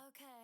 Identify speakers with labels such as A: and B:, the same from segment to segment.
A: Okay.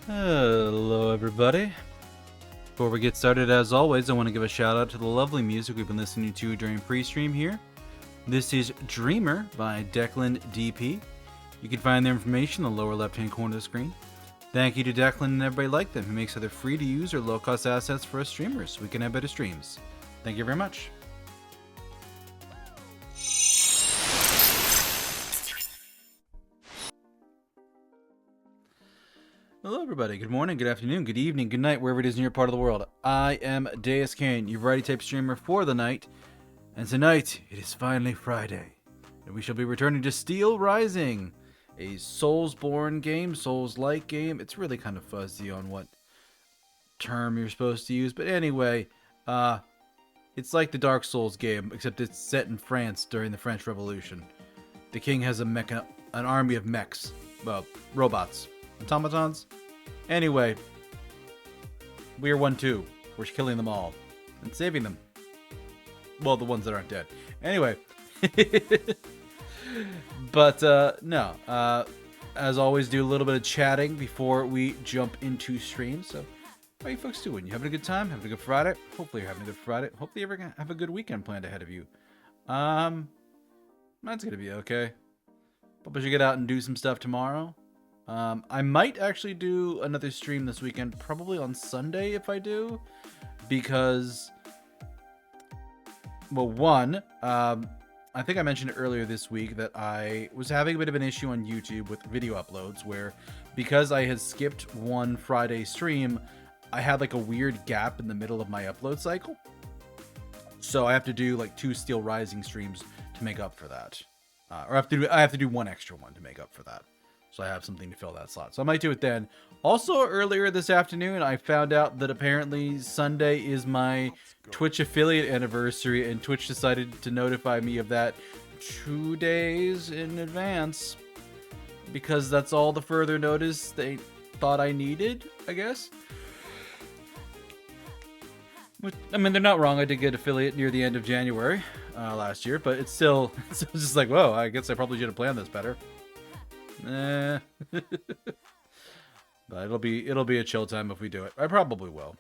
A: Hello everybody. Before we get started, as always, I want to give a shout out to the lovely music we've been listening to during pre-stream here. This is Dreamer by Declan DP. You can find their information in the lower left hand corner of the screen. Thank you to Declan and everybody like them who makes other free to use or low cost assets for us streamers so we can have better streams. Thank you very much. Hello everybody, good morning, good afternoon, good evening, good night, wherever it is in your part of the world. I am Deuscain, your variety type streamer for the night, and tonight it is finally Friday, and we shall be returning to Steelrising, a soulsborne game, souls-like game. It's really kind of fuzzy on what term you're supposed to use, but anyway, it's like the Dark Souls game, except it's set in France during the French Revolution. The king has an army of mechs, well, robots. Automatons? Anyway, we are 1-2. We're killing them all. And saving them. Well, the ones that aren't dead. Anyway. But, no. As always, do a little bit of chatting before we jump into stream. So, how are you folks doing? You having a good time? Having a good Friday? Hopefully you're having a good Friday. Hopefully you have a good weekend planned ahead of you. Mine's gonna be okay. Hope I should get out and do some stuff tomorrow. I might actually do another stream this weekend, probably on Sunday if I do, because, well, one, I think I mentioned earlier this week that I was having a bit of an issue on YouTube with video uploads where, because I had skipped one Friday stream, I had like a weird gap in the middle of my upload cycle. So I have to do like 2 Steelrising streams to make up for that. Or I have to do one extra one to make up for that. So I have something to fill that slot. So I might do it then. Also, earlier this afternoon, I found out that apparently Sunday is my Twitch affiliate anniversary, and Twitch decided to notify me of that 2 days in advance, because that's all the further notice they thought I needed, I guess. I mean, they're not wrong. I did get affiliate near the end of January last year, but it's still just like, whoa, I guess I probably should have planned this better. But it'll be a chill time if we do it. I probably will,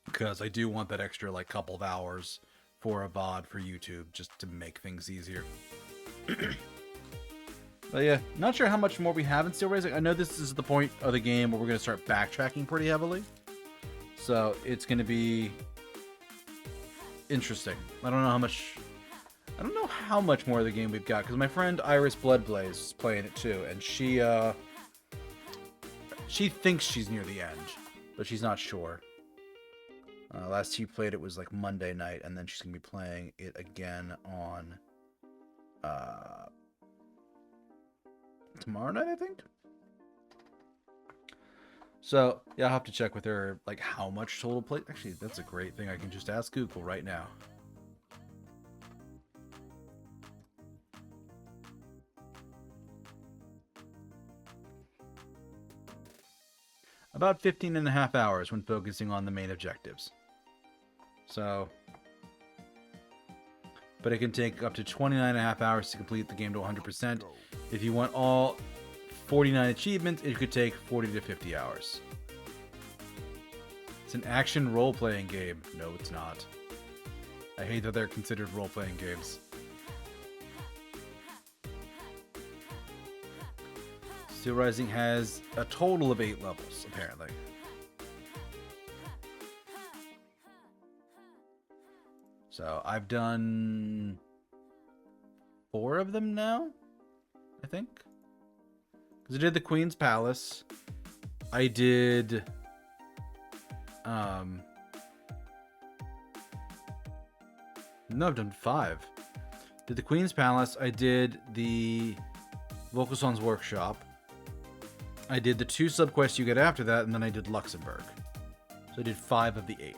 A: because I do want that extra like couple of hours for a VOD for YouTube just to make things easier. But yeah, not sure how much more we have in Steelrising. I know this is the point of the game where we're going to start backtracking pretty heavily, so it's going to be interesting. I don't know how much more of the game we've got, because my friend Iris Bloodblaze is playing it too, and she thinks she's near the end, but she's not sure. Last she played it was like Monday night, and then she's gonna be playing it again on tomorrow night, I think. So yeah, I'll have to check with her like how much total play. Actually, that's a great thing. I can just ask Google right now. About 15.5 hours when focusing on the main objectives. So, but it can take up to 29.5 hours to complete the game to 100%. If you want all 49 achievements, it could take 40 to 50 hours. It's an action role-playing game. No, it's not. I hate that they're considered role-playing games. Steelrising has a total of 8 levels, apparently. So I've done 4 of them now, I think. Because I did the Queen's Palace. I did... No, I've done 5. Did the Queen's Palace. I did the Volkelson's Workshop. I did the 2 subquests you get after that, and then I did Luxembourg. So I did 5 of the 8.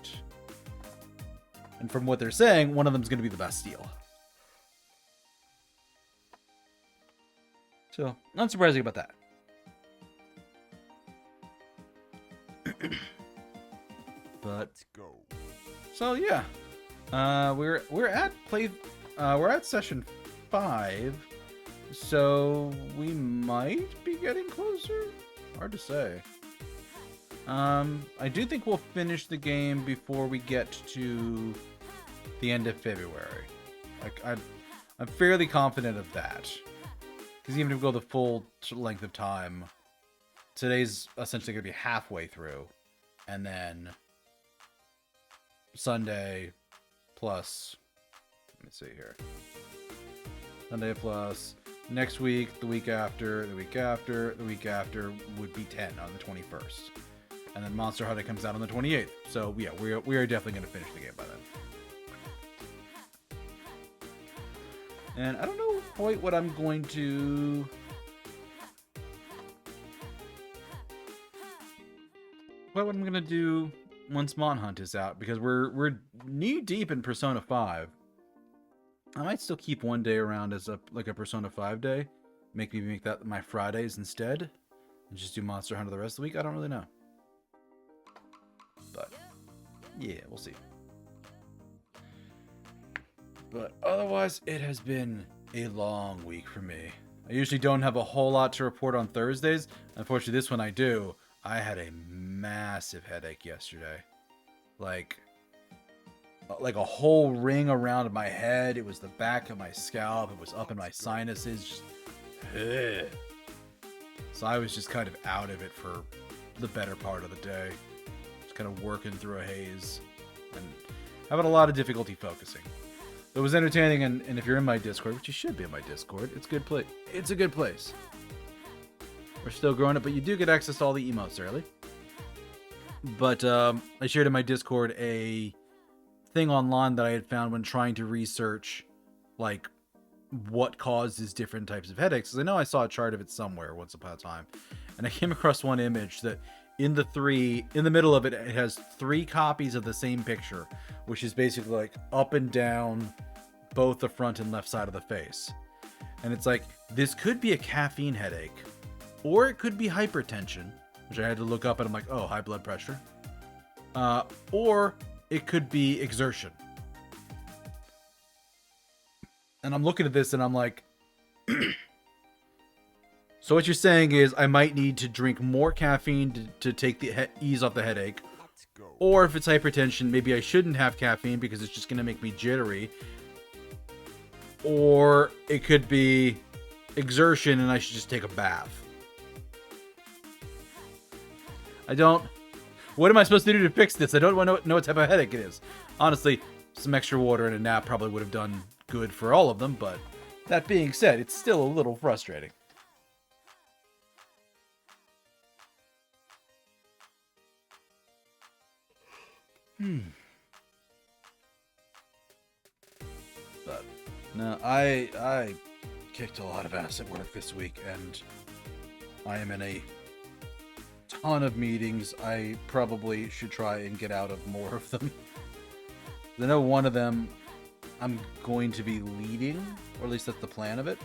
A: And from what they're saying, one of them is going to be the Bastille. So, not surprising about that. But let's go. So yeah, we're at session 5, so we might be getting closer. Hard to say. I do think we'll finish the game before we get to the end of February. Like, I'm fairly confident of that. Because even if we go the full length of time, today's essentially going to be halfway through. And then Sunday plus, let me see here. Sunday plus next week, the week after, the week after, the week after would be 10 on the 21st. And then Monster Hunter comes out on the 28th. So yeah, we are definitely going to finish the game by then. And I don't know quite what I'm going to... what I'm going to do once Mon Hunt is out, because we're knee deep in Persona 5. I might still keep one day around as a Persona 5 day. Make that my Fridays instead. And just do Monster Hunter the rest of the week. I don't really know. But yeah, we'll see. But otherwise, it has been a long week for me. I usually don't have a whole lot to report on Thursdays. Unfortunately, this one I do. I had a massive headache yesterday. Like a whole ring around my head. It was the back of my scalp. It was up in my sinuses. Just, ugh. So I was just kind of out of it for the better part of the day. Just kind of working through a haze and having a lot of difficulty focusing. It was entertaining, and if you're in my Discord, which you should be in my Discord, it's a good place. We're still growing it, but you do get access to all the emotes early. But I shared in my Discord a thing online that I had found when trying to research, like, what causes different types of headaches. Because I know I saw a chart of it somewhere once upon a time, and I came across one image that in the middle of it, it has 3 copies of the same picture, which is basically like up and down both the front and left side of the face. And it's like, this could be a caffeine headache, or it could be hypertension, which I had to look up, and I'm like, oh, high blood pressure. Or it could be exertion. And I'm looking at this and I'm like, so what you're saying is I might need to drink more caffeine to take the ease off the headache. Or if it's hypertension, maybe I shouldn't have caffeine because it's just going to make me jittery. Or it could be exertion and I should just take a bath. What am I supposed to do to fix this? I don't know what type of headache it is. Honestly, some extra water and a nap probably would have done good for all of them, but that being said, it's still a little frustrating. But no, I kicked a lot of ass at work this week, and I am in a ton of meetings. I probably should try and get out of more of them. I know one of them I'm going to be leading, or at least that's the plan of it.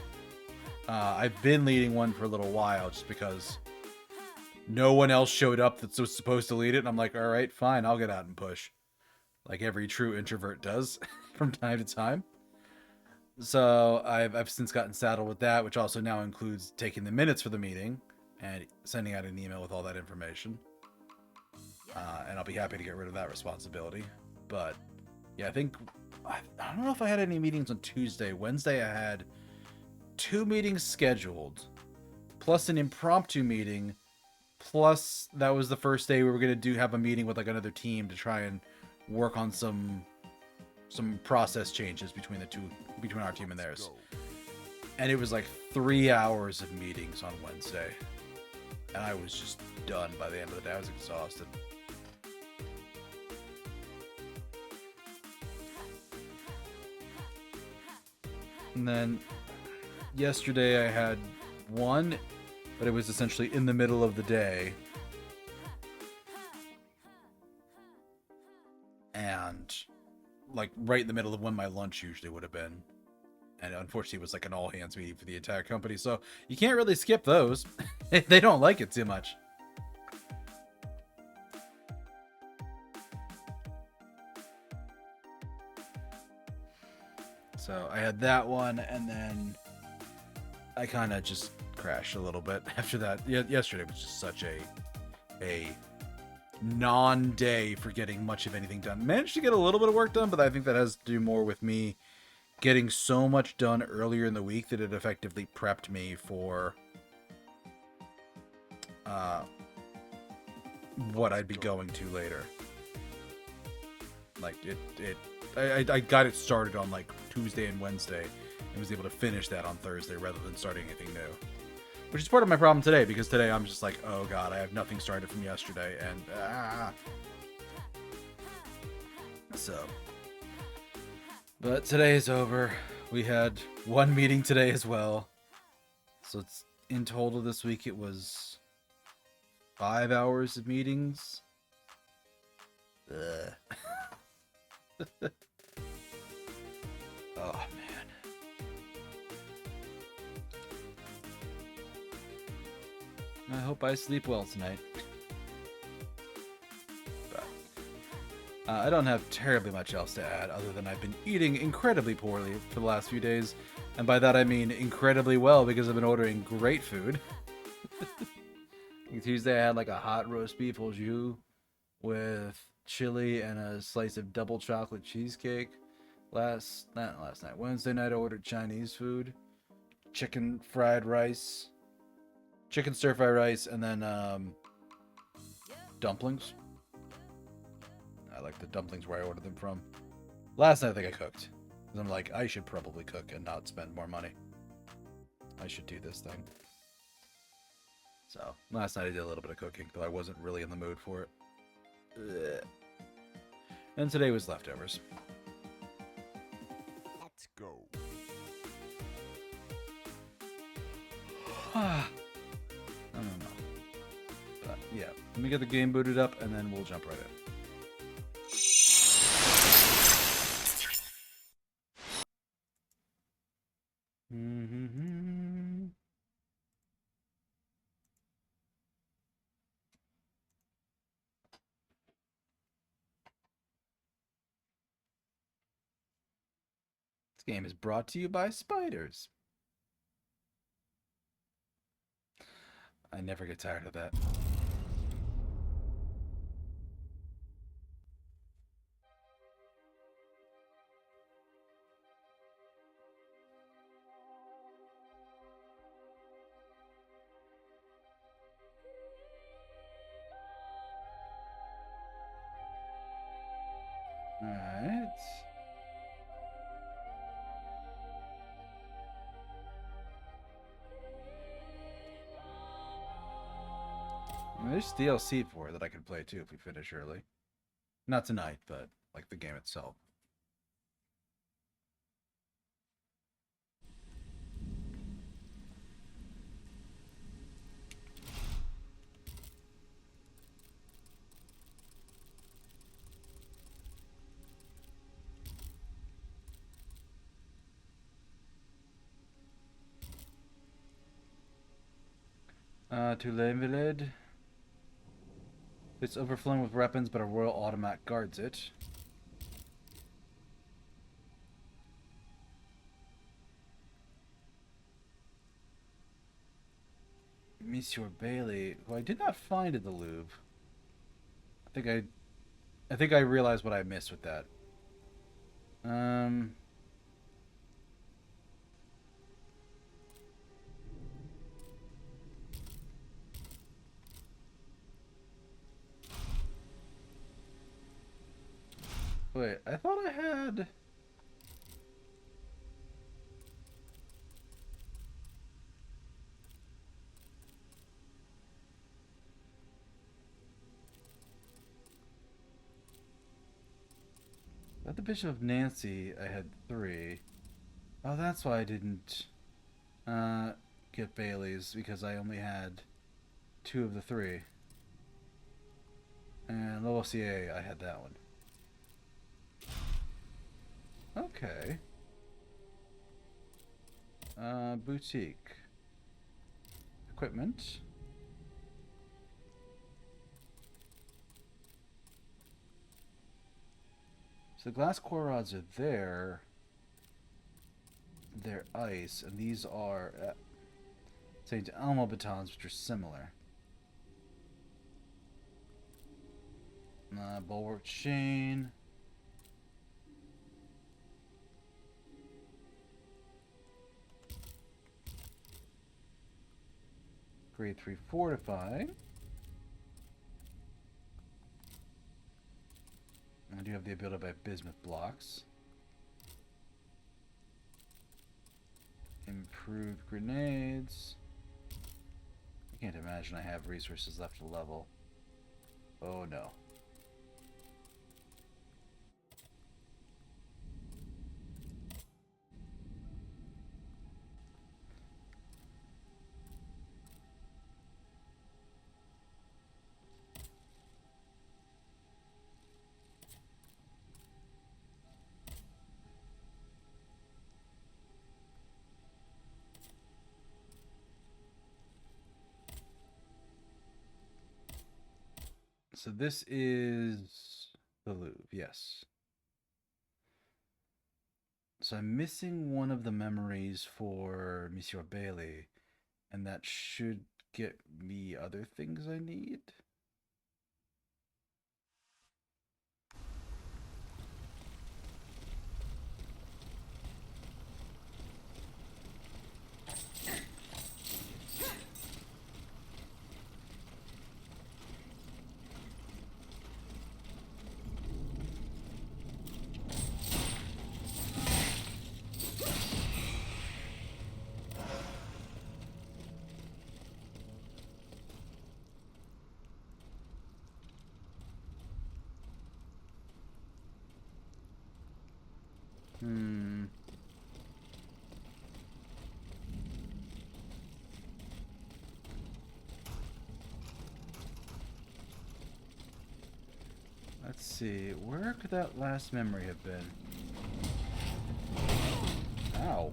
A: I've been leading one for a little while just because no one else showed up that was supposed to lead it, and I'm like, all right, fine, I'll get out and push. Like every true introvert does from time to time. So I've since gotten saddled with that, which also now includes taking the minutes for the meeting and sending out an email with all that information. And I'll be happy to get rid of that responsibility. But yeah, I don't know if I had any meetings on Tuesday. Wednesday I had 2 meetings scheduled, plus an impromptu meeting, plus that was the first day we were going to have a meeting with like another team to try and work on some process changes between our team and theirs. And it was like 3 hours of meetings on Wednesday. And I was just done by the end of the day. I was exhausted. And then yesterday I had one, but it was essentially in the middle of the day. And like right in the middle of when my lunch usually would have been. And unfortunately it was like an all hands meeting for the entire company. So you can't really skip those. They don't like it too much. So I had that one, and then I kind of just crashed a little bit after that. Yesterday was just such a non-day for getting much of anything done. Managed to get a little bit of work done, but I think that has to do more with me getting so much done earlier in the week that it effectively prepped me for what I'd be going to later. Like I got it started on like Tuesday and Wednesday and was able to finish that on Thursday rather than starting anything new. Which is part of my problem today, because today I'm just like, oh god, I have nothing started from yesterday, and so. But today is over. We had one meeting today as well. So it's in total this week it was 5 hours of meetings. Ugh. Oh man. I hope I sleep well tonight. But I don't have terribly much else to add other than I've been eating incredibly poorly for the last few days. And by that I mean incredibly well, because I've been ordering great food. Tuesday I had like a hot roast beef au jus with chili and a slice of double chocolate cheesecake. Not last night. Wednesday night I ordered Chinese food. Chicken stir-fry rice, and then dumplings. I like the dumplings where I ordered them from. Last night I think I cooked. Because I'm like, I should probably cook and not spend more money. I should do this thing. So, last night I did a little bit of cooking, though I wasn't really in the mood for it. Ugh. And today was leftovers.
B: Let's go.
A: I don't know. But, yeah. Let me get the game booted up, and then we'll jump right in. This game is brought to you by spiders. I never get tired of that. Alright. There's DLC for it that I could play too if we finish early. Not tonight, but like the game itself. To Les Invalides. It's overflowing with weapons, but a royal automat guards it. Monsieur Bailey, who I did not find in the Louvre. I think I realized what I missed with that. Wait, I thought I had... At the Bishop of Nancy, I had 3. Oh, that's why I didn't get Bailey's, because I only had 2 of the 3. And L'OCA, I had that one. Okay. Boutique. Equipment. So the glass core rods are there. They're ice, and these are St. Elmo batons, which are similar. Bulwark chain. Grade 3 fortify. I do have the ability to buy bismuth blocks. Improved grenades. I can't imagine I have resources left to level. Oh no. So this is the Louvre, yes. So I'm missing one of the memories for Monsieur Bailey, and that should get me other things I need. Let's see, where could that last memory have been? Ow.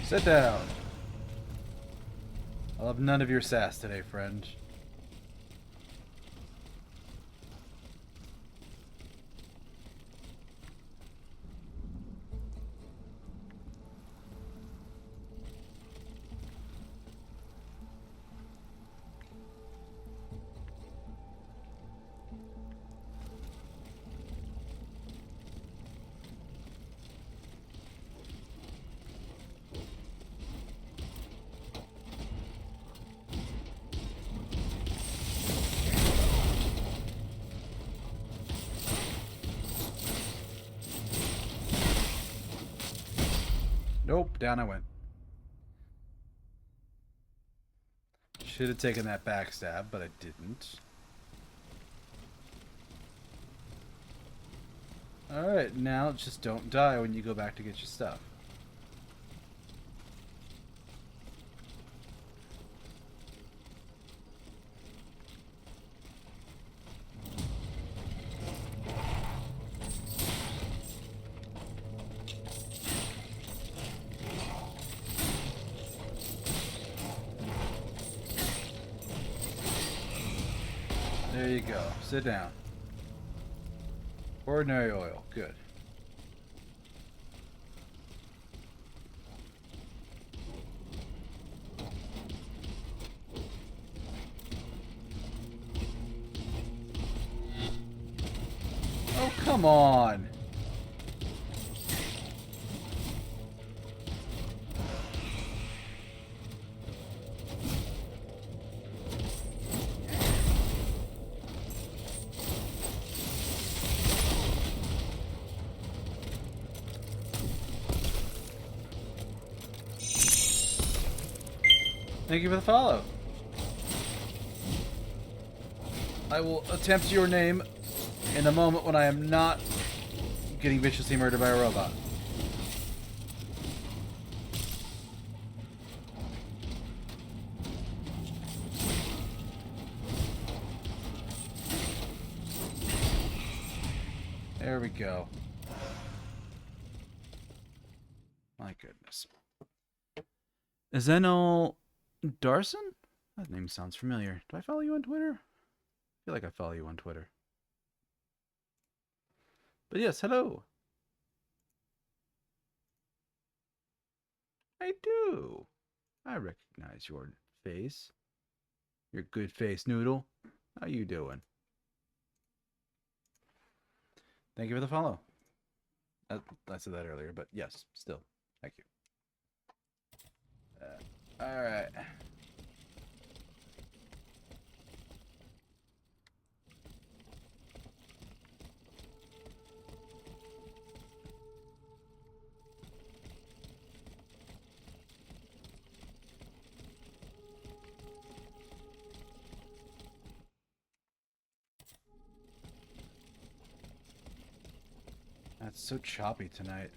A: Sit down. I'll have none of your sass today, friend. Nope, down I went. Should have taken that backstab, but I didn't. Alright, now just don't die when you go back to get your stuff. There you go. Sit down. Ordinary oil. Good. Oh, come on. Thank you for the follow. I will attempt your name in a moment when I am not getting viciously murdered by a robot. There we go. My goodness. Zeno Darson? That name sounds familiar. Do I follow you on Twitter? I feel like I follow you on Twitter. But yes, hello. I do. I recognize your face. Your good face, Noodle. How you doing? Thank you for the follow. I said that earlier, but yes, still. Thank you. All right. It's so choppy tonight.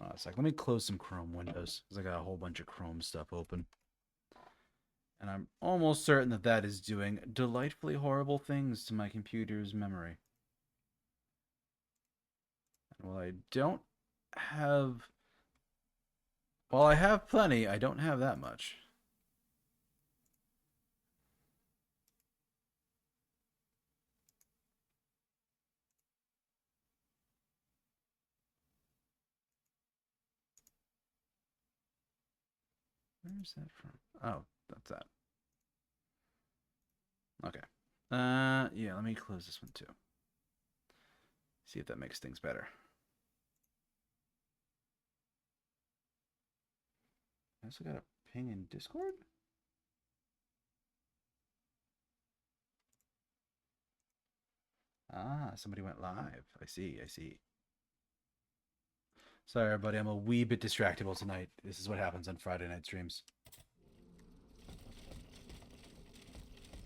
A: Oh, it's like, let me close some Chrome windows because I got a whole bunch of Chrome stuff open. And I'm almost certain that that is doing delightfully horrible things to my computer's memory. And while I don't have... While I have plenty, I don't have that much. Where's that from? Oh, that's that. Okay. Yeah, let me close this one too. See if that makes things better. I also got a ping in Discord? Ah, somebody went live. I see, I see. Sorry, everybody. I'm a wee bit distractible tonight. This is what happens on Friday night streams.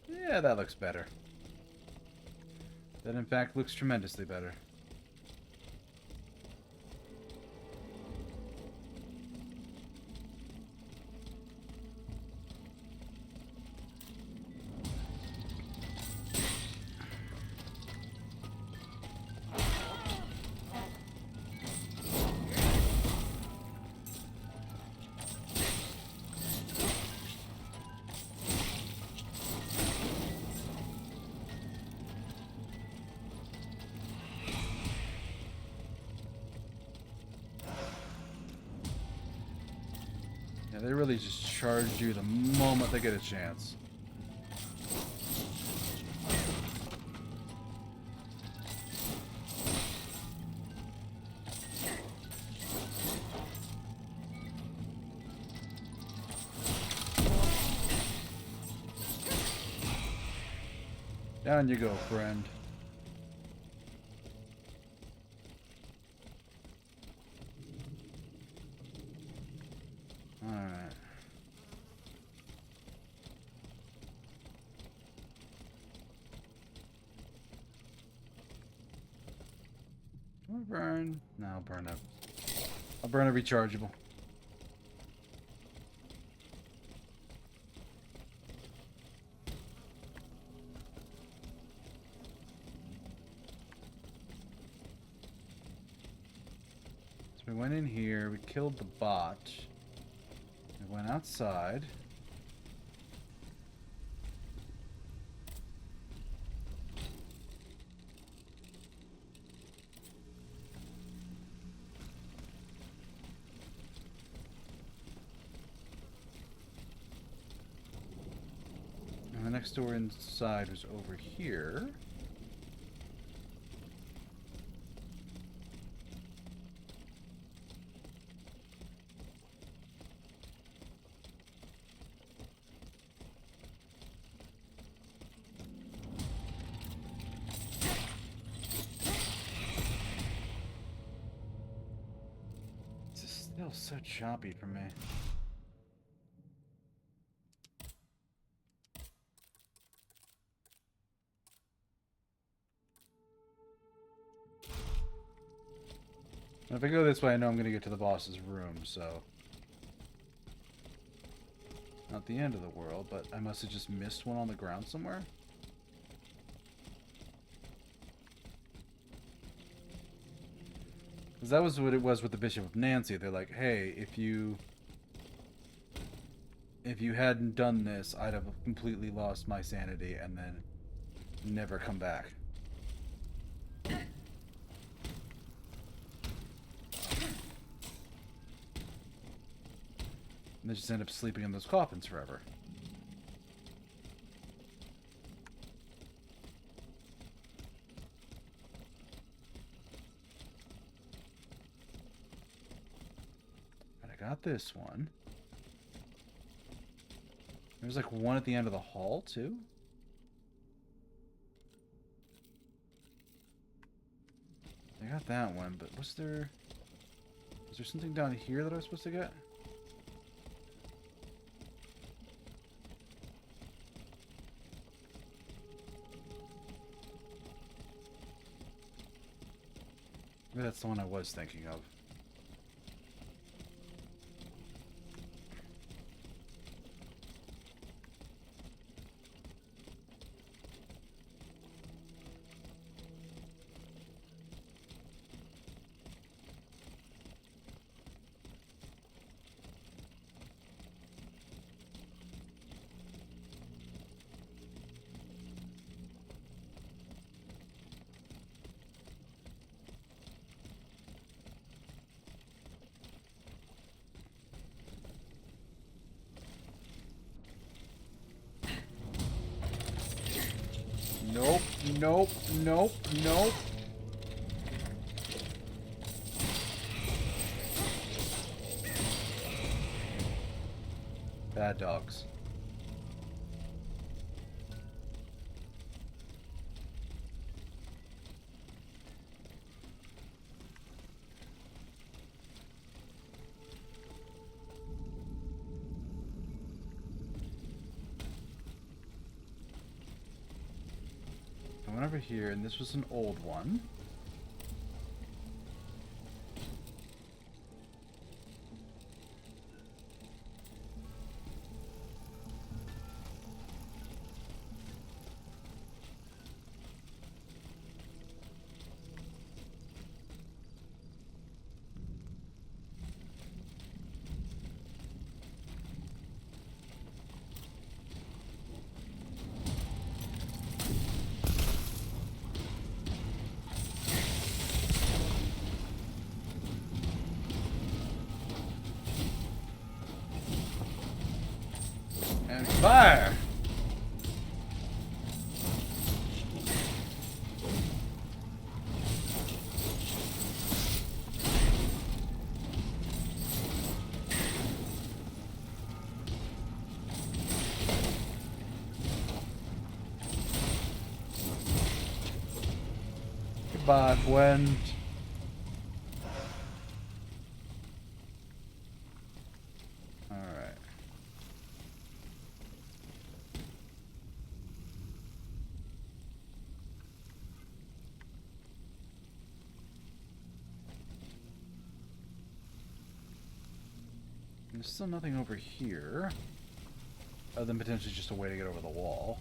A: Yeah, that looks better. That, in fact, looks tremendously better. Yeah, they really just charge you the moment they get a chance. Down you go, friend. Alright. I'll burn. No, I'll burn up. I'll burn a rechargeable. So we went in here, we killed the bot. We went outside. And the next door inside was over here. This is still so choppy for me. If I go this way, I know I'm going to get to the boss's room, so... Not the end of the world, but I must have just missed one on the ground somewhere. Because that was what it was with the Bishop of Nancy. They're like, hey, if you hadn't done this, I'd have completely lost my sanity and then never come back. And they just end up sleeping in those coffins forever. And I got this one. There's like one at the end of the hall, too. I got that one, but was there something down here that I was supposed to get? Maybe that's the one I was thinking of. Nope, nope, nope, nope. Bad dogs. I went over here, and this was an old one. And fire! Goodbye, friend. There's still nothing over here, other than potentially just a way to get over the wall.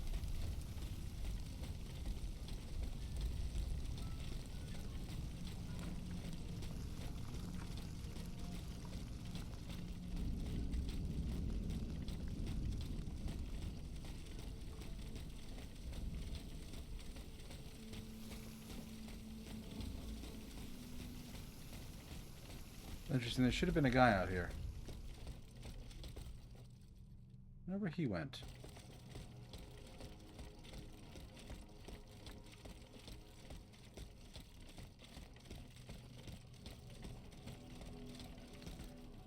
A: Interesting, there should have been a guy out here. I wonder where he went.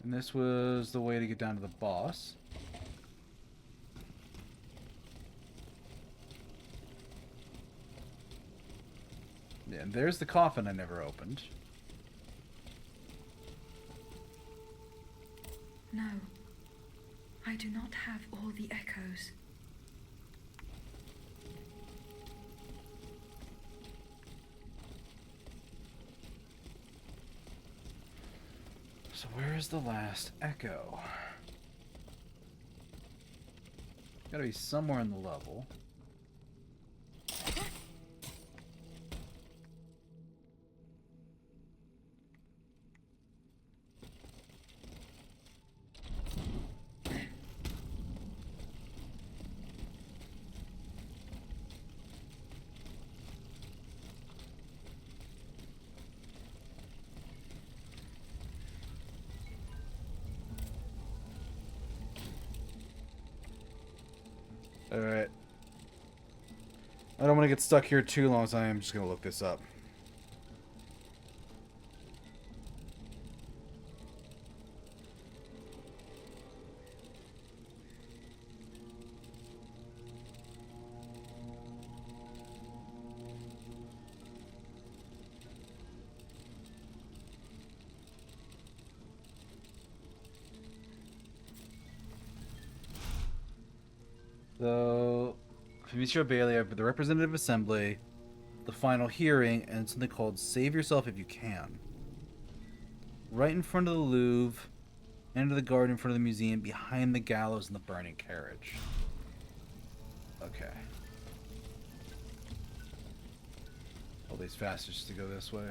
A: And this was the way to get down to the boss. Yeah, and there's the coffin I never opened.
B: No, I do not have all the echoes.
A: So where is the last echo? Gotta be somewhere in the level. Alright. I don't want to get stuck here too long, so I'm just going to look this up. So, Monsieur Bailey, the Representative Assembly, the final hearing, and something called Save Yourself If You Can. Right in front of the Louvre, enter the garden in front of the museum, behind the gallows and the burning carriage. Okay. All these faster just to go this way.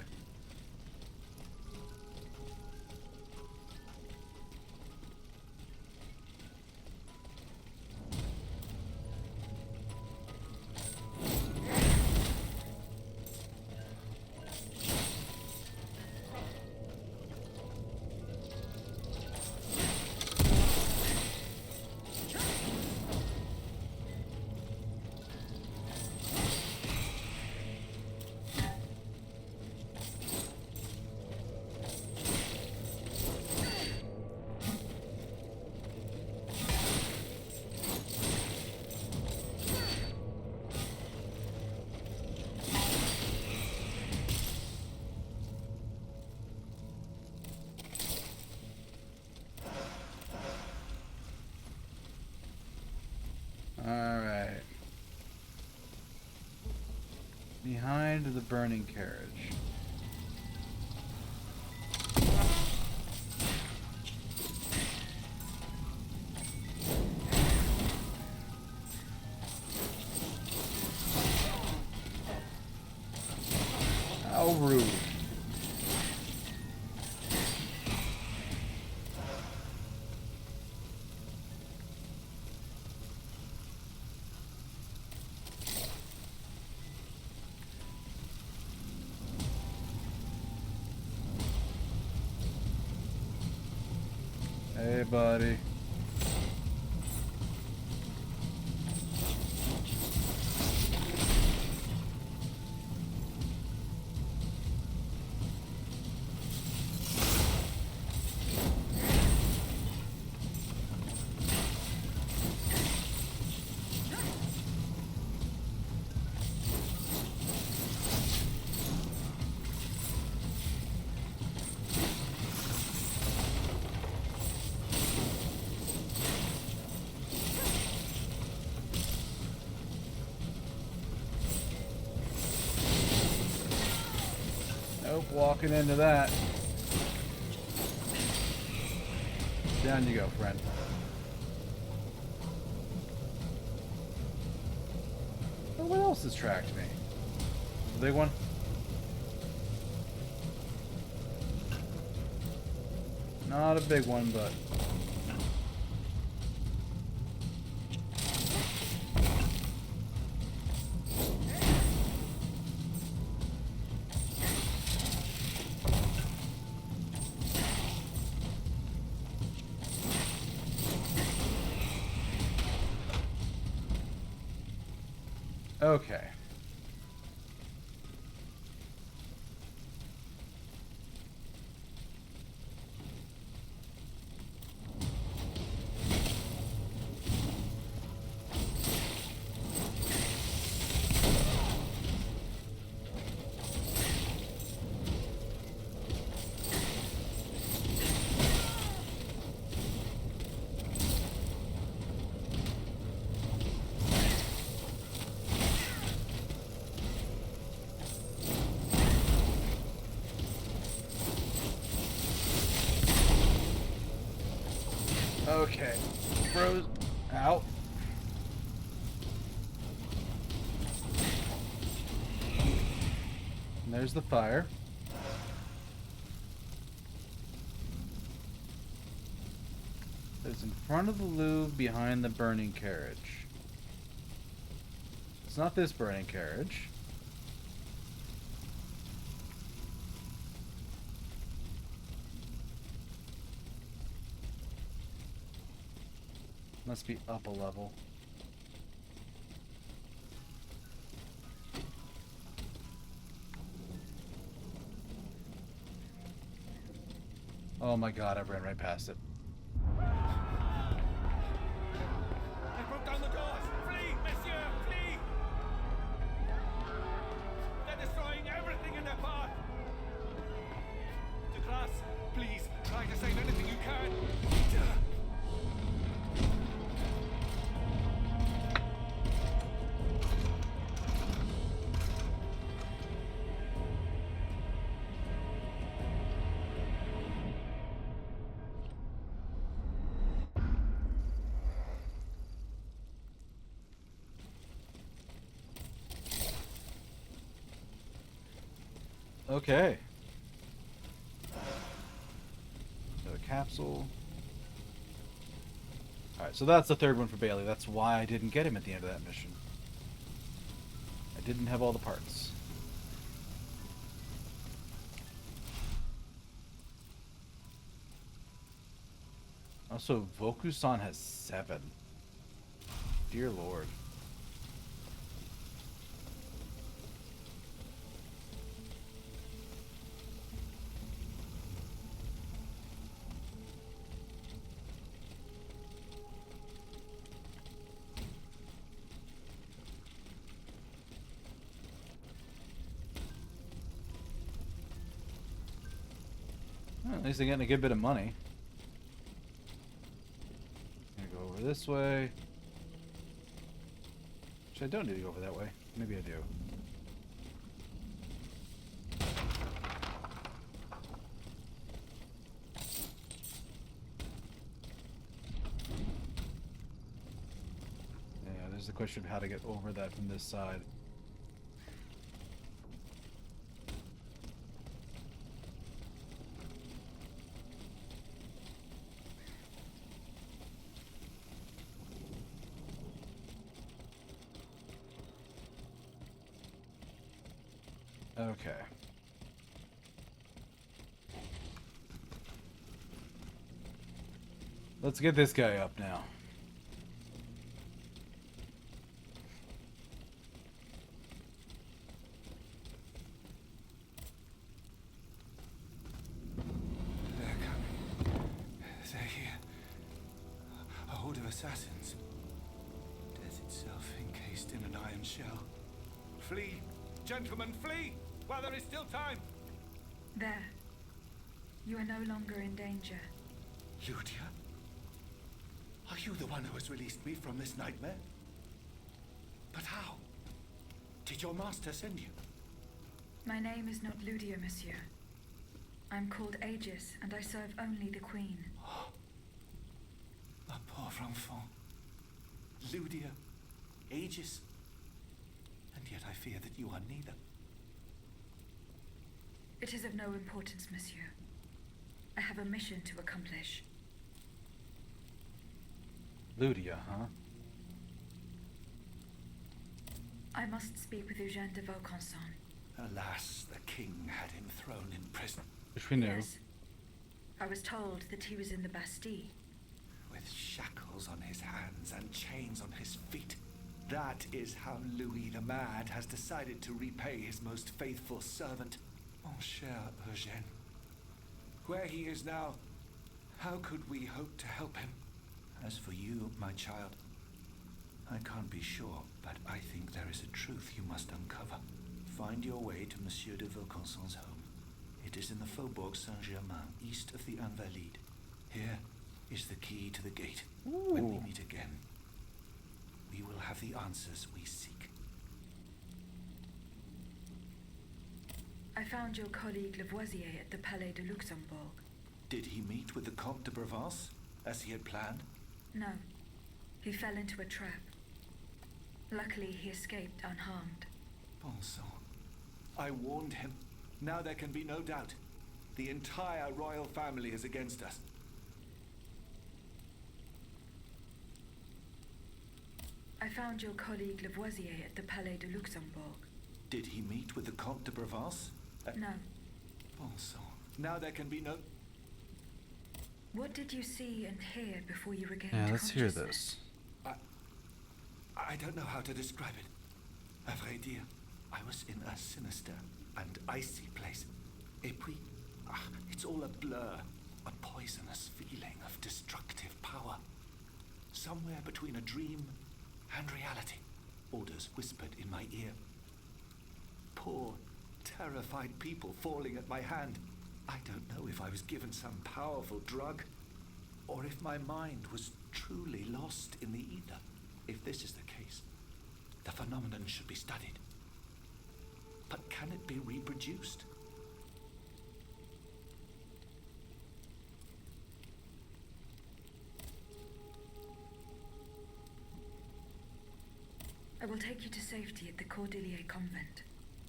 A: Alright. Behind the burning carriage. How rude. Hey, buddy. Nope, walking into that. Down you go, friend. Oh, what else has tracked me? The big one? Not a big one, but... Okay. Okay. Bros. Out. And there's the fire. It's in front of the Louvre behind the burning carriage. It's not this burning carriage. Must be up a level. Oh my god, I ran right past it.
C: They broke down the doors! Flee, monsieur! Flee! They're destroying everything in their path! De Grasse, please, try to save anything you can!
A: Okay. Another capsule. Alright, so that's the third one for Bailey. That's why I didn't get him at the end of that mission. I didn't have all the parts. Also, Vokusan has 7. Dear Lord. Well, at least they're getting a good bit of money. I'm gonna go over this way. Actually, I don't need to go over that way. Maybe I do. Yeah, there's the question of how to get over that from this side. Okay. Let's get this guy up now.
C: They're coming. They're here. A horde of assassins. Death itself encased in an iron shell. Flee! Gentlemen, flee! While there is still time!
B: There. You are no longer in danger.
C: Ludia? Are you the one who has released me from this nightmare? But how? Did your master send you?
B: My name is not Ludia, monsieur. I'm called Aegis, and I serve only the Queen.
C: Ma pauvre enfant. Ludia. Aegis. And yet I fear that you are neither.
B: It is of no importance, monsieur. I have a mission to accomplish.
A: Ludia, huh?
B: I must speak with Eugène de Vaucanson.
C: Alas, the king had him thrown in prison.
A: Which we knew.
B: Yes. I was told that he was in the Bastille.
C: With shackles on his hands and chains on his feet. That is how Louis the Mad has decided to repay his most faithful servant, mon cher Eugène. Where he is now, how could we hope to help him? As for you, my child, I can't be sure, but I think there is a truth you must uncover. Find your way to Monsieur de Vaucanson's home. It is in the Faubourg Saint-Germain, east of the Invalides. Here is the key to the gate. When we meet again, we will have the answers we seek.
B: I found your colleague Lavoisier at the Palais de Luxembourg.
C: Did he meet with the Comte de Provence, as he had planned?
B: No. He fell into a trap. Luckily, he escaped unharmed.
C: Bon sang. I warned him. Now there can be no doubt. The entire royal family is against us.
B: I found your colleague Lavoisier at the Palais de Luxembourg.
C: Did he meet with the Comte de Provence?
B: No.
C: Bon sang. Now there can be no...
B: What did you see and hear before you regained
A: Yeah, let's hear
B: consciousness?
A: this.
C: I don't know how to describe it. À vrai dire, I was in a sinister and icy place. Et puis, it's all a blur. a poisonous feeling of destructive power. Somewhere between a dream and reality. Orders whispered in my ear. Poor, terrified people falling at my hand. I don't know if I was given some powerful drug, or if my mind was truly lost in the ether. If this is the case, the phenomenon should be studied. But can it be reproduced?
B: I will take you to safety at the Cordelier convent.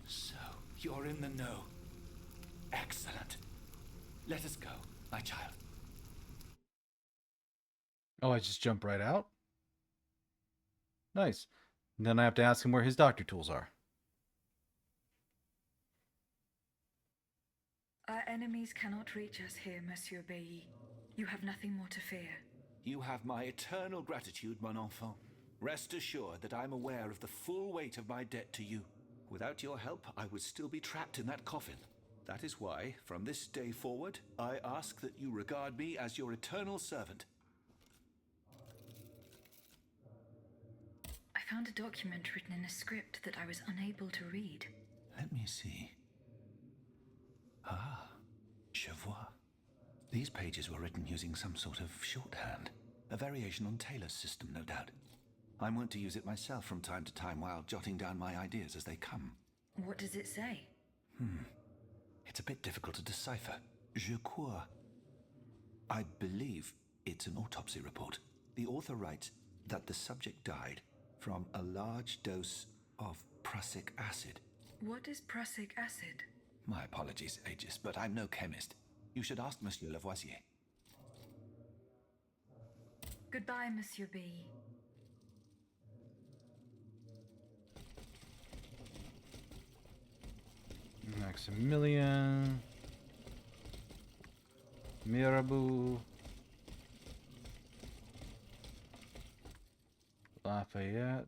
C: So, you're in the know. Excellent. Let us go, my child.
A: Oh, I just jump right out? Nice. And then I have to ask him where his doctor tools are.
B: Our enemies cannot reach us here, Monsieur Bailly. You have nothing more to fear.
C: You have my eternal gratitude, mon enfant. Rest assured that I'm aware of the full weight of my debt to you. Without your help, I would still be trapped in that coffin. That is why, from this day forward, I ask that you regard me as your eternal servant.
B: I found a document written in a script that I was unable to read.
C: Let me see. Ah, je vois. These pages were written using some sort of shorthand. A variation on Taylor's system, no doubt. I'm wont to use it myself from time to time while jotting down my ideas as they come.
B: What does it say?
C: It's a bit difficult to decipher. Je crois. I believe it's an autopsy report. The author writes that the subject died from a large dose of prussic acid.
B: What is prussic acid?
C: My apologies, Aegis, but I'm no chemist. You should ask Monsieur Lavoisier.
B: Goodbye, Monsieur B.
A: Maximilian. Mirabeau. Lafayette.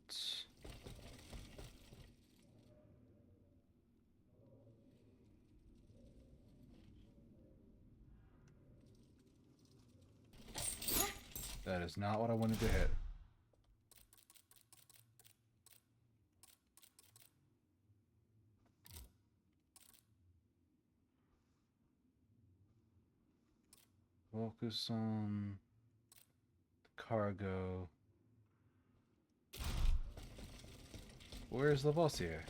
A: That is not what I wanted to hit. Focus on the cargo. Where's Lavoisier?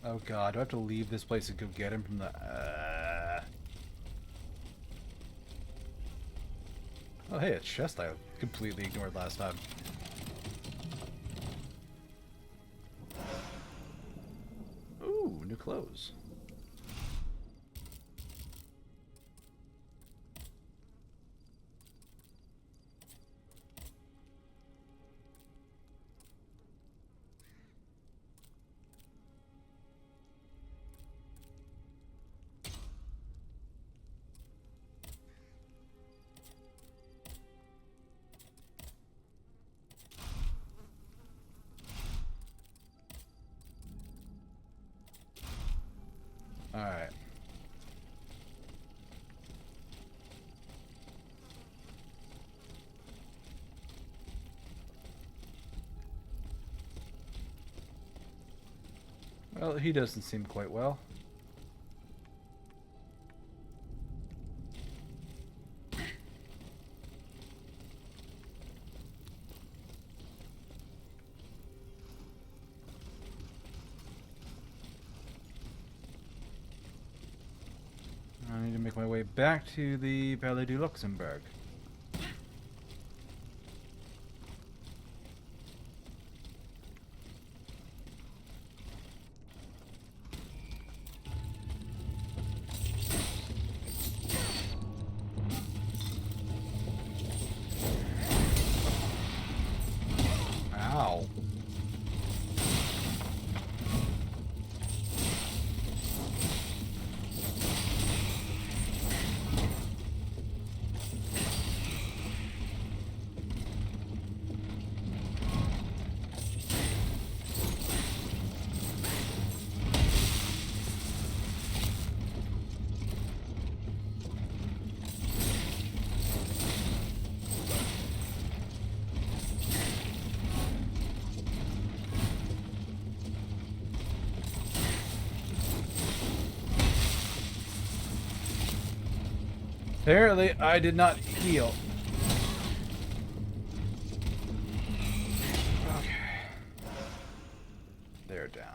A: Oh god, do I have to leave this place and go get him from the... Oh hey, a chest I completely ignored last time. Ooh, new clothes. Alright. Well, he doesn't seem quite well. I need to make my way back to the Palais du Luxembourg. Ow. Apparently, I did not heal. Okay. They're down.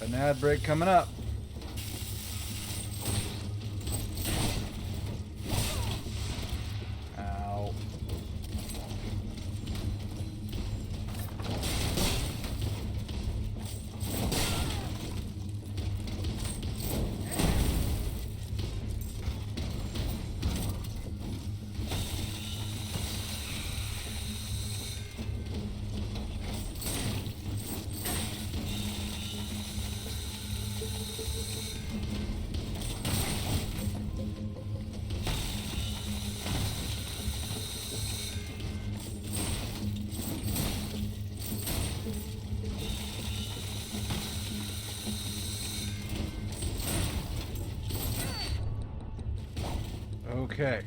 A: An ad break coming up. Ow. Okay.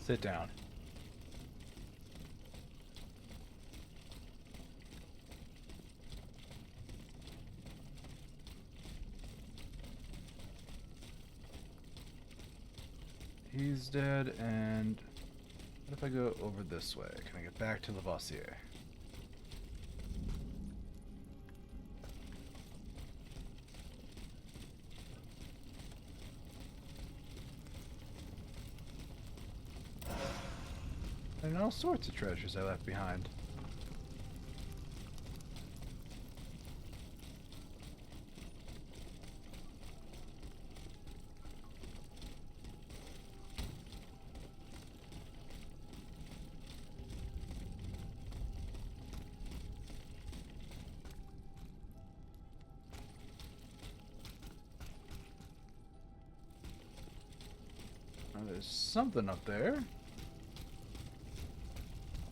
A: Sit down. He's dead, and what if I go over this way? Can I get back to Lavoisier? And all sorts of treasures I left behind. Oh, there's something up there.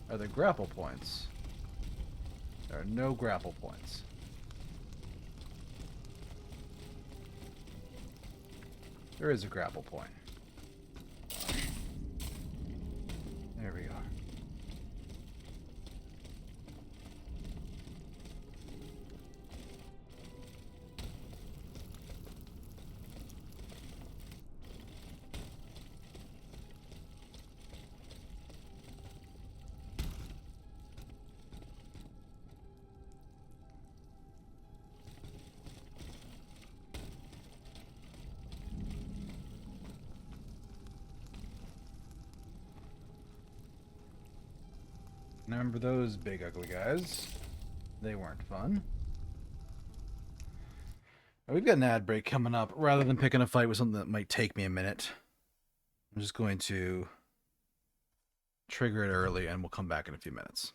A: Are there grapple points? There are no grapple points. There is a grapple point. There we are. Remember those big ugly guys? They weren't fun. We've got an ad break coming up. Rather than picking a fight with something that might take me a minute, I'm just going to trigger it early and we'll come back in a few minutes.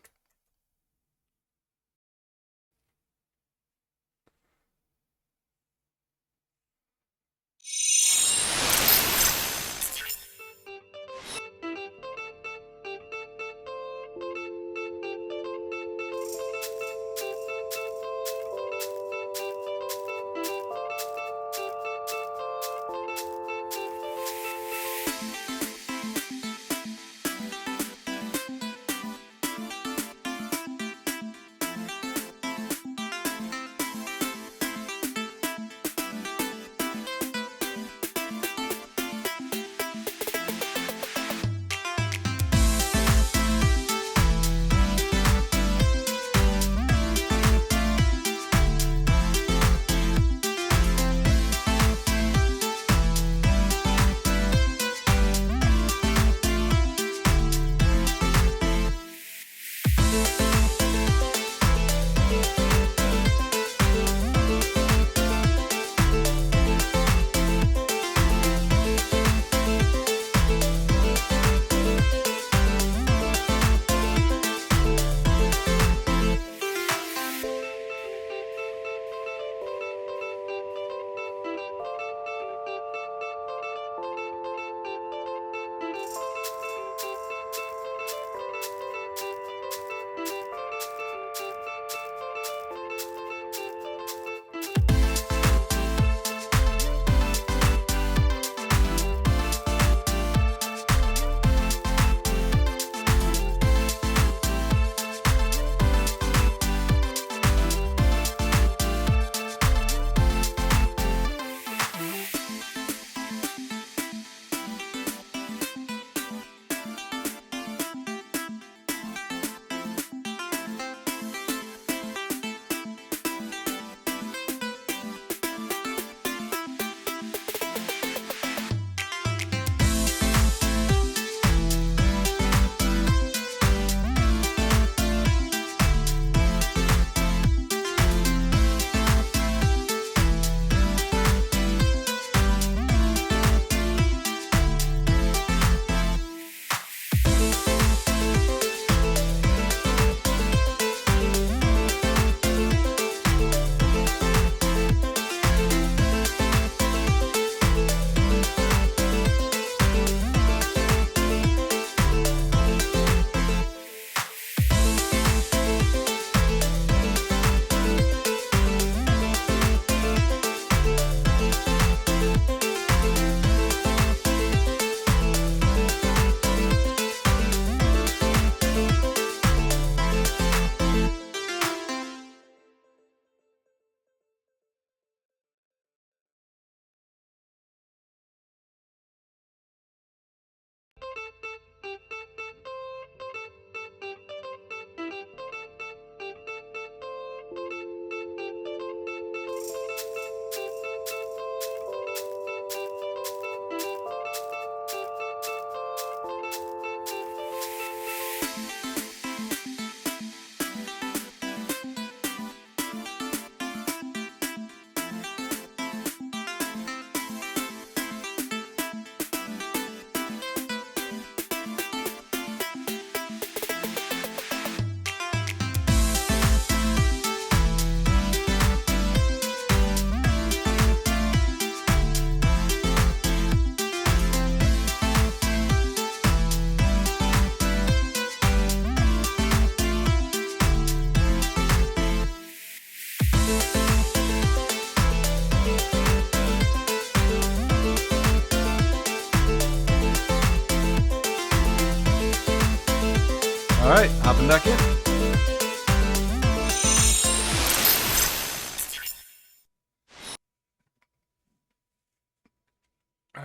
A: Alright, hopping back in.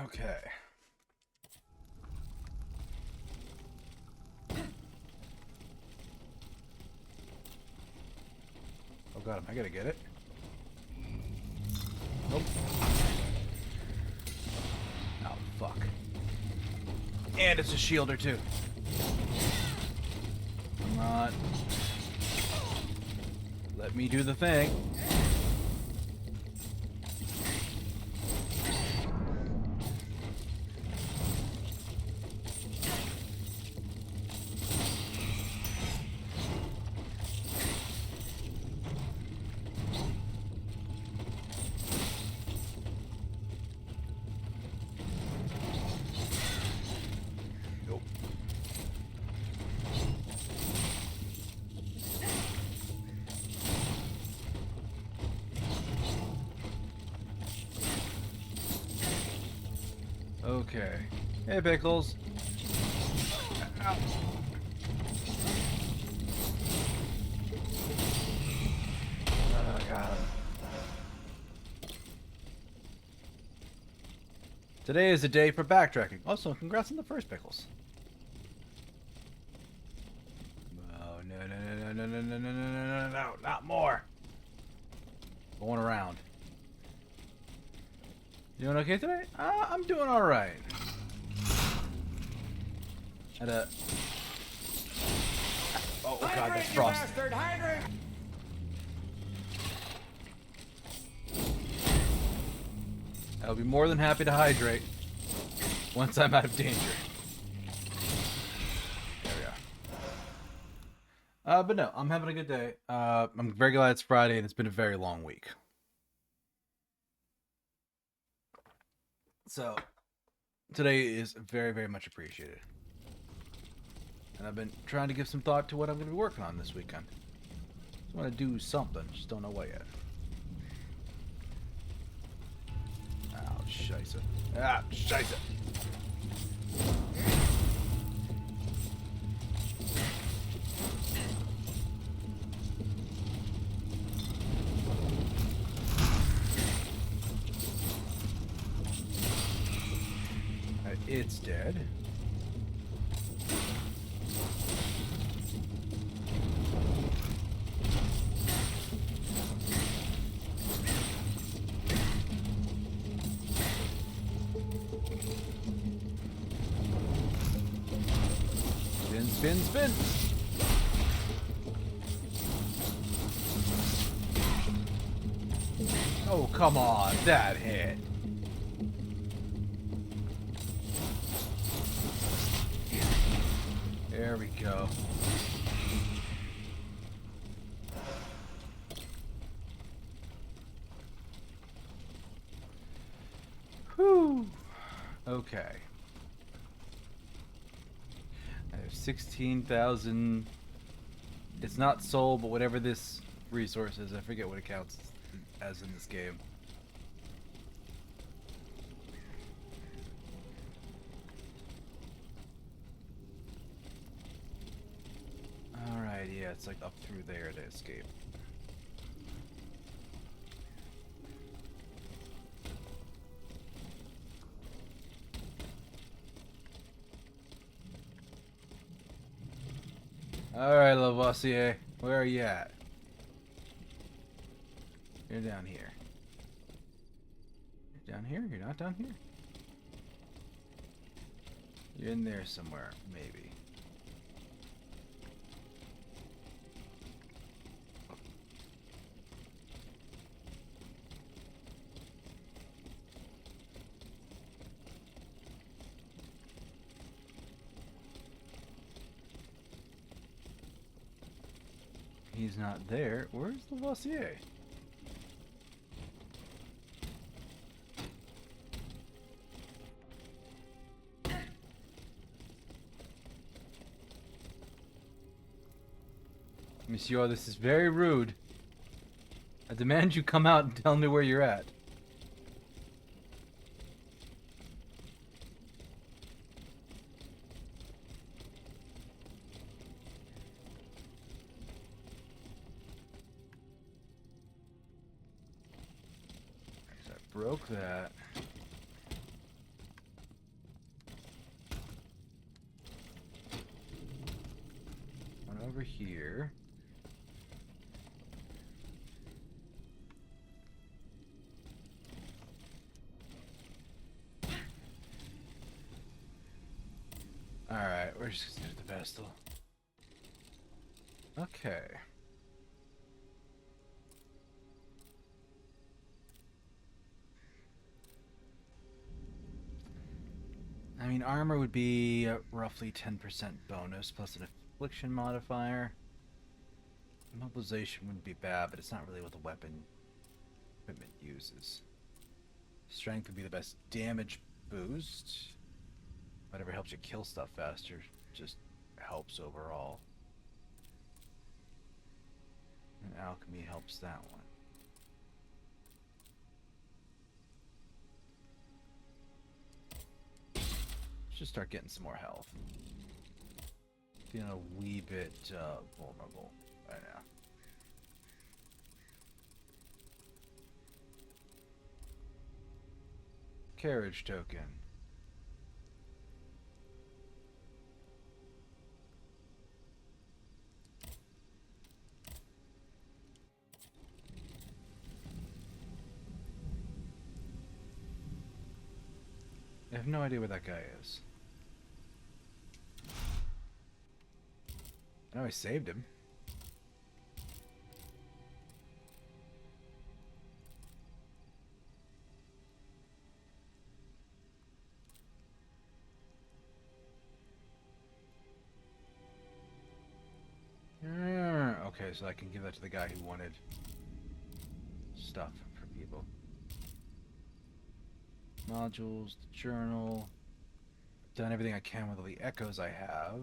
A: Okay. Oh god, am I gonna get it? Nope. Oh, fuck. And it's a shielder, too. Come on. Let me do the thing. Nope. Okay. Hey, Pickles. Ow. Oh, God. Today is a day for backtracking. Also, congrats on the first, Pickles. Oh, no, no, no, no, no, no, no, no, no, no, not more. Going around. You doing okay today? I'm doing alright. Had a... Oh, god, that's frost. I'll be more than happy to hydrate once I'm out of danger. There we are. But no, I'm having a good day. I'm very glad it's Friday and it's been a very long week. So, today is very, very much appreciated. And I've been trying to give some thought to what I'm going to be working on this weekend. Just want to do something, just don't know what yet. Oh, scheisse. Ah, scheisse. It's dead. Spin, spin, spin. Oh, come on, that hit. There we go. Whew. Okay. I have 16,000. It's not soul, but whatever this resource is, I forget what it counts as in this game. Alright, yeah, it's like up through there to escape. Alright, Lavoisier, where are you at? You're down here. You're down here? You're not down here? You're in there somewhere, maybe. He's not there. Where's Lavoisier? Monsieur, this is very rude. I demand you come out and tell me where you're at. broke that. One over here. Alright, we're just gonna do the Vestal. Okay. I mean, armor would be roughly 10% bonus plus an affliction modifier. Mobilization wouldn't be bad, but it's not really what the weapon equipment uses. Strength would be the best damage boost. Whatever helps you kill stuff faster just helps overall. And alchemy helps that one. Let's just start getting some more health. Feeling a wee bit vulnerable right now. Carriage token. I have no idea where that guy is. I know I saved him. Okay, so I can give that to the guy who wanted stuff for people. Modules, the journal. Done everything I can with all the echoes I have.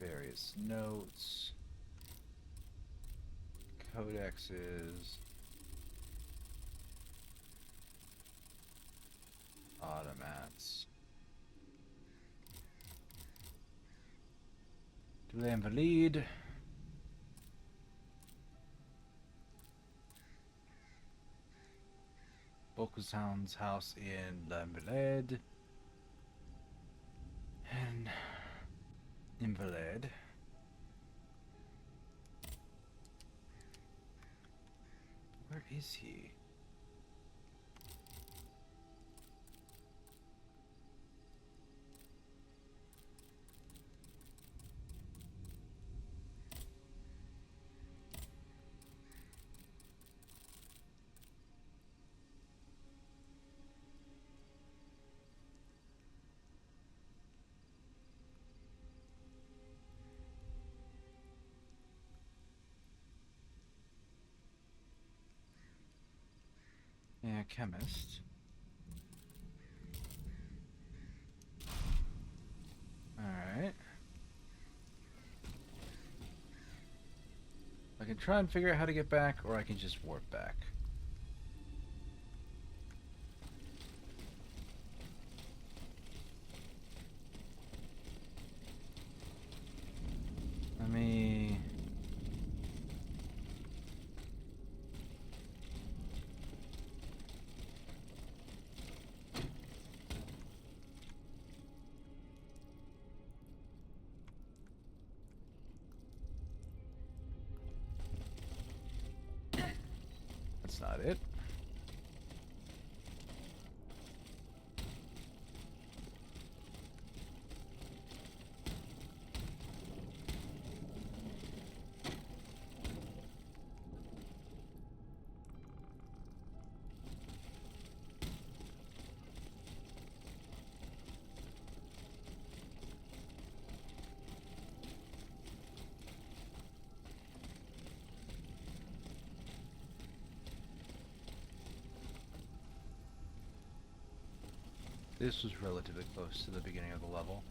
A: Various notes. Codexes. Automats. Les Invalides. Bokusan's house in Les Invalides. And Invalid. Where is he? Yeah, chemist. Alright. I can try and figure out how to get back, or I can just warp back. Let me... That's not it. This was relatively close to the beginning of the level.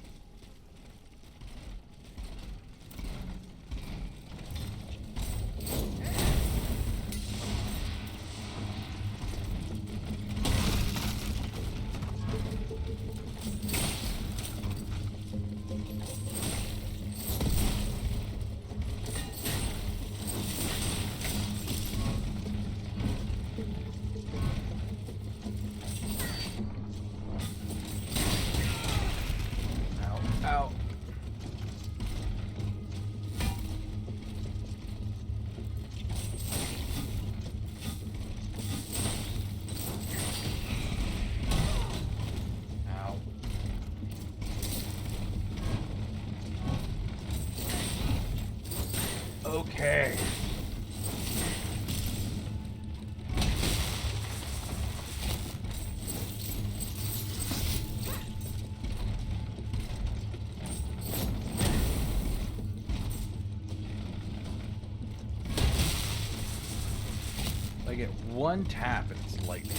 A: one tap and it's lightning.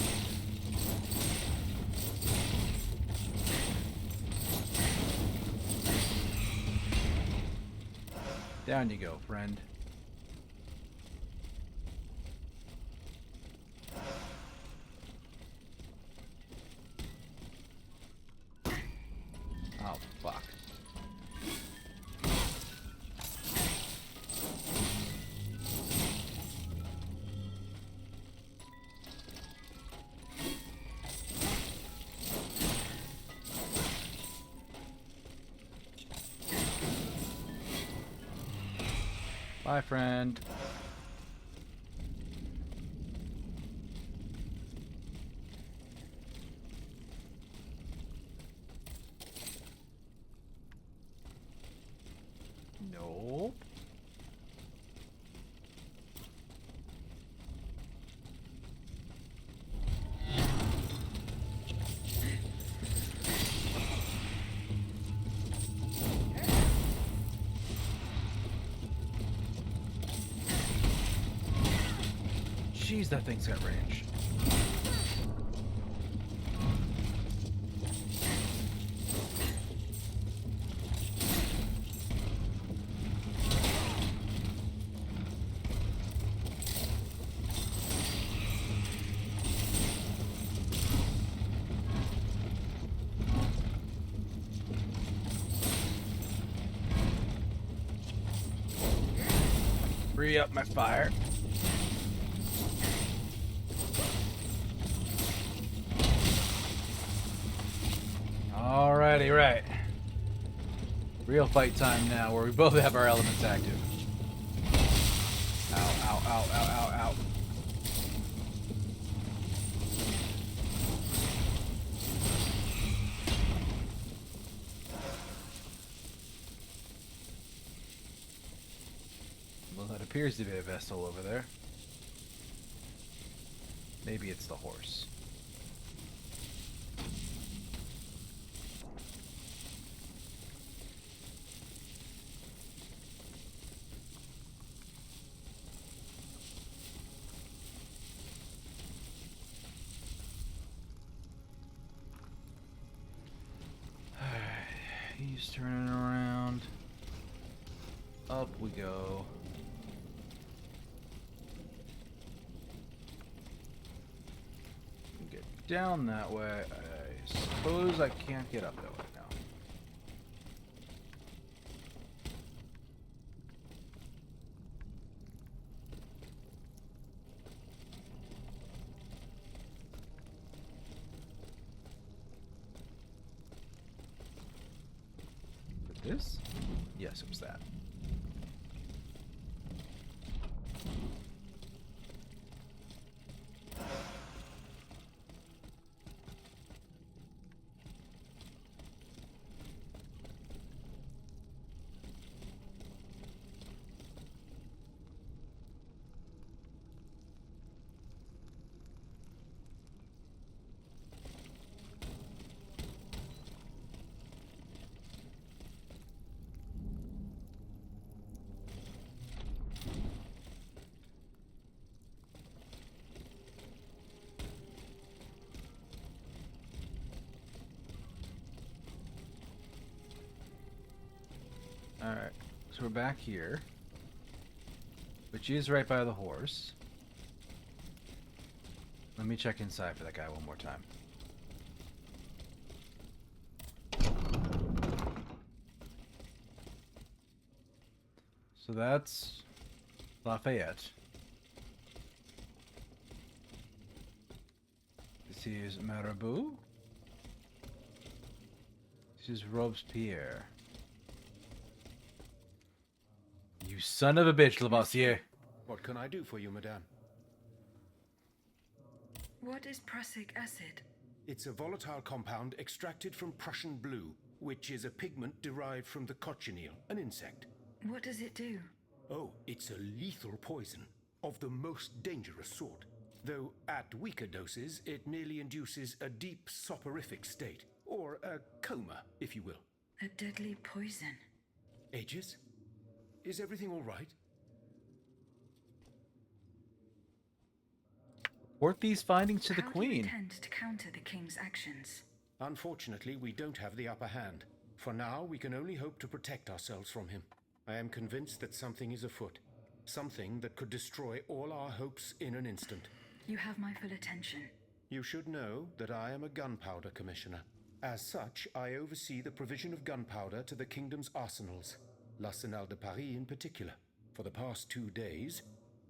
A: Down you go, friend. Oh, fuck. Bye, friend. Nope. Jeez, that thing's got range. Free up my fire. Alrighty, right. Real fight time now, where we both have our elements active. Ow, ow, ow, ow, ow, ow. Well, that appears to be a vessel over there. Maybe it's the horse. He's turning around. Up we go. Get down that way. I suppose I can't get up that way now. This? Yes, it was that. Alright, so we're back here, which is right by the horse. Let me check inside for that guy one more time. So that's Lafayette. This is Marabout. This is Robespierre. You son of a bitch, Lavoisier.
D: What can I do for you, madame?
B: What is prussic acid?
D: It's a volatile compound extracted from Prussian blue, which is a pigment derived from the cochineal, an insect.
B: What does it do?
D: Oh, it's a lethal poison, of the most dangerous sort. Though at weaker doses, it merely induces a deep soporific state, or a coma, if you will.
B: A deadly poison.
D: Aegis? Is everything all right?
A: Report these findings to the
B: How do you
A: Queen.
B: intend to counter the king's actions?
D: Unfortunately, we don't have the upper hand. For now, we can only hope to protect ourselves from him. I am convinced that something is afoot. Something that could destroy all our hopes in an instant.
B: You have my full attention.
D: You should know that I am a gunpowder commissioner. As such, I oversee the provision of gunpowder to the kingdom's arsenals, l'Arsenal de Paris in particular. For the past 2 days,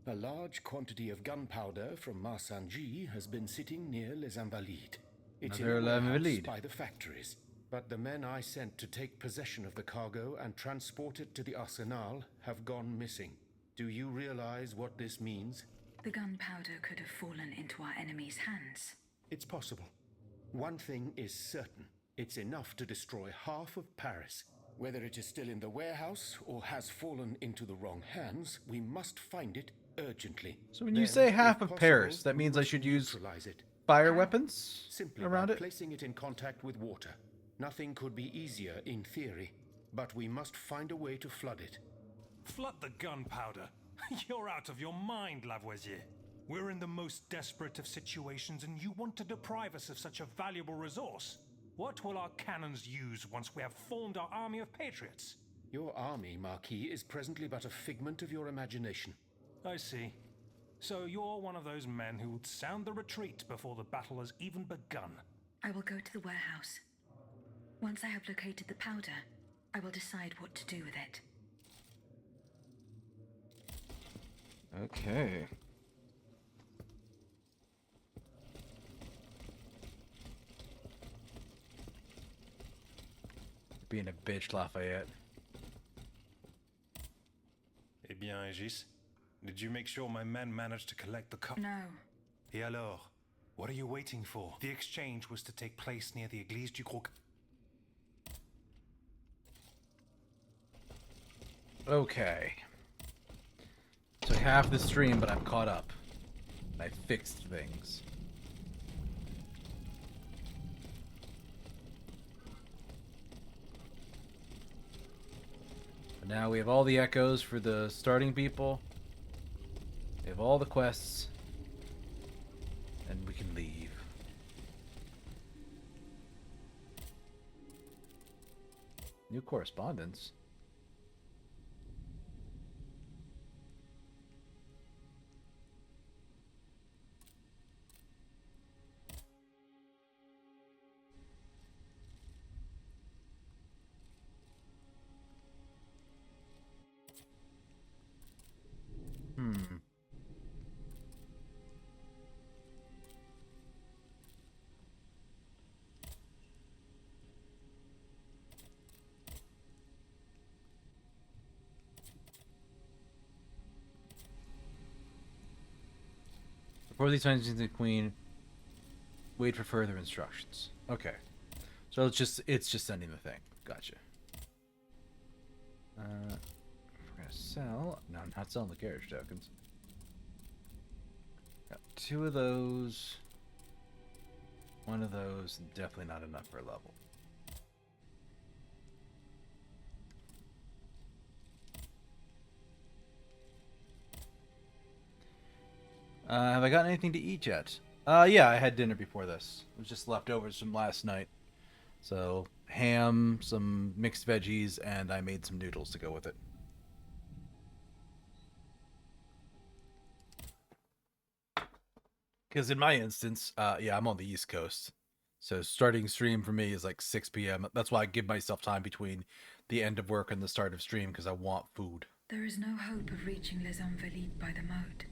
D: a large quantity of gunpowder from Marsangy has been sitting near Les Invalides. It's in a
A: Another Les
D: warehouse
A: Invalides.
D: by the factories. But the men I sent to take possession of the cargo and transport it to the Arsenal have gone missing. Do you realize what this means?
B: The gunpowder could have fallen into our enemy's hands.
D: It's possible. One thing is certain. It's enough to destroy half of Paris. Whether it is still in the warehouse or has fallen into the wrong hands, we must find it urgently.
A: So when you
D: Then,
A: say half
D: if
A: of
D: possible,
A: Paris, that
D: we
A: means I
D: must
A: should use
D: neutralize it.
A: fire weapons
D: Simply
A: around
D: by
A: it?
D: placing it in contact with water. Nothing could be easier in theory, but we must find a way to flood it.
E: Flood the gunpowder? You're out of your mind, Lavoisier. We're in the most desperate of situations, and you want to deprive us of such a valuable resource. What will our cannons use once we have formed our army of patriots?
D: Your army, Marquis, is presently but a figment of your imagination.
E: I see. So you're one of those men who would sound the retreat before the battle has even begun.
B: I will go to the warehouse. Once I have located the powder, I will decide what to do with it.
A: Okay. Being a bitch, Lafayette.
E: Eh bien, Aegis, did you make sure my men managed to collect the cup?
B: No.
E: Et alors? What are you waiting for? The exchange was to take place near the Église du Gros...
A: Okay. Took half the stream, but I'm caught up. I fixed things. But now we have all the echoes for the starting people. We have all the quests. And we can leave. New correspondence. Report these findings to the Queen. Wait for further instructions. Okay. So it's just sending the thing. Gotcha. We're gonna sell. No, I'm not selling the carriage tokens. Got 2 of those. 1 of those. Definitely not enough for a level. Have I gotten anything to eat yet? Yeah, I had dinner before this. It was just leftovers from last night. So, ham, some mixed veggies, and I made some noodles to go with it. Because in my instance, yeah, I'm on the East Coast. So starting stream for me is like 6 p.m. That's why I give myself time between the end of work and the start of stream, because I want food.
B: There is no hope of reaching Les Invalides by the moat.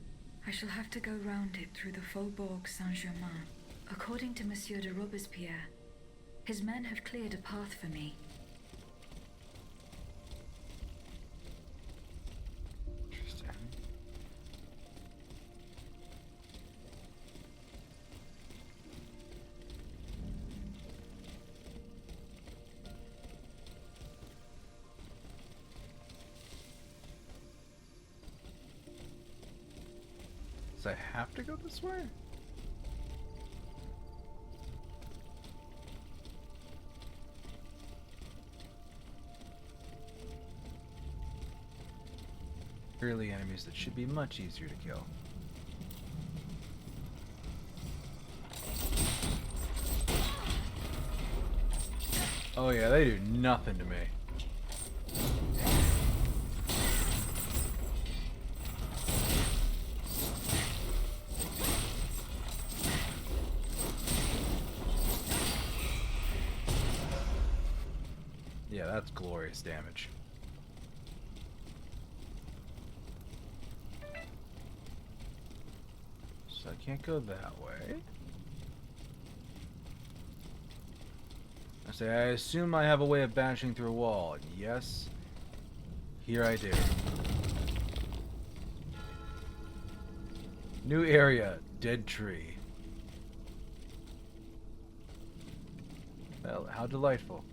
B: I shall have to go round it through the Faubourg Saint-Germain. According to Monsieur de Robespierre, his men have cleared a path for me.
A: Interesting. Does I have to go this way? Clearly enemies that should be much easier to kill. Oh yeah, they do nothing to me. Yeah, that's glorious damage. So I can't go that way. I assume I have a way of bashing through a wall. Yes, here I do. New area, dead tree. Well, how delightful.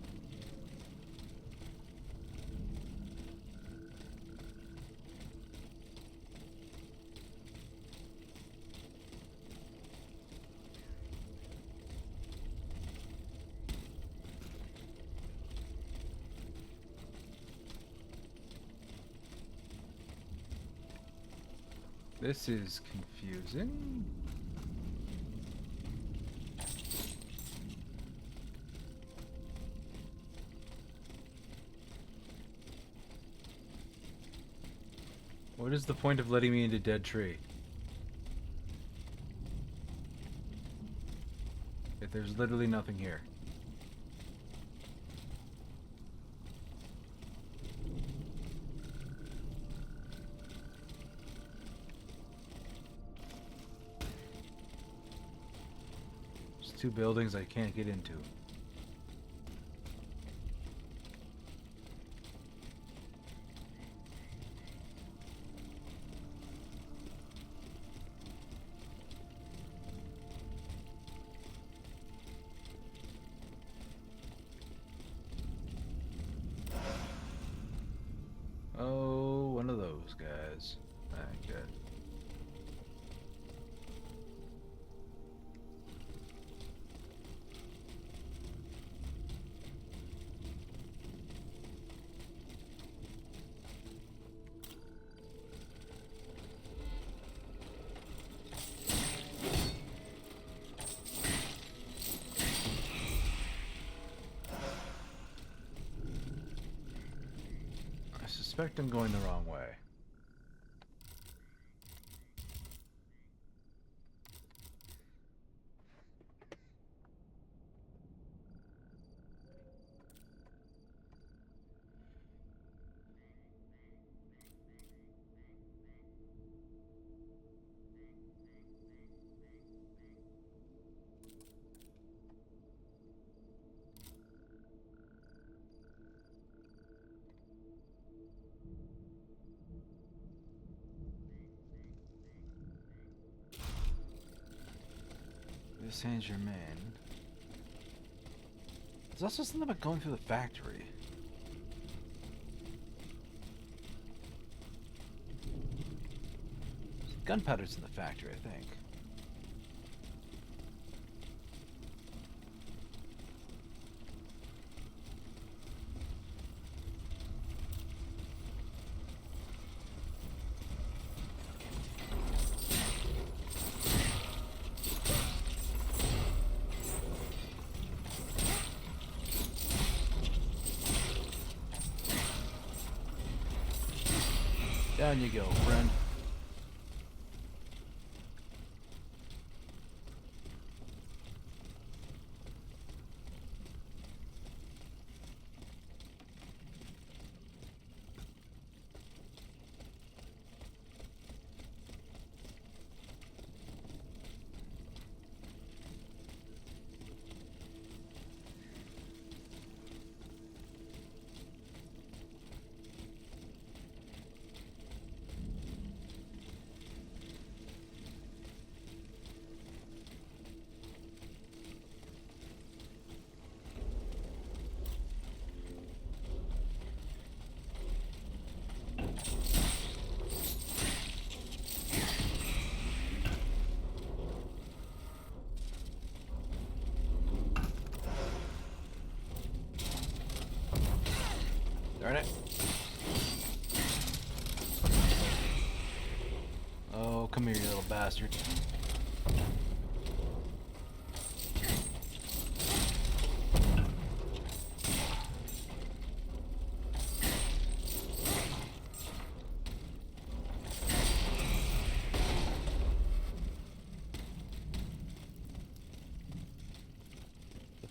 A: This is confusing. What is the point of letting me into dead tree? If there's literally nothing here. There's two buildings I can't get into. Oh, one of those guys. Good. I suspect I'm going the wrong way. Saint Germain. There's also something about going through the factory. Gunpowder's in the factory, I think. Down you go, friend. Darn it. Oh, come here, you little bastard.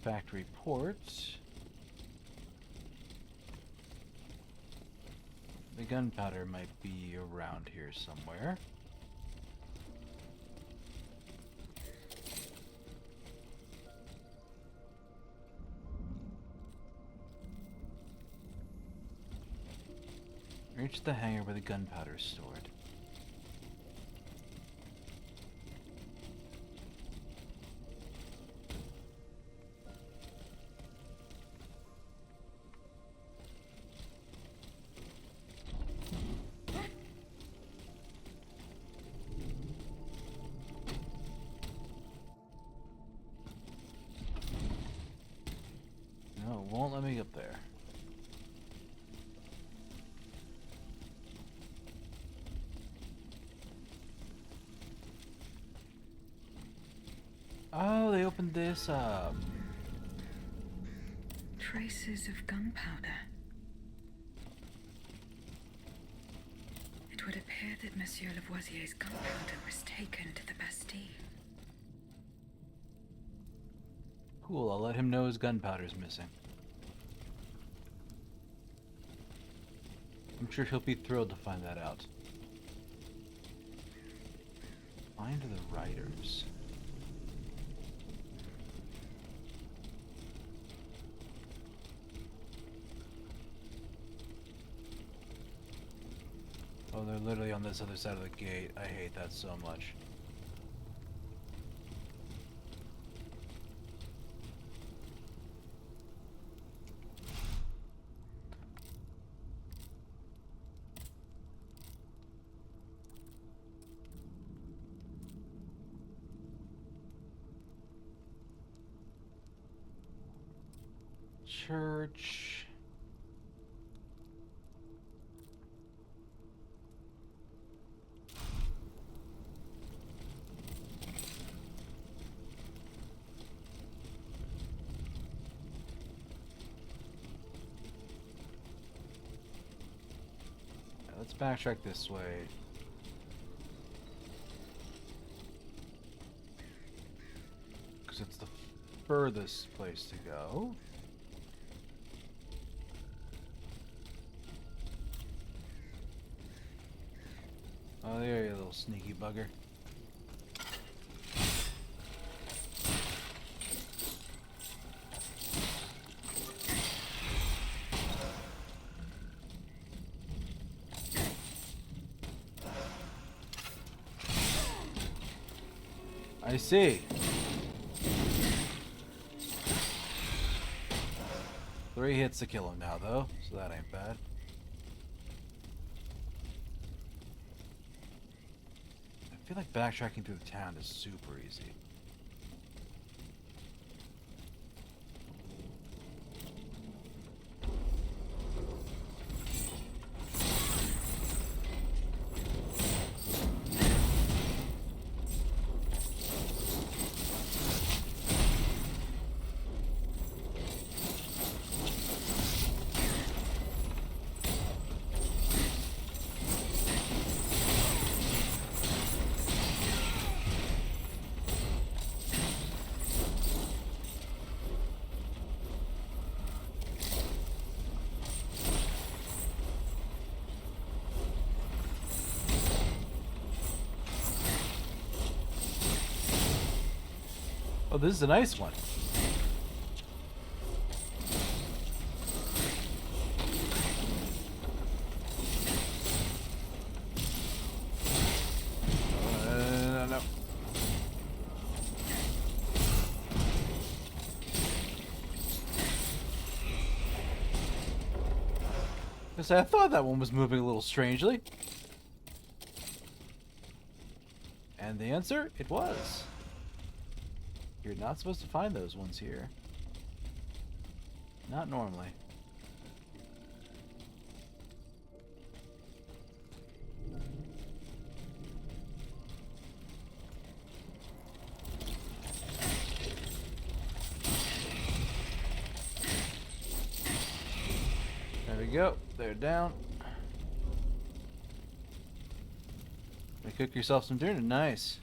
A: factory port. The gunpowder might be around here somewhere. Reach the hangar where the gunpowder is stored. No, it won't let me up there. Oh, they opened this up.
B: Traces of gunpowder. It would appear that Monsieur Lavoisier's gunpowder was taken to the Bastille.
A: Cool, I'll let him know his gunpowder's missing. I'm sure he'll be thrilled to find that out. Find the writers. Oh, they're literally on this other side of the gate. I hate that so much. Church. Let's backtrack this way. Because it's the furthest place to go. Oh, there you little sneaky bugger. I see. 3 hits to kill him now, though, so that ain't bad. I feel like backtracking through the town is super easy. Oh, this is a nice one. No. I thought that one was moving a little strangely. And the answer, it was. You're not supposed to find those ones here. Not normally. There we go. They're down. You cook yourself some dinner. Nice.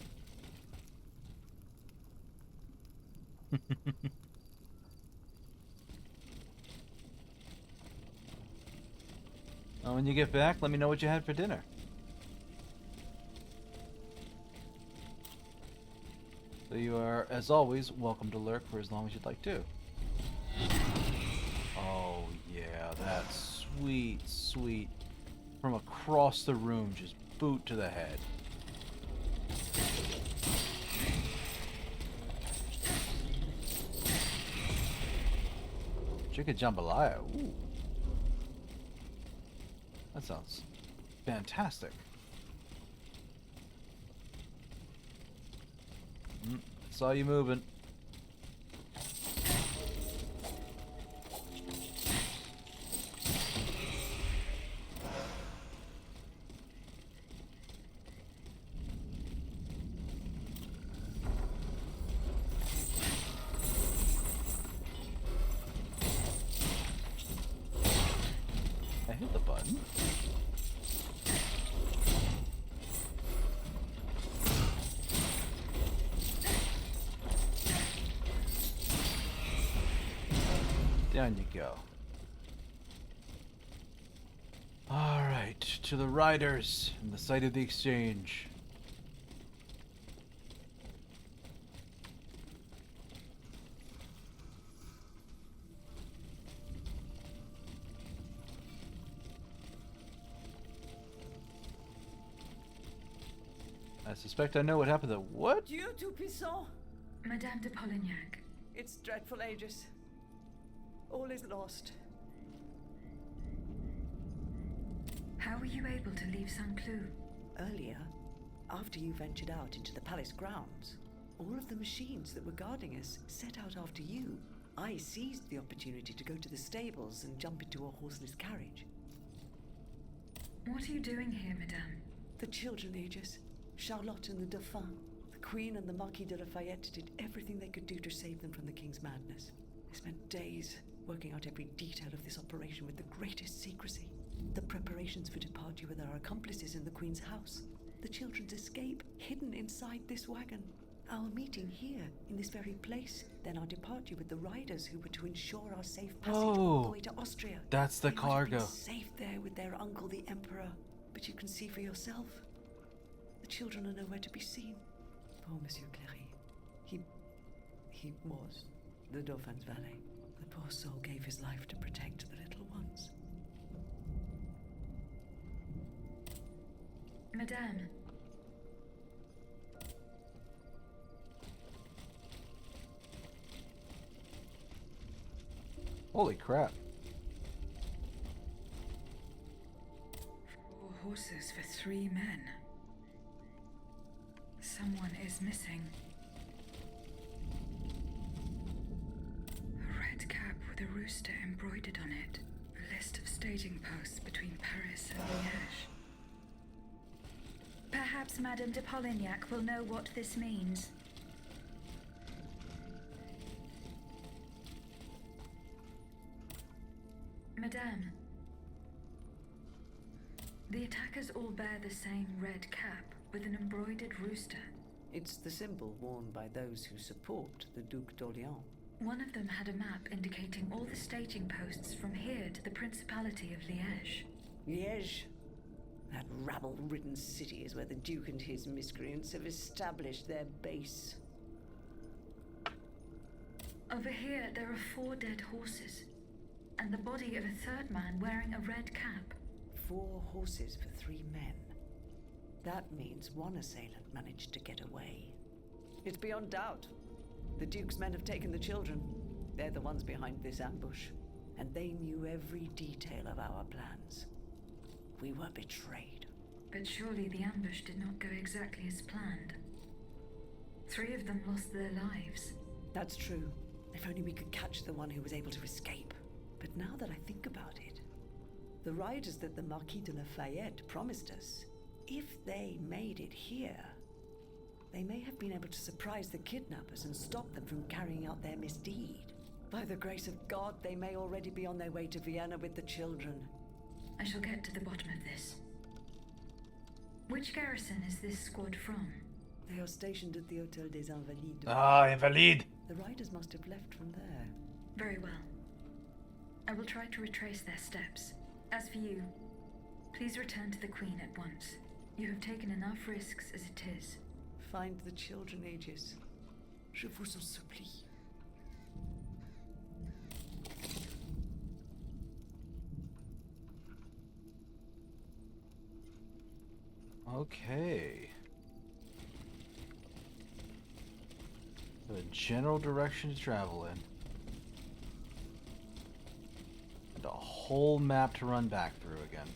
A: Well, when you get back, let me know what you had for dinner. So you are, as always, welcome to lurk for as long as you'd like to. Oh yeah, that's sweet, sweet. From across the room, just boot to the head. Chicken jambalaya, ooh. That sounds fantastic. Saw you moving. I hit the button. Down you go. Alright, to the riders in the site of the exchange. I suspect I know what happened to what?
F: Dieu Tout-Puissant!
B: Madame de Polignac.
F: It's dreadful, Aegis. All is lost.
B: How were you able to leave Saint Cloud?
F: Earlier, after you ventured out into the palace grounds, all of the machines that were guarding us set out after you. I seized the opportunity to go to the stables and jump into a horseless carriage.
B: What are you doing here, Madame?
F: The children, Aegis. Charlotte and the Dauphin. The Queen and the Marquis de Lafayette did everything they could do to save them from the King's madness. They spent days working out every detail of this operation with the greatest secrecy. The preparations for departure with our accomplices in the Queen's house. The children's escape, hidden inside this wagon. Our meeting here, in this very place. Then our departure with the riders who were to ensure our safe passage all the way to Austria.
A: That's the
F: They would have
A: cargo.
F: been safe there with their uncle, the Emperor. But you can see for yourself. The children are nowhere to be seen. Poor Monsieur Cléry. He was the Dauphin's valet. The poor soul gave his life to protect the little ones.
B: Madame.
A: Holy crap.
B: 4 horses for 3 men. Someone is missing. A red cap with a rooster embroidered on it. A list of staging posts between Paris and Liège. Perhaps Madame de Polignac will know what this means. Madame. The attackers all bear the same red cap with an embroidered rooster.
F: It's the symbol worn by those who support the Duc d'Orléans.
B: One of them had a map indicating all the staging posts from here to the Principality of Liège.
F: Liège? That rabble-ridden city is where the Duke and his miscreants have established their base.
B: Over here, there are 4 dead horses, and the body of a 3rd man wearing a red cap.
F: 4 horses for 3 men. That means one assailant managed to get away. It's beyond doubt. The Duke's men have taken the children. They're the ones behind this ambush. And they knew every detail of our plans. We were betrayed.
B: But surely the ambush did not go exactly as planned. 3 of them lost their lives.
F: That's true. If only we could catch the one who was able to escape. But now that I think about it, the riders that the Marquis de Lafayette promised us, if they made it here, they may have been able to surprise the kidnappers and stop them from carrying out their misdeed. By the grace of God, they may already be on their way to Vienna with the children.
B: I shall get to the bottom of this. Which garrison is this squad from?
F: They are stationed at the Hôtel des Invalides.
A: Ah, Invalide!
F: The riders must have left from there.
B: Very well. I will try to retrace their steps. As for you, Please return to the Queen at once. You have taken enough risks as it is.
F: Find the children, Aegis. Je vous en supplie.
A: Okay. The general direction to travel in. And a whole map to run back through again.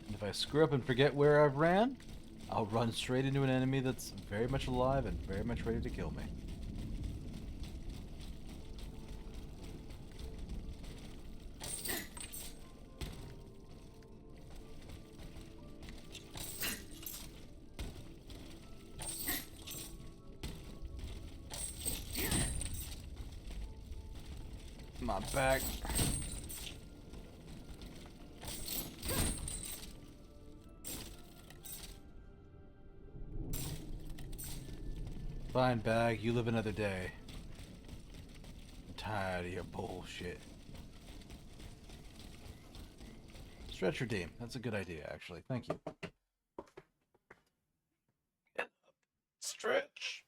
A: And if I screw up and forget where I've ran, I'll run straight into an enemy that's very much alive and very much ready to kill me. My back. Fine, bag. You live another day. I'm tired of your bullshit. Stretch redeem. That's a good idea, actually. Thank you. Stretch.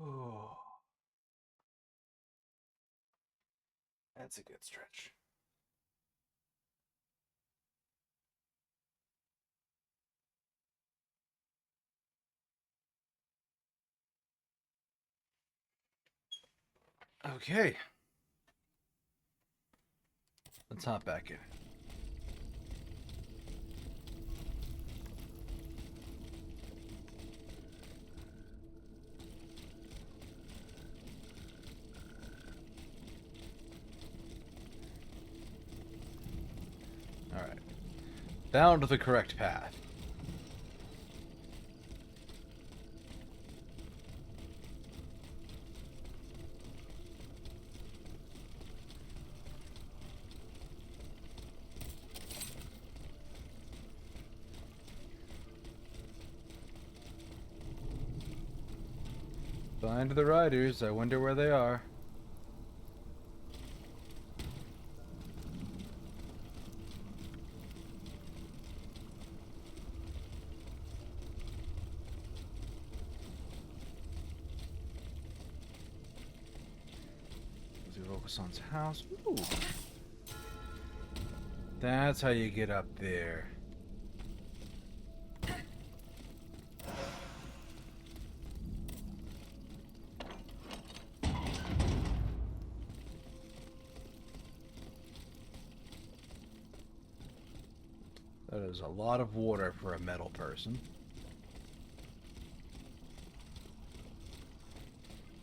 A: Oh, that's a good stretch. Okay. Let's hop back in. Alright. Down to the correct path. Find the riders. I wonder where they are. Deuscain's house. Ooh. That's how you get up there. That is a lot of water for a metal person.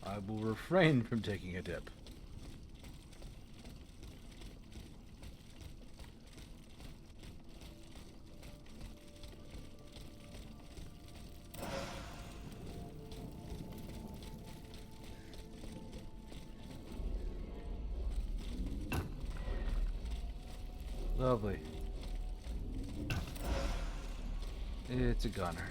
A: I will refrain from taking a dip. Lovely. It's a gunner.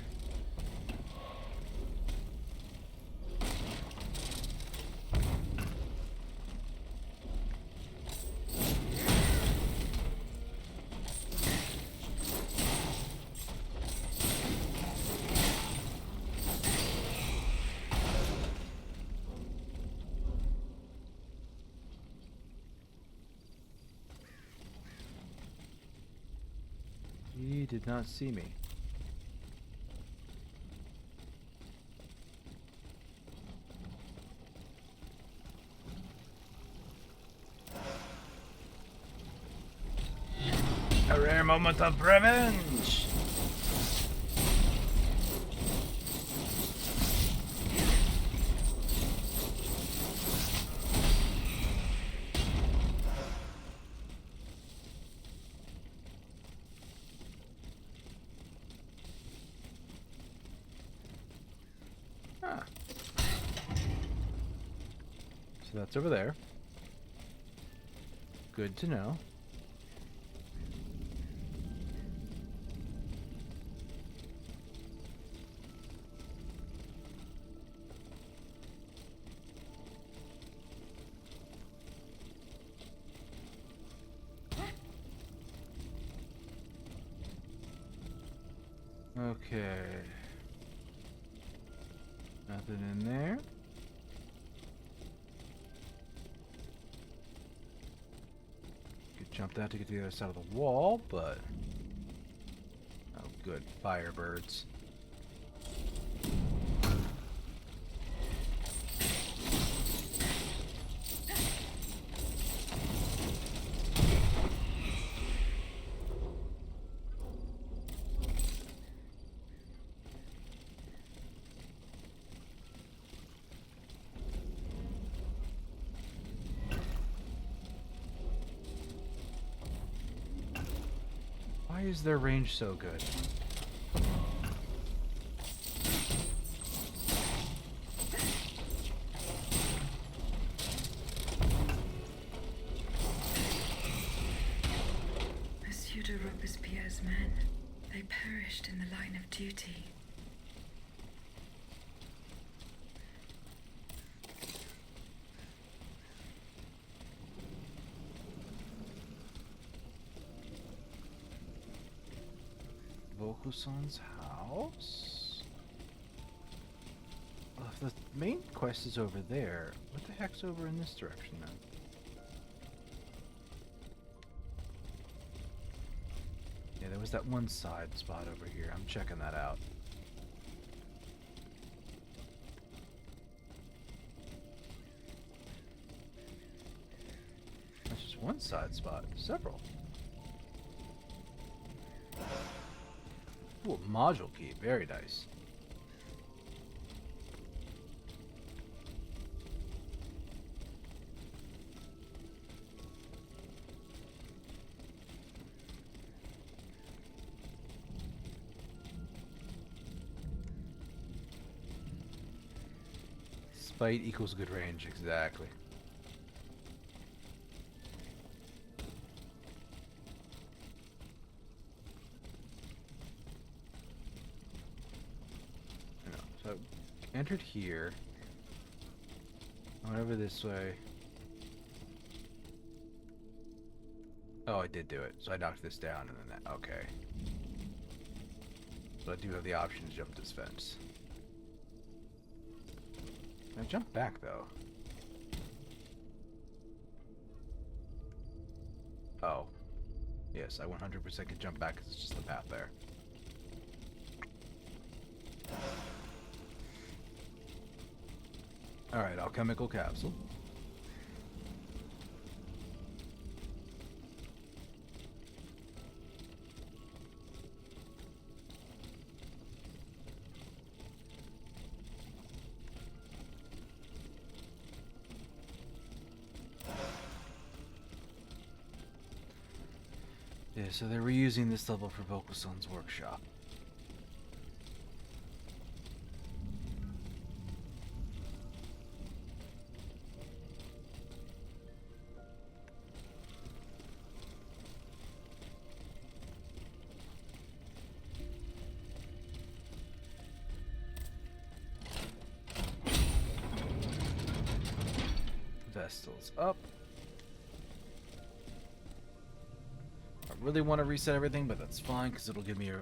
A: He did not see me. A rare moment of revenge! So So that's over there. Good to know. Okay. Nothing in there. Could jump that to get to the other side of the wall, but... Oh, good. Firebirds. Why is their range so good?
B: Monsieur de Robespierre's men, they perished in the line of duty.
A: Vaucluson's house? Well, if the main quest is over there, what the heck's over in this direction then? Yeah, there was that one side spot over here. I'm checking that out. That's just one side spot. Several. Ooh, module key. Very nice. Spite equals good range, exactly. So, entered here. Went over this way. Oh, I did do it. So I knocked this down and then that. Okay. But I do have the option to jump this fence. Can I jump back though? Oh. Yes, I 100% could jump back because it's just the path there. Alright, alchemical capsule. Yeah, so they're reusing this level for Vaucluson's workshop. Vestal's up. I really want to reset everything, but that's fine because it'll give me a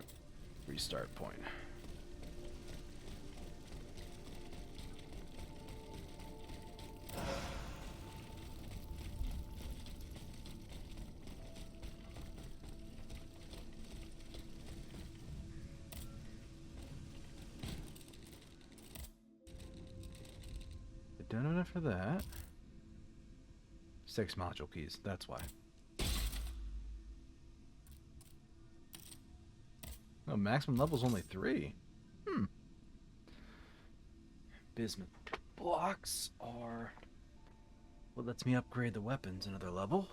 A: restart point. Done enough for that. 6 module keys, that's why. Oh, maximum level's only 3. Bismuth blocks are what lets me upgrade the weapons another level.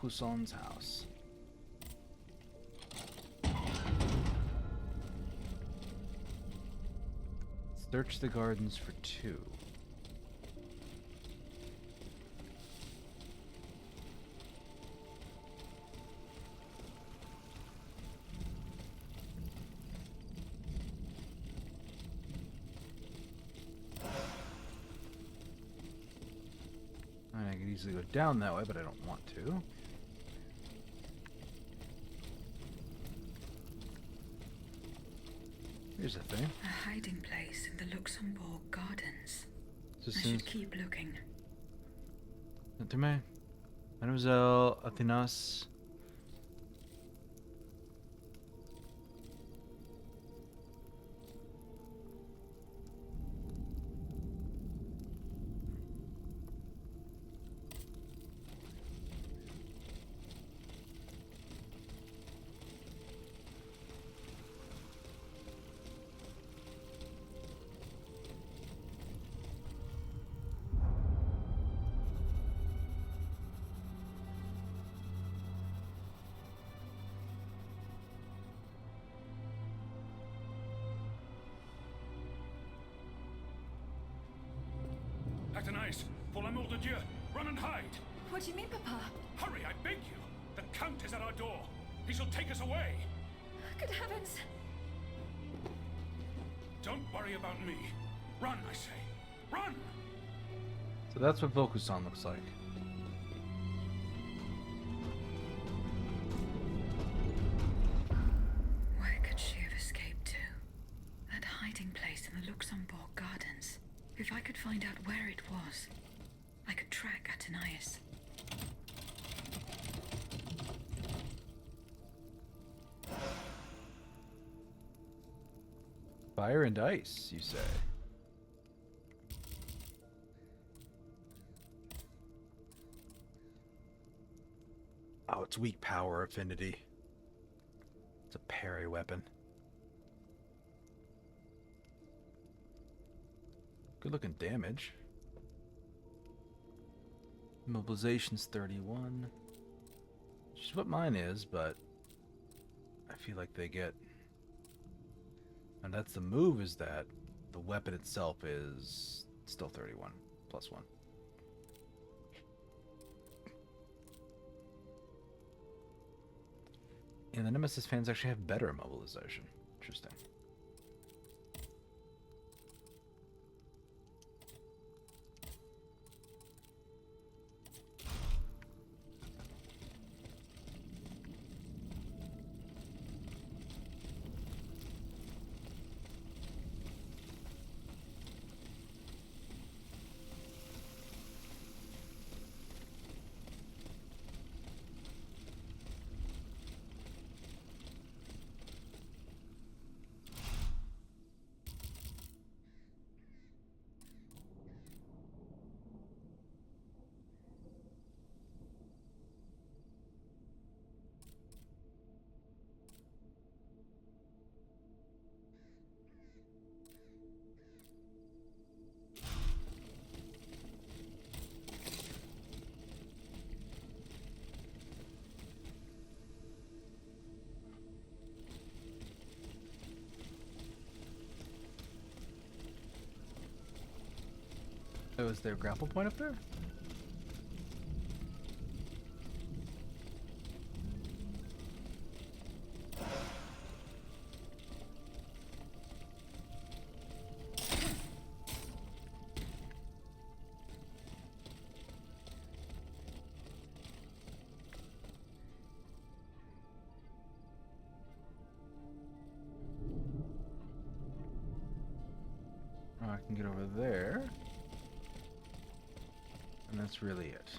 A: Vauclusone's house. Search the gardens for 2. I could easily go down that way, but I don't want to. Here's the thing.
B: A hiding place in the Luxembourg Gardens.
A: Just
B: I should keep looking.
A: Demain. Mademoiselle Athénas.
E: Athénas, pour l'amour de Dieu, run and hide!
B: What do you mean, Papa?
E: Hurry, I beg you! The Count is at our door. He shall take us away.
B: Good heavens!
E: Don't worry about me. Run, I say. Run!
A: So that's what Vaucluson looks like.
B: Where could she have escaped to? That hiding place in the Luxembourg Gardens. If I could find out where it was, I could track Athénas.
A: Fire and ice, you say? Oh, it's weak power affinity. It's a parry weapon. Good looking damage. Mobilization's 31. Which is what mine is, but I feel like they get... And that's the move, is that the weapon itself is still 31 plus 1. And the Nemesis fans actually have better mobilization. Interesting. Oh, is there a grapple point up there? Oh, I can get over there. And that's really it.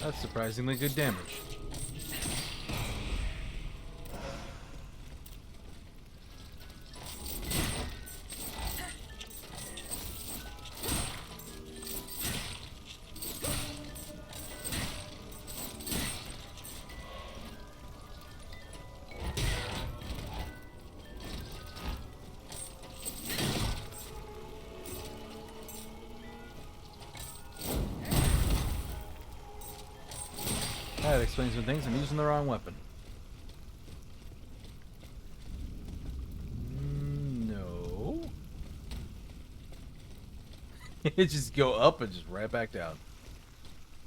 A: That's surprisingly good damage. That explains some things. I'm using the wrong weapon. No. Just go up and just right back down.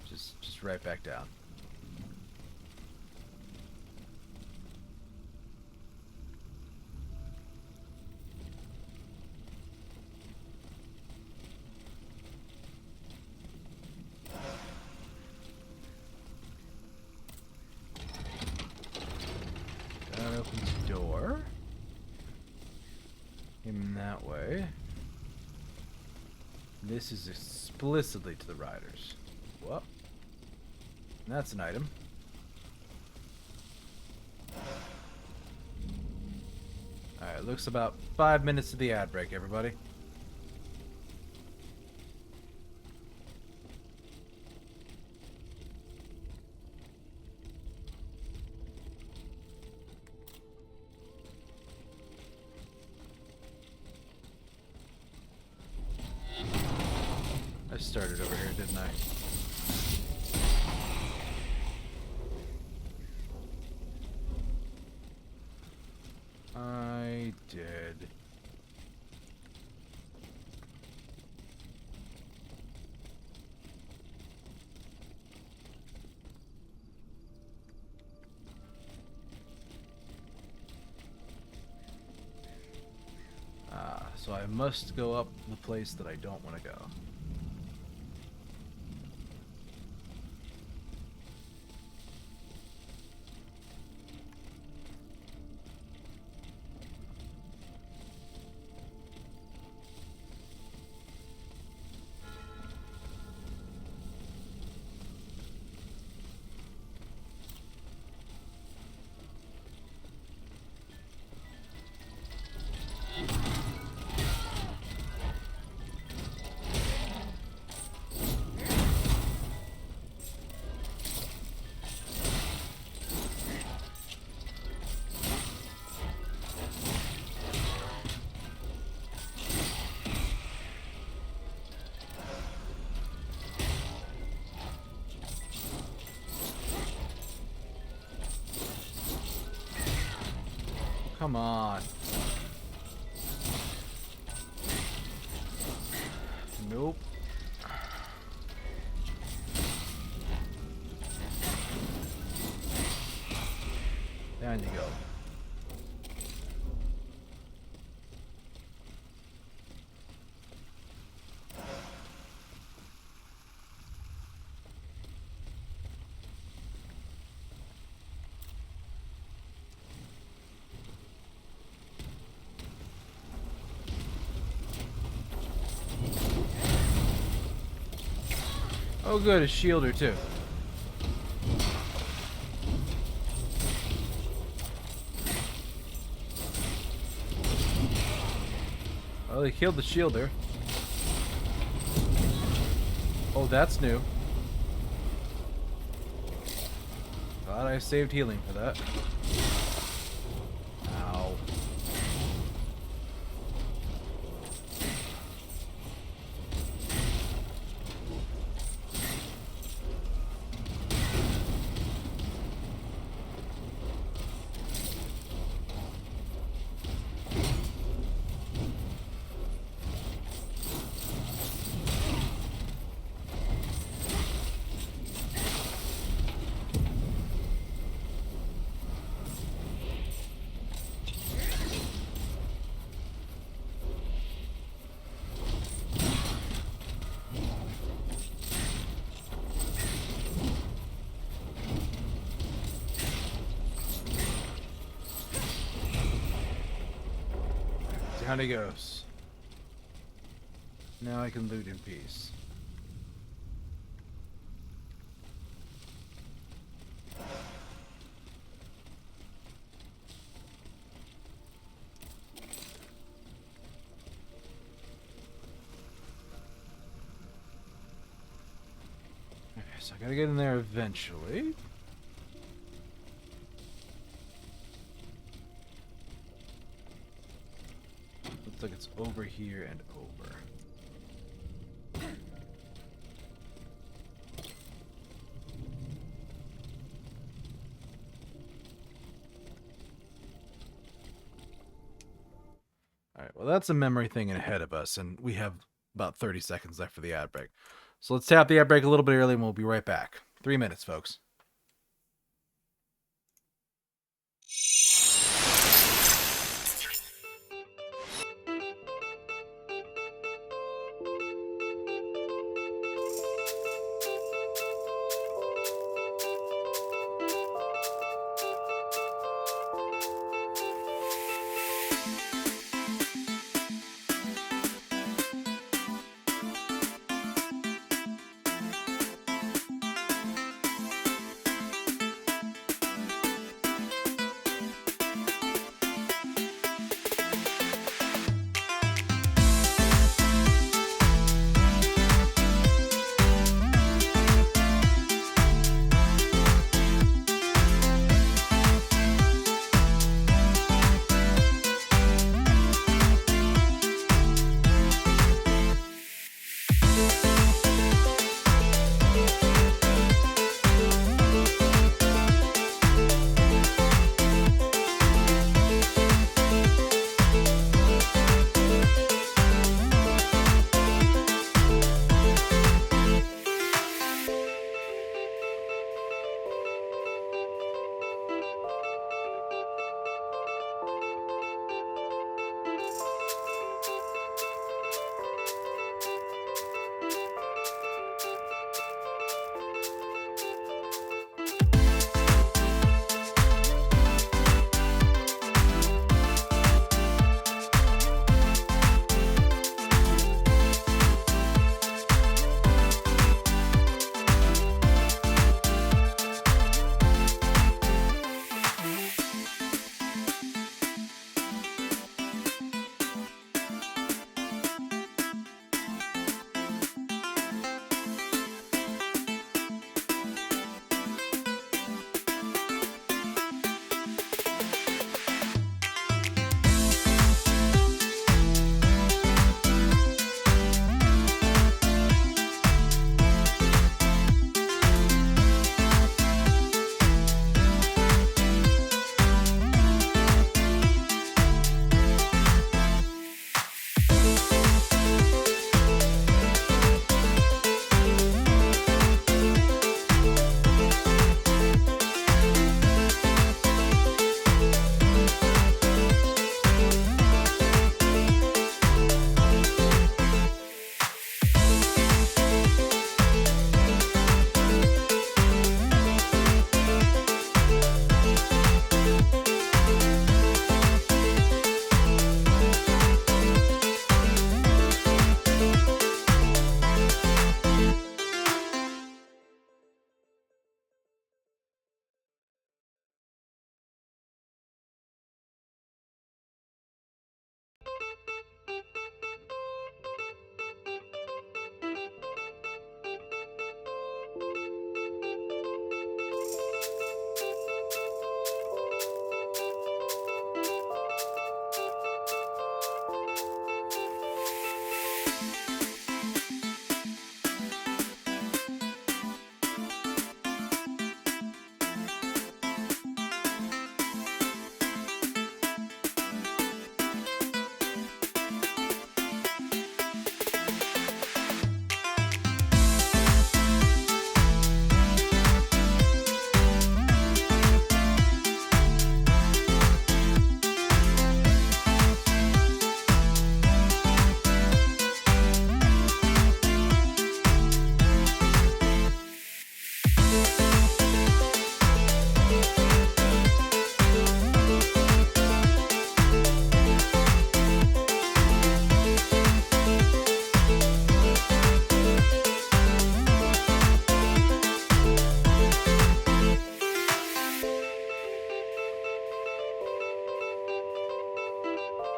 A: Just right back down. That opens the door. In that way. This is explicitly to the riders. What? That's an item. Alright, looks about 5 minutes to the ad break, everybody. I started over here, didn't I? I did. So I must go up the place that I don't want to go. Come on. Nope. Down you go. Oh good, a shielder too. Oh, they killed the shielder. Oh, that's new. Thought I saved healing for that. Ow. Down he goes. Now I can loot in peace. so I gotta get in there eventually. Looks like it's over here and over. Alright, well that's a memory thing ahead of us, and we have about 30 seconds left for the ad break. So let's tap the ad break a little bit early and we'll be right back. 3 minutes, folks.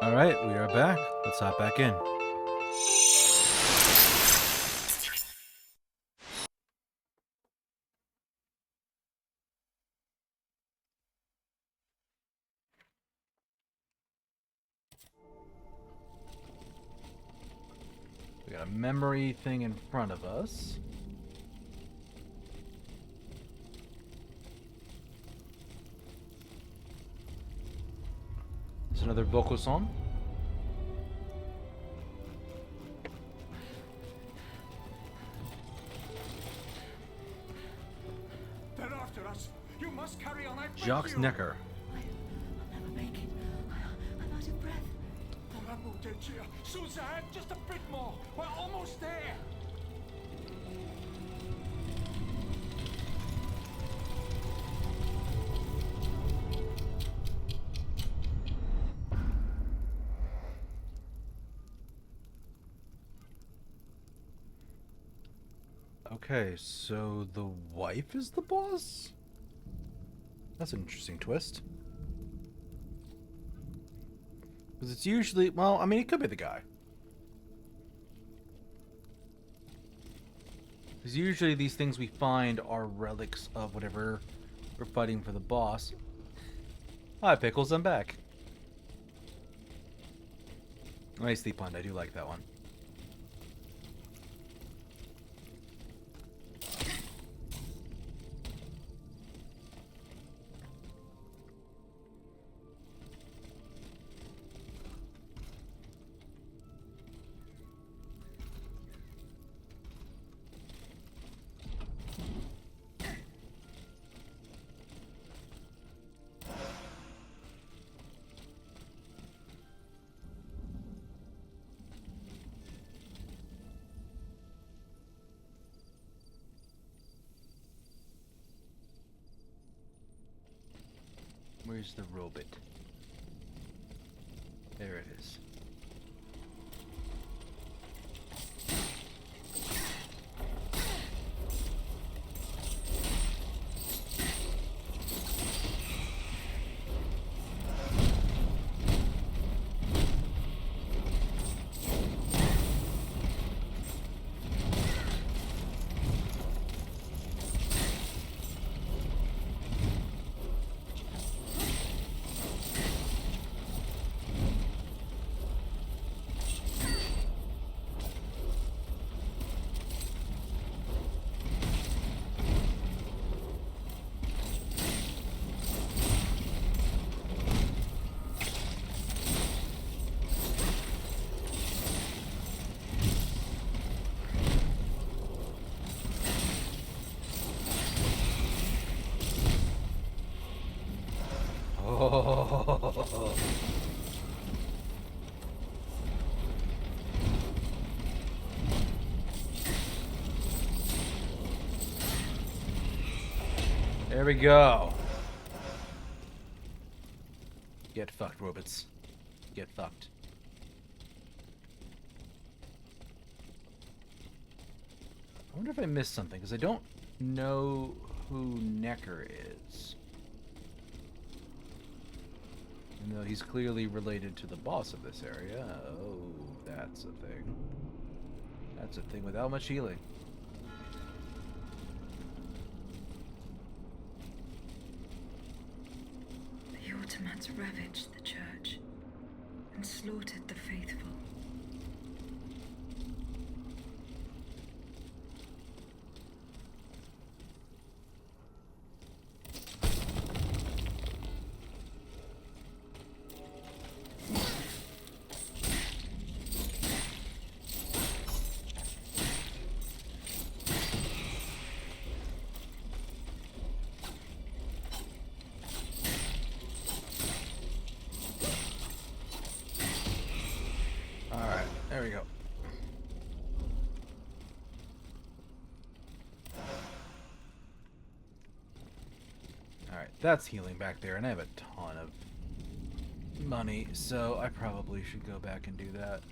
A: All right, we are back. Let's hop back in. got a memory thing in front of us. There's another vocal song.
C: They're after us. You must carry on. I beg
A: Jacques
C: you.
A: Necker.
F: I'll never make it. I'm out of breath.
C: Pour amour de Dieu. Suzanne, just a bit more. We're almost there.
A: Okay, so the wife is the boss? That's an interesting twist. Because it's usually, well, I mean, it could be the guy. Because usually these things we find are relics of whatever we're fighting for the boss. Hi, Pickles, I'm back. Nicely punned, I do like that one. Where's the robot? There it is. Oh. There we go. Get fucked, robots. Get fucked. I wonder if I missed something, because I don't know who Necker is. Even though he's clearly related to the boss of this area. Oh, that's a thing. That's a thing without much healing.
B: The Ottomans ravaged the church and slaughtered the faithful.
A: Alright, there we go. Alright, that's healing back there, and I have a ton of money, so I probably should go back and do that.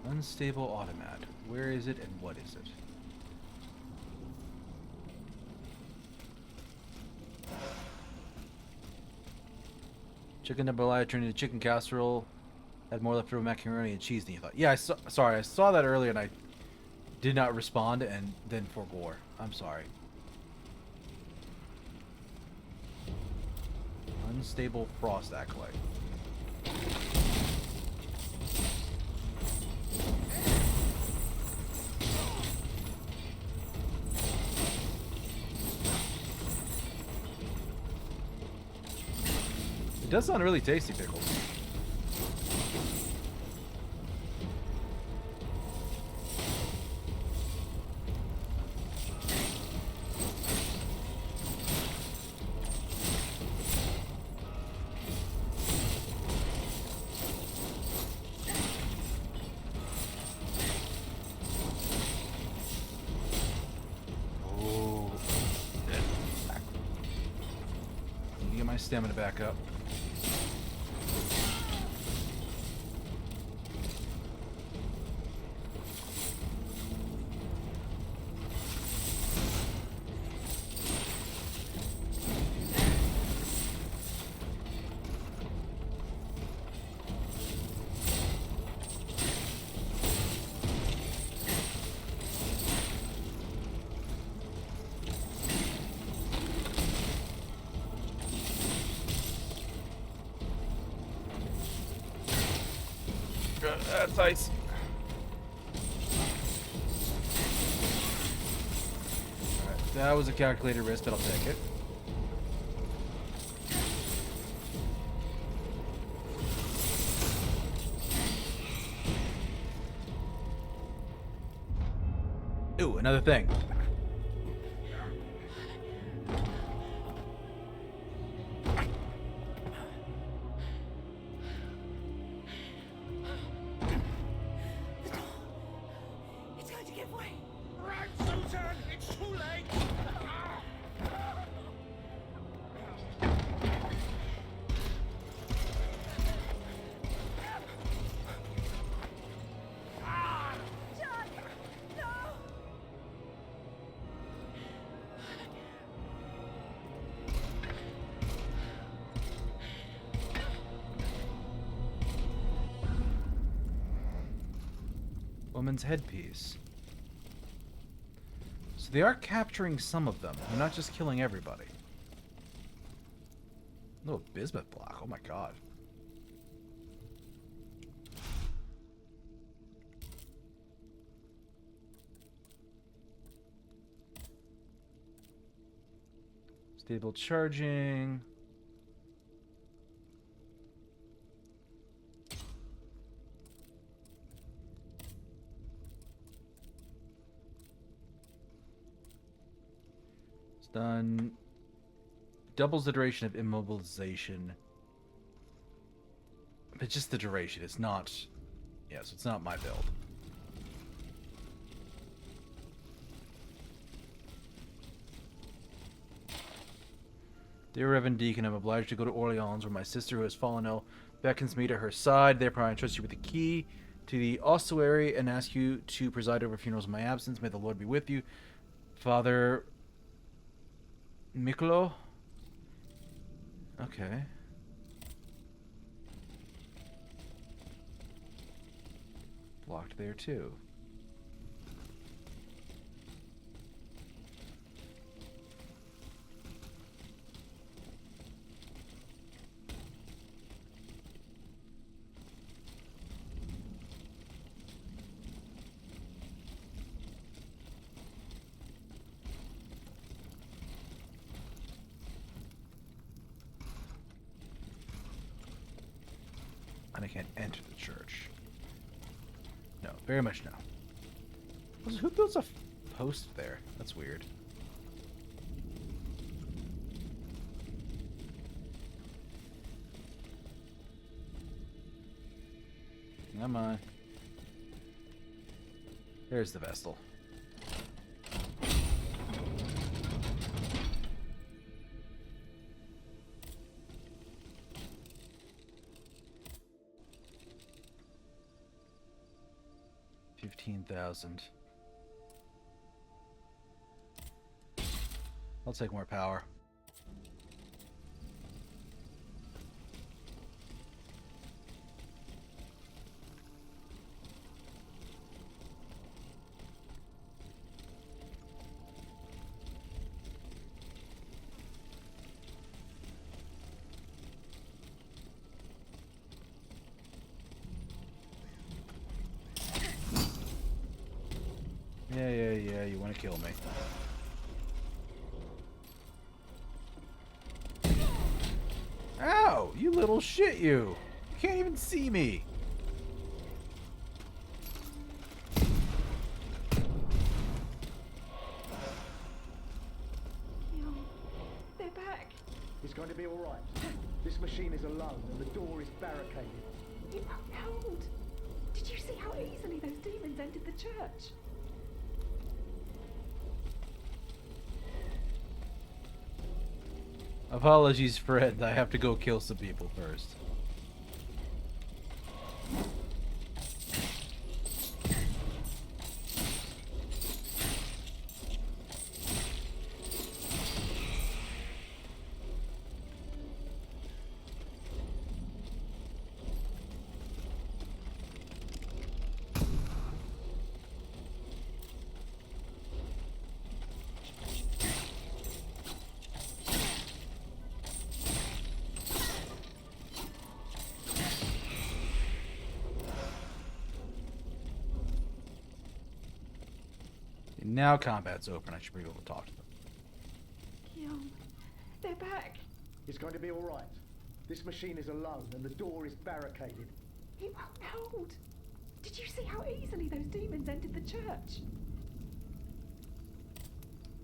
A: Unstable automat. Where is it and what is it? Chicken jambalaya turned into chicken casserole. Had more leftover macaroni and cheese than you thought. Yeah, sorry, I saw that earlier and I did not respond and then forgore. I'm sorry. Unstable frost acolyte. It does sound really tasty, pickles. Stamina back up. That's ice. Alright, that was a calculated risk, but I'll take it. Ooh, another thing. Woman's headpiece. So they are capturing some of them. They're not just killing everybody. Little bismuth block. Oh my god. Stable charging. Done. Doubles the duration of immobilization. But just the duration. It's not... Yeah, so it's not my build. Dear Reverend Deacon, I'm obliged to go to Orleans, where my sister, who has fallen ill, beckons me to her side. Therefore, I entrust you with the key to the ossuary and ask you to preside over funerals in my absence. May the Lord be with you. Father... Miklo? Okay. Blocked there too. And I can't enter the church. No, very much no. Who builds a post there? That's weird. Come on. There's the Vestal. $15,000. I'll take more power. Yeah, you want to kill me. Ow! You little shit, you! You can't even see me!
F: They're back.
G: It's going to be all right. This machine is alone and the door is barricaded.
F: It won't hold. Did you see how easily those demons entered the church?
A: Apologies, Fred. I have to go kill some people first. Now combat's open. I should be able to talk to them.
F: Guillaume, they're back.
G: It's going to be all right. This machine is alone and the door is barricaded.
F: It won't hold. Did you see how easily those demons entered the church?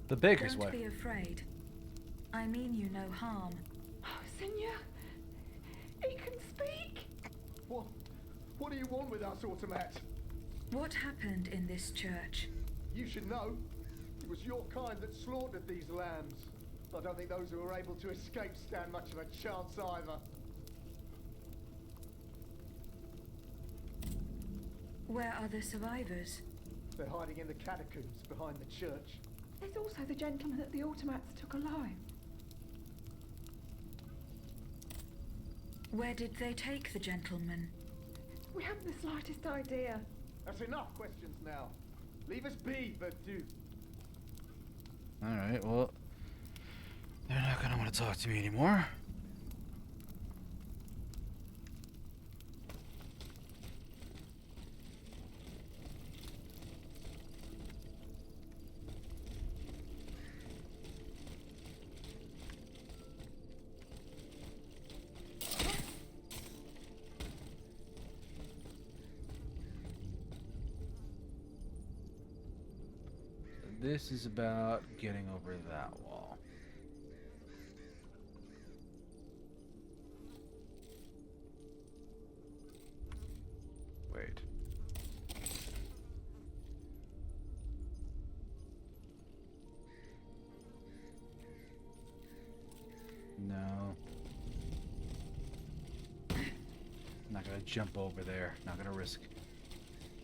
A: The baker's
B: Don't
A: wife.
B: be afraid. I mean you no harm.
F: Oh, Seigneur, he can speak.
G: What do you want with us, Automat?
B: What happened in this church?
G: You should know. It was your kind that slaughtered these lambs. I don't think those who were able to escape stand much of a chance either.
B: Where are the survivors?
G: They're hiding in the catacombs behind the church.
F: There's also the gentleman that the automats took alive.
B: Where did they take the gentleman?
F: We haven't the slightest idea.
G: That's enough questions now. Leave us be, Vertu.
A: Alright, well, they're not gonna want to talk to me anymore. This is about getting over that wall. Wait. No. Not gonna jump over there. Not gonna risk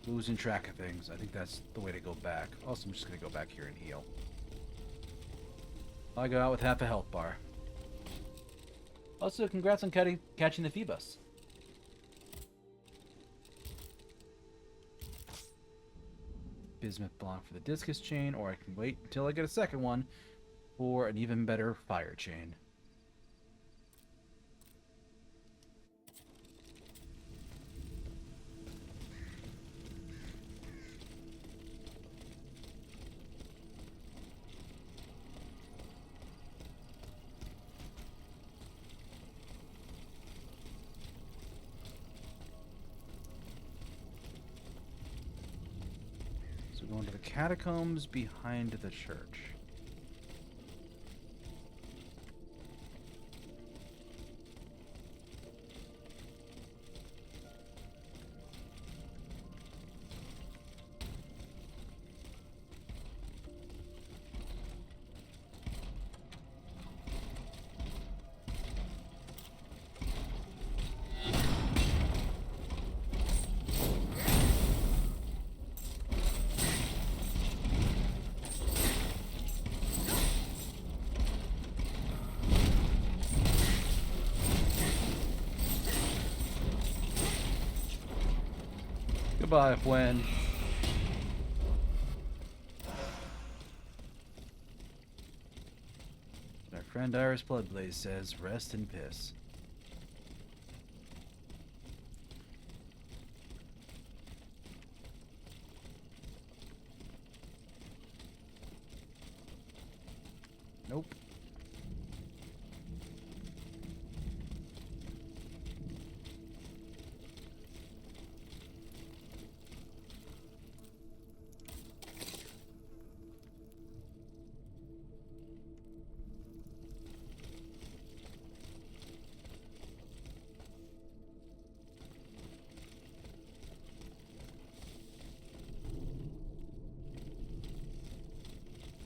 A: losing track of things. I think that's the way to go back. Also, I'm just going to go back here and heal. I go out with half a health bar. Also, congrats on catching the Phoebus. Bismuth block for the discus chain, or I can wait until I get a second one for an even better fire chain. Going to the catacombs behind the church. Goodbye, Fwen. Our friend Iris Bloodblaze says, rest and piss. Nope.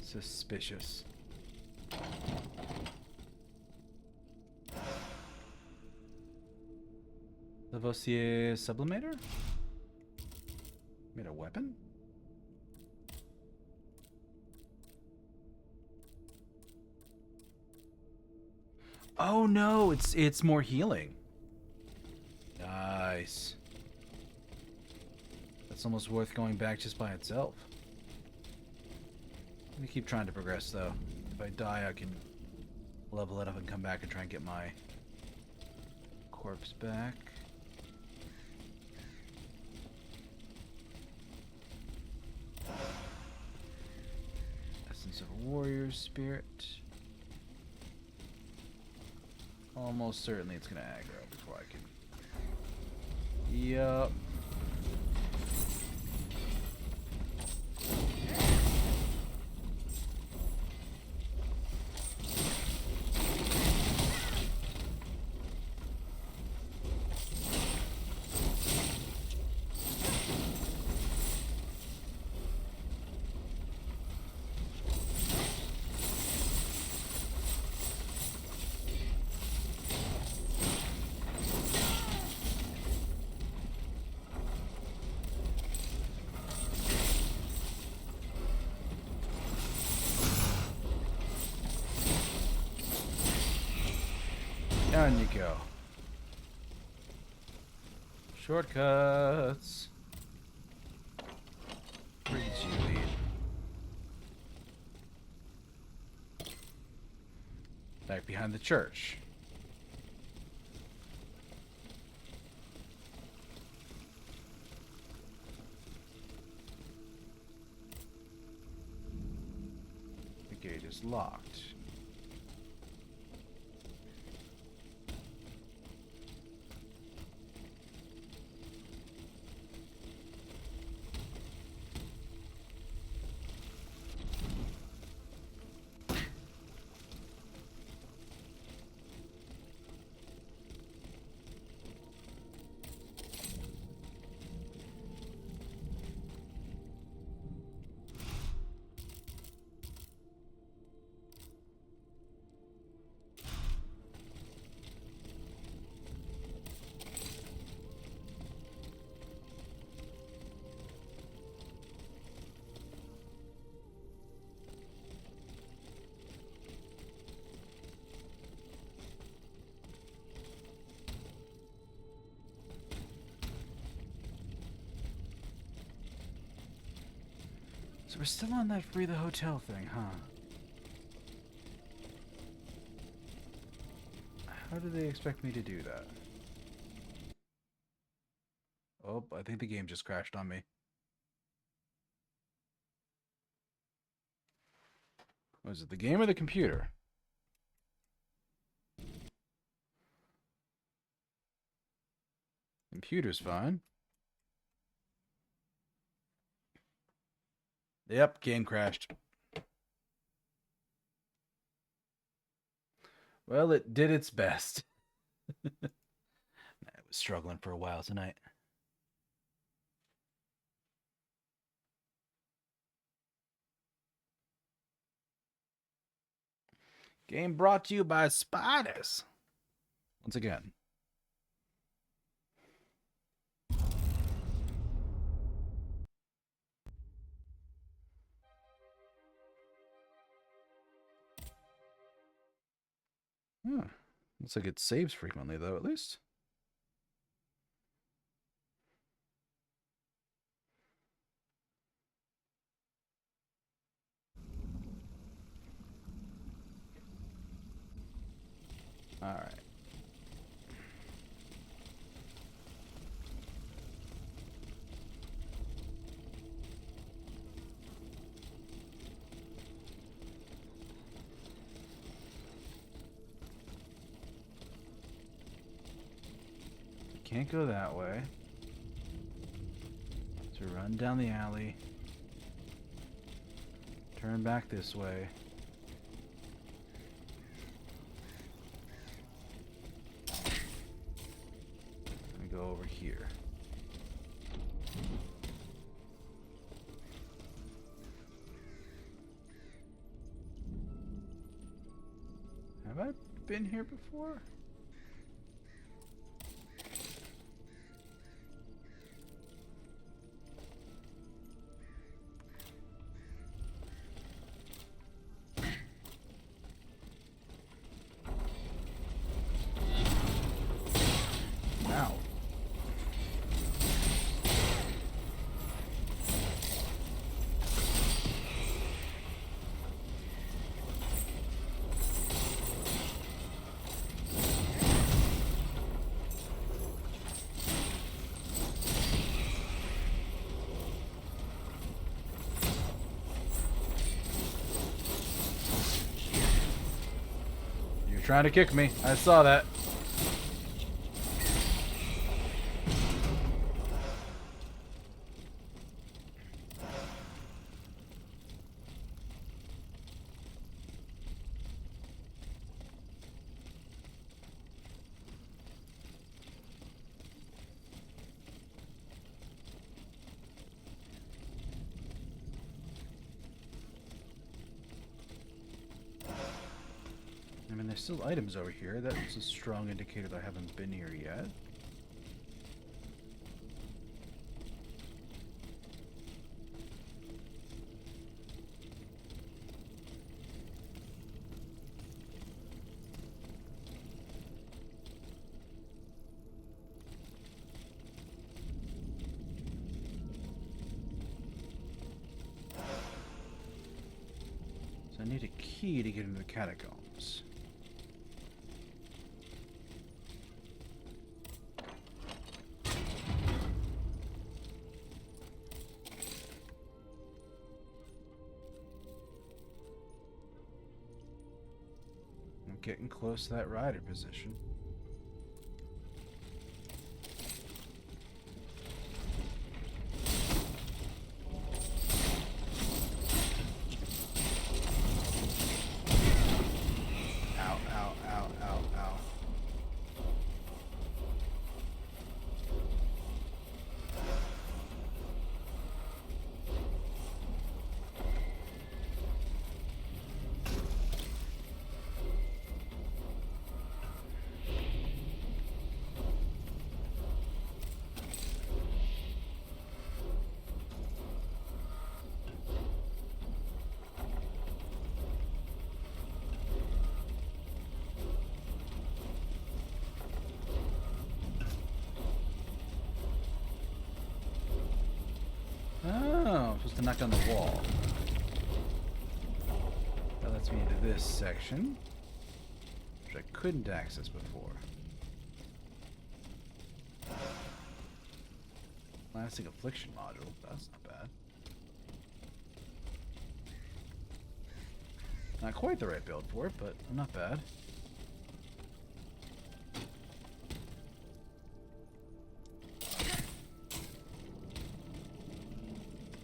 A: Suspicious. Lavoisier sublimator? Made a weapon? Oh no, it's more healing. Nice. That's almost worth going back just by itself. Let me keep trying to progress though. If I die, I can level it up and come back and try and get my corpse back. Essence of a warrior spirit. Almost certainly it's gonna aggro before I can. Yup. Down you go. Shortcuts. Where did you lead? Back behind the church. The gate is locked. So we're still on that free the hotel thing, huh? How do they expect me to do that? Oh, I think the game just crashed on me. Was it the game or the computer? Computer's fine. Yep, game crashed. Well, it did its best. I was struggling for a while tonight. Game brought to you by spiders. Once again. Looks like it saves frequently, though, at least. All right. can't go that way. So run down the alley. Turn back this way. And go over here. Have I been here before? Ow. You're trying to kick me. I saw that. I mean, there's still items over here. That's a strong indicator that I haven't been here yet. So I need a key to get into the catacombs. I'm getting close to that rider position. Ow, ow, ow, ow, ow. Oh, I'm supposed to knock down the wall. That lets me into this section, which I couldn't access before. Lasting affliction module. That's not bad. Not quite the right build for it, but not bad.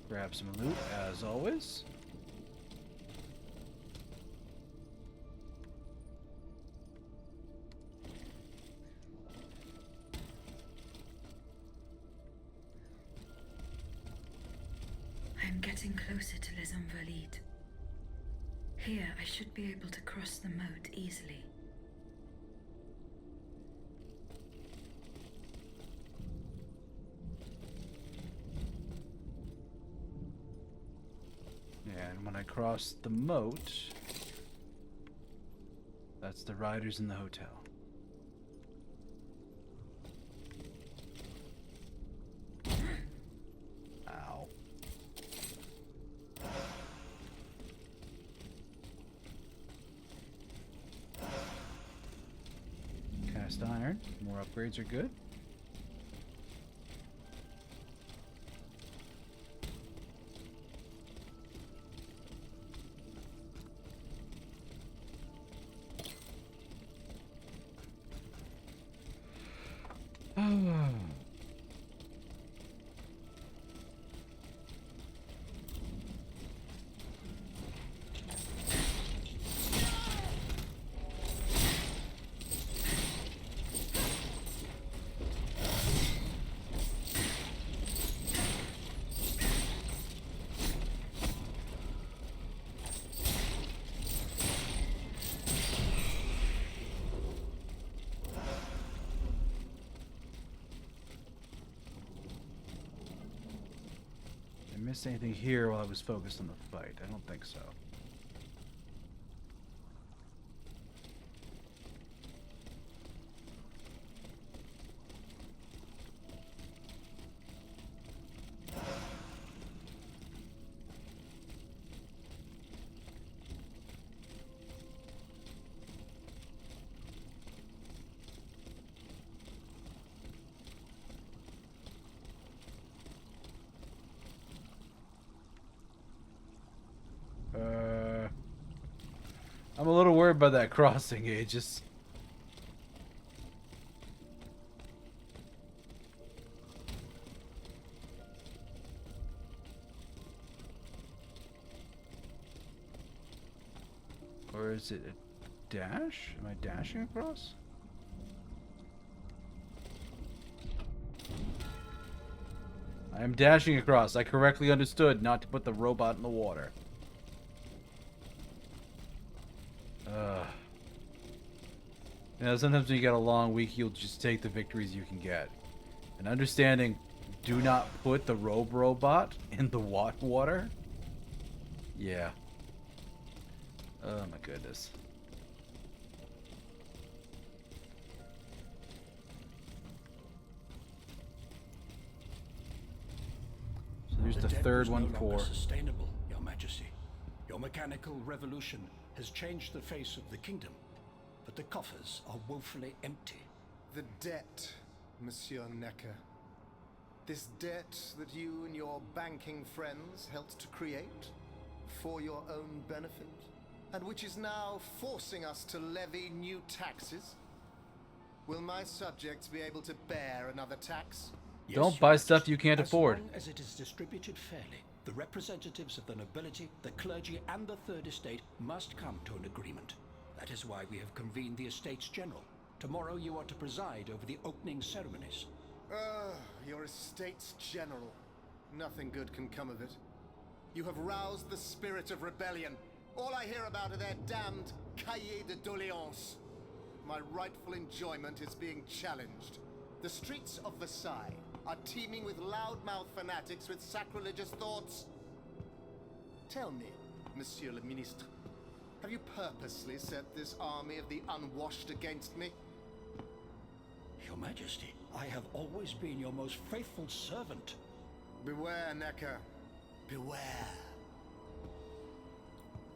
A: Grab some loot, as always.
B: I am getting closer to Les Invalides. Here, I should be able to cross the moat easily.
A: And when I cross the moat, that's the riders in the hotel. Ow. Cast iron. More upgrades are good. missed anything here while I was focused on the fight? I don't think so. I'm a little worried about that crossing, Aegis. Or is it a dash? Am I dashing across? I am dashing across. I correctly understood not to put the robot in the water. You know, sometimes when you get a long week, you'll just take the victories you can get. And understanding, do not put the robot in the water. Yeah. Oh my goodness. So there's the third one for
D: sustainable, Your Majesty. Your mechanical revolution has changed the face of the kingdom, but the coffers are woefully empty.
G: The debt, Monsieur Necker. This debt that you and your banking friends helped to create for your own benefit, and which is now forcing us to levy new taxes. Will my subjects be able to bear another tax?
D: Yes,
A: don't
D: Your
A: buy
D: Majesty.
A: stuff you can't afford.
D: As long as it is distributed fairly, the representatives of the nobility, the clergy, and the Third Estate must come to an agreement. That is why we have convened the Estates General. Tomorrow you are to preside over the opening ceremonies.
G: Your Estates General. Nothing good can come of it. You have roused the spirit of rebellion. All I hear about are their damned cahiers de doléances. My rightful enjoyment is being challenged. The streets of Versailles are teeming with loudmouth fanatics with sacrilegious thoughts. Tell me, Monsieur le Ministre, have you purposely set this army of the unwashed against me?
D: Your Majesty, I have always been your most faithful servant.
G: Beware, Necker. Beware.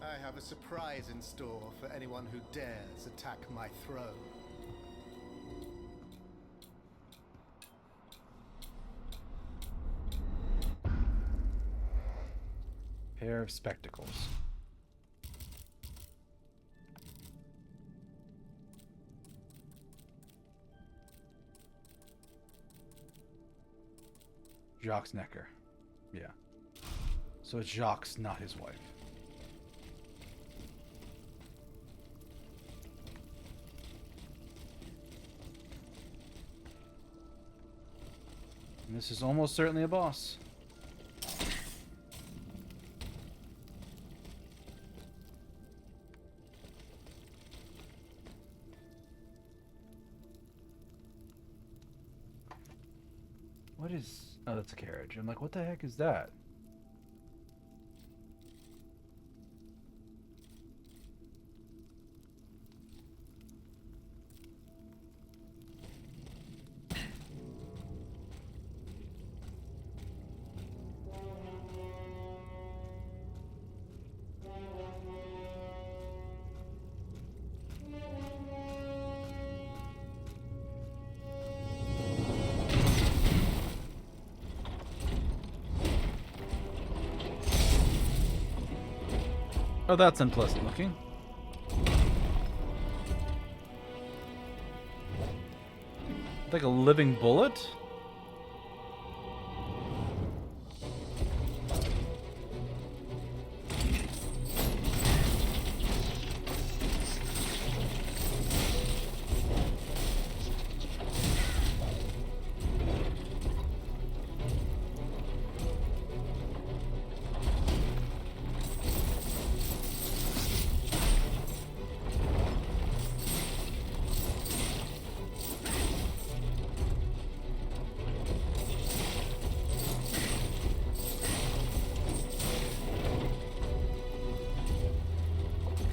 G: I have a surprise in store for anyone who dares attack my throne.
A: Pair of spectacles. Jacques Necker. Yeah. So it's Jacques, not his wife. And this is almost certainly a boss. What is... Oh, that's a carriage. I'm like, what the heck is that? Oh, that's unpleasant looking. Like a living bullet?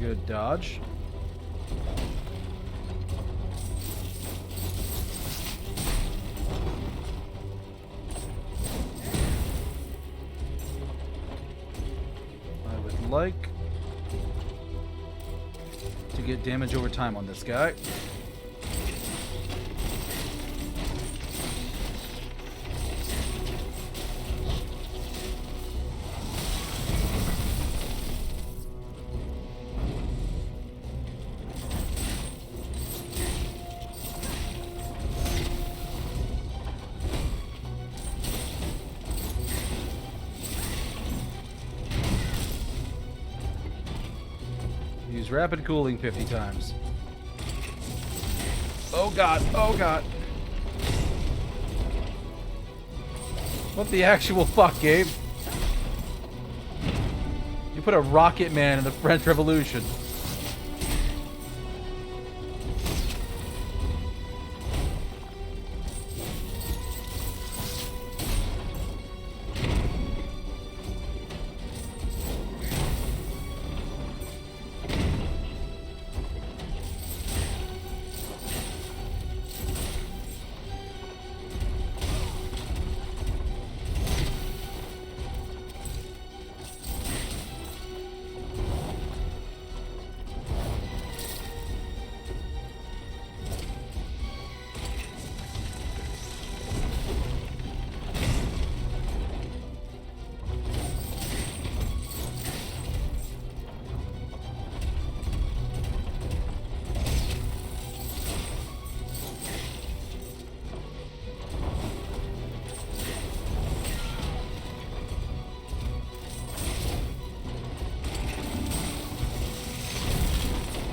A: Good dodge. I would like to get damage over time on this guy. Use rapid cooling 50 times. Oh god, oh god. What the actual fuck, Gabe? You put a rocket man in the French Revolution.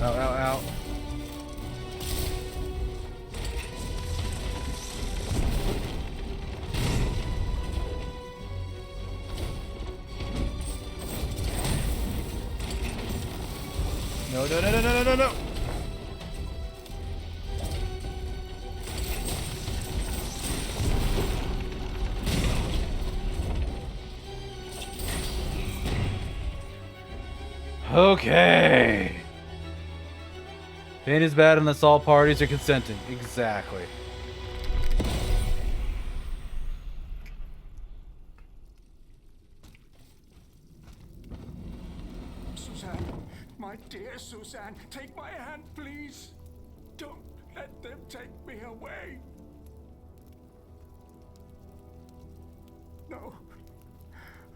A: Ow, ow, ow. No, no, no, no, no, no, no, no. Okay. Pain is bad unless all parties are consenting. Exactly.
C: Suzanne, my dear Suzanne, take my hand, please. Don't let them take me away. No.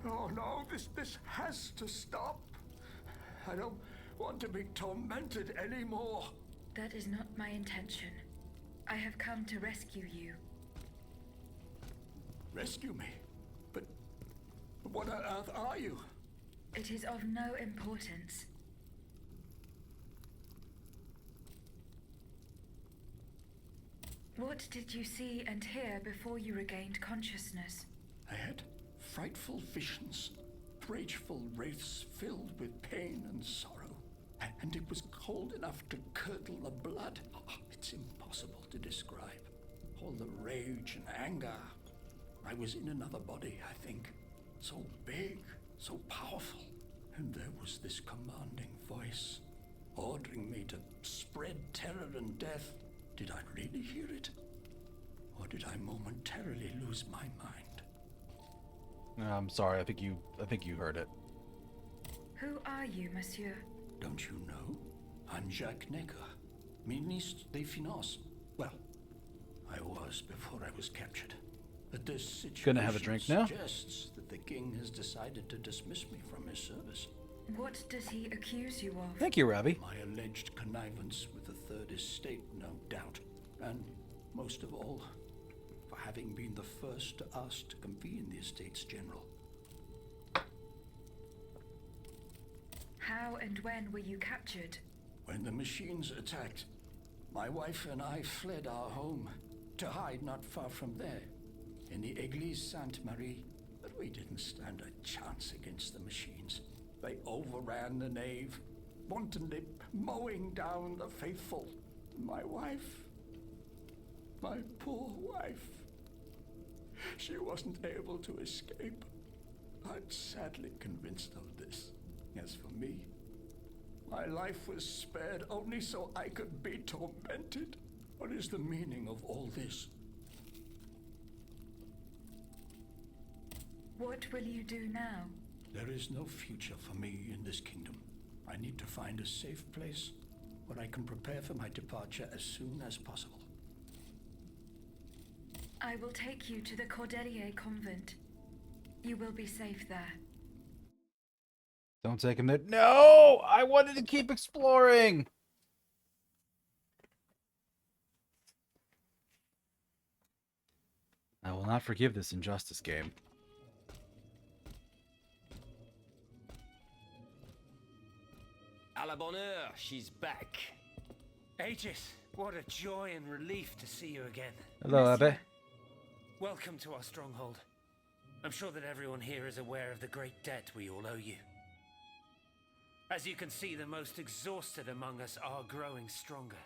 C: Oh no, this has to stop. I don't want to be tormented anymore.
B: That is not my intention. I have come to rescue you.
C: Rescue me? But what on earth are you?
B: It is of no importance. What did you see and hear before you regained consciousness?
C: I had frightful visions, rageful wraiths filled with pain and sorrow. And it was cold enough to curdle the blood. Oh, it's impossible to describe. All the rage and anger. I was in another body, I think. So big, so powerful. And there was this commanding voice, ordering me to spread terror and death. Did I really hear it? Or did I momentarily lose my mind?
A: I'm sorry, I think you heard it.
B: Who are you, monsieur?
C: Don't you know? I'm Jacques Nacon, Ministre des Finances. Well, I was before I was captured. But this situation
A: Gonna have a drink now?
C: suggests that the king has decided to dismiss me from his service.
B: What does he accuse you of?
A: Thank you, Ravi.
C: My alleged connivance with the Third Estate, no doubt. And most of all, for having been the first to ask to convene the Estates General.
B: How and when were you captured?
C: When the machines attacked, my wife and I fled our home to hide not far from there, in the Église Sainte-Marie. But we didn't stand a chance against the machines. They overran the nave, wantonly mowing down the faithful. My wife, my poor wife, she wasn't able to escape. I'm sadly convinced of this. As for me,
D: My life was spared only so I could be tormented. What is the meaning of all this?
B: What will you do now?
D: There is no future for me in this kingdom. I need to find a safe place where I can prepare for my departure as soon as possible.
B: I will take you to the Cordelier convent. You will be safe there.
A: Don't take him there. No! I wanted to keep exploring! I will not forgive this injustice game.
H: À la bonne heure, she's back.
E: Aegis, what a joy and relief to see you again.
A: Hello, Abbe.
E: Welcome to our stronghold. I'm sure that everyone here is aware of the great debt we all owe you. As you can see, the most exhausted among us are growing stronger.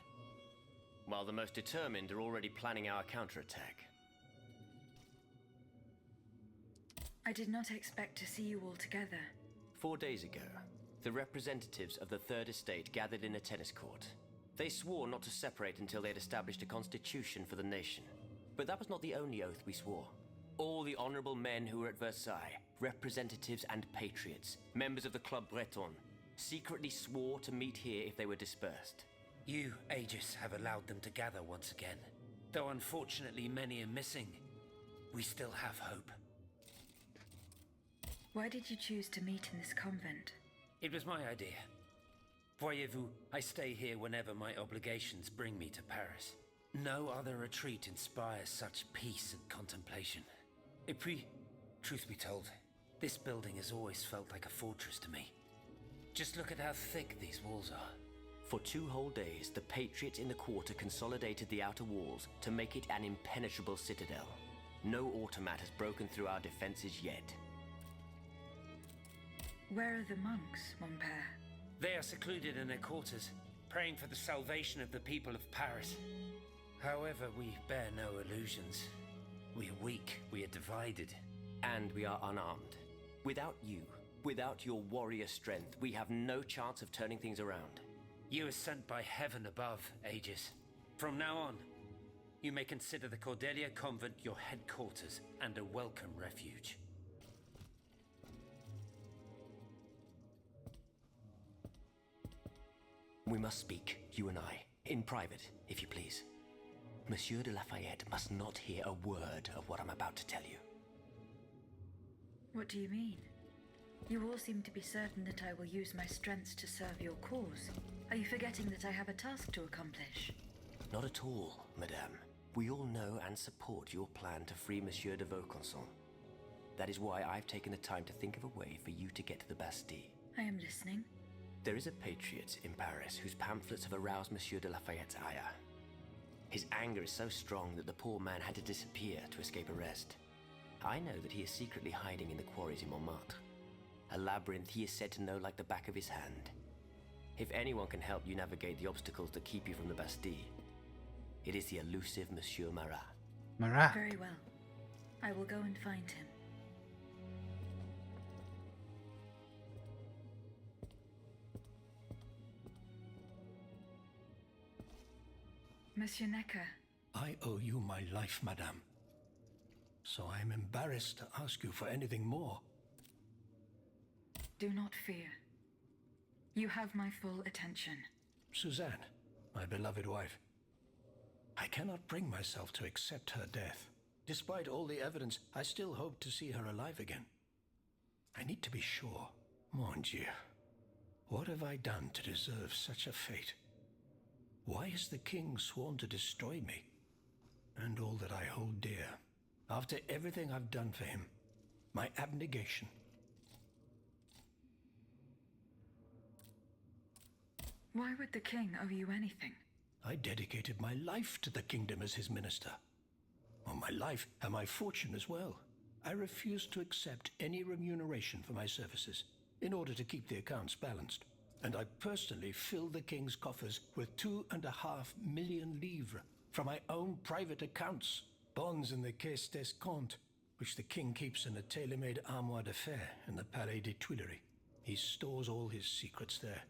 H: While the most determined are already planning our counterattack.
B: I did not expect to see you all together.
H: 4 days ago, the representatives of the Third Estate gathered in a tennis court. They swore not to separate until they had established a constitution for the nation. But that was not the only oath we swore. All the honorable men who were at Versailles, representatives and patriots, members of the Club Breton, secretly swore to meet here if they were dispersed.
E: You, Aegis, have allowed them to gather once again. Though unfortunately many are missing, we still have hope.
B: Why did you choose to meet in this convent?
E: It was my idea. Voyez-vous, I stay here whenever my obligations bring me to Paris. No other retreat inspires such peace and contemplation. Et puis, truth be told, this building has always felt like a fortress to me. Just look at how thick these walls are.
H: For 2 whole days, the patriots in the quarter consolidated the outer walls to make it an impenetrable citadel. No automat has broken through our defenses yet.
B: Where are the monks, mon père?
E: They are secluded in their quarters, praying for the salvation of the people of Paris. However, we bear no illusions. We are weak, we are divided.
H: And we are unarmed. Without you, without your warrior strength, we have no chance of turning things around.
E: You are sent by heaven above, Aegis. From now on, you may consider the Cordelia Convent your headquarters and a welcome refuge.
H: We must speak, you and I, in private, if you please. Monsieur de Lafayette must not hear a word of what I'm about to tell you.
B: What do you mean? You all seem to be certain that I will use my strengths to serve your cause. Are you forgetting that I have a task to accomplish?
H: Not at all, madame. We all know and support your plan to free Monsieur de Vaucanson. That is why I've taken the time to think of a way for you to get to the Bastille.
B: I am listening.
H: There is a patriot in Paris whose pamphlets have aroused Monsieur de Lafayette's ire. His anger is so strong that the poor man had to disappear to escape arrest. I know that he is secretly hiding in the quarries in Montmartre. A labyrinth he is said to know like the back of his hand. If anyone can help you navigate the obstacles that keep you from the Bastille, it is the elusive Monsieur Marat.
A: Marat.
B: Very well. I will go and find him. Monsieur Necker.
D: I owe you my life, madame. So I am embarrassed to ask you for anything more.
B: Do not fear. You have my full attention.
D: Suzanne, my beloved wife. I cannot bring myself to accept her death. Despite all the evidence, I still hope to see her alive again. I need to be sure. Mon Dieu. What have I done to deserve such a fate? Why has the king sworn to destroy me? And all that I hold dear. After everything I've done for him. My abnegation.
B: Why would the king owe you anything?
D: I dedicated my life to the kingdom as his minister. Well, my life and my fortune as well. I refuse to accept any remuneration for my services in order to keep the accounts balanced. And I personally filled the king's coffers with 2.5 million livres from my own private accounts. Bonds in the Caisse d'Escompte, which the king keeps in a tailor-made armoire d'affaires in the Palais des Tuileries. He stores all his secrets there.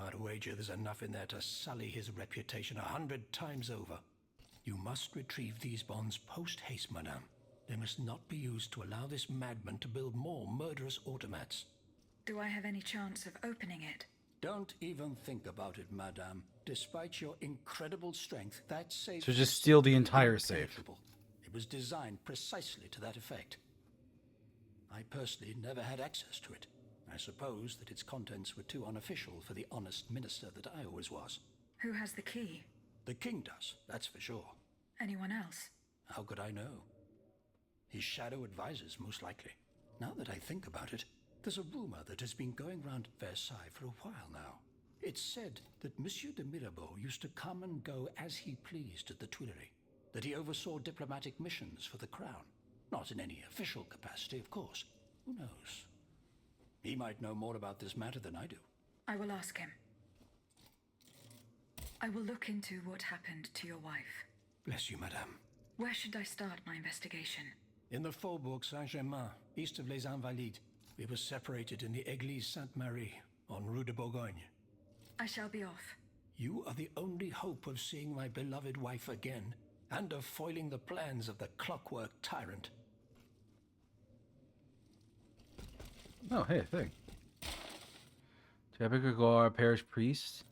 D: I'd wager there's enough in there to sully his reputation 100 times over. You must retrieve these bonds post-haste, madame. They must not be used to allow this madman to build more murderous automats.
B: Do I have any chance of opening it?
D: Don't even think about it, madame. Despite your incredible strength, that safe...
A: So just steal the entire safe.
D: Impenetrable. It was designed precisely to that effect. I personally never had access to it. I suppose that its contents were too unofficial for the honest minister that I always was.
B: Who has the key?
D: The king does, that's for sure.
B: Anyone else?
D: How could I know? His shadow advisors, most likely. Now that I think about it, there's a rumor that has been going round at Versailles for a while now. It's said that Monsieur de Mirabeau used to come and go as he pleased at the Tuileries, that he oversaw diplomatic missions for the crown. Not in any official capacity, of course. Who knows? He might know more about this matter than I do.
B: I will ask him. I will look into what happened to your wife.
D: Bless you, madame.
B: Where should I start my investigation?
D: In the Faubourg Saint-Germain, east of Les Invalides. We were separated in the Église Sainte-Marie, on Rue de Bourgogne.
B: I shall be off.
D: You are the only hope of seeing my beloved wife again, and of foiling the plans of the clockwork tyrant.
A: Oh, hey, thing. To Gregor, parish priest.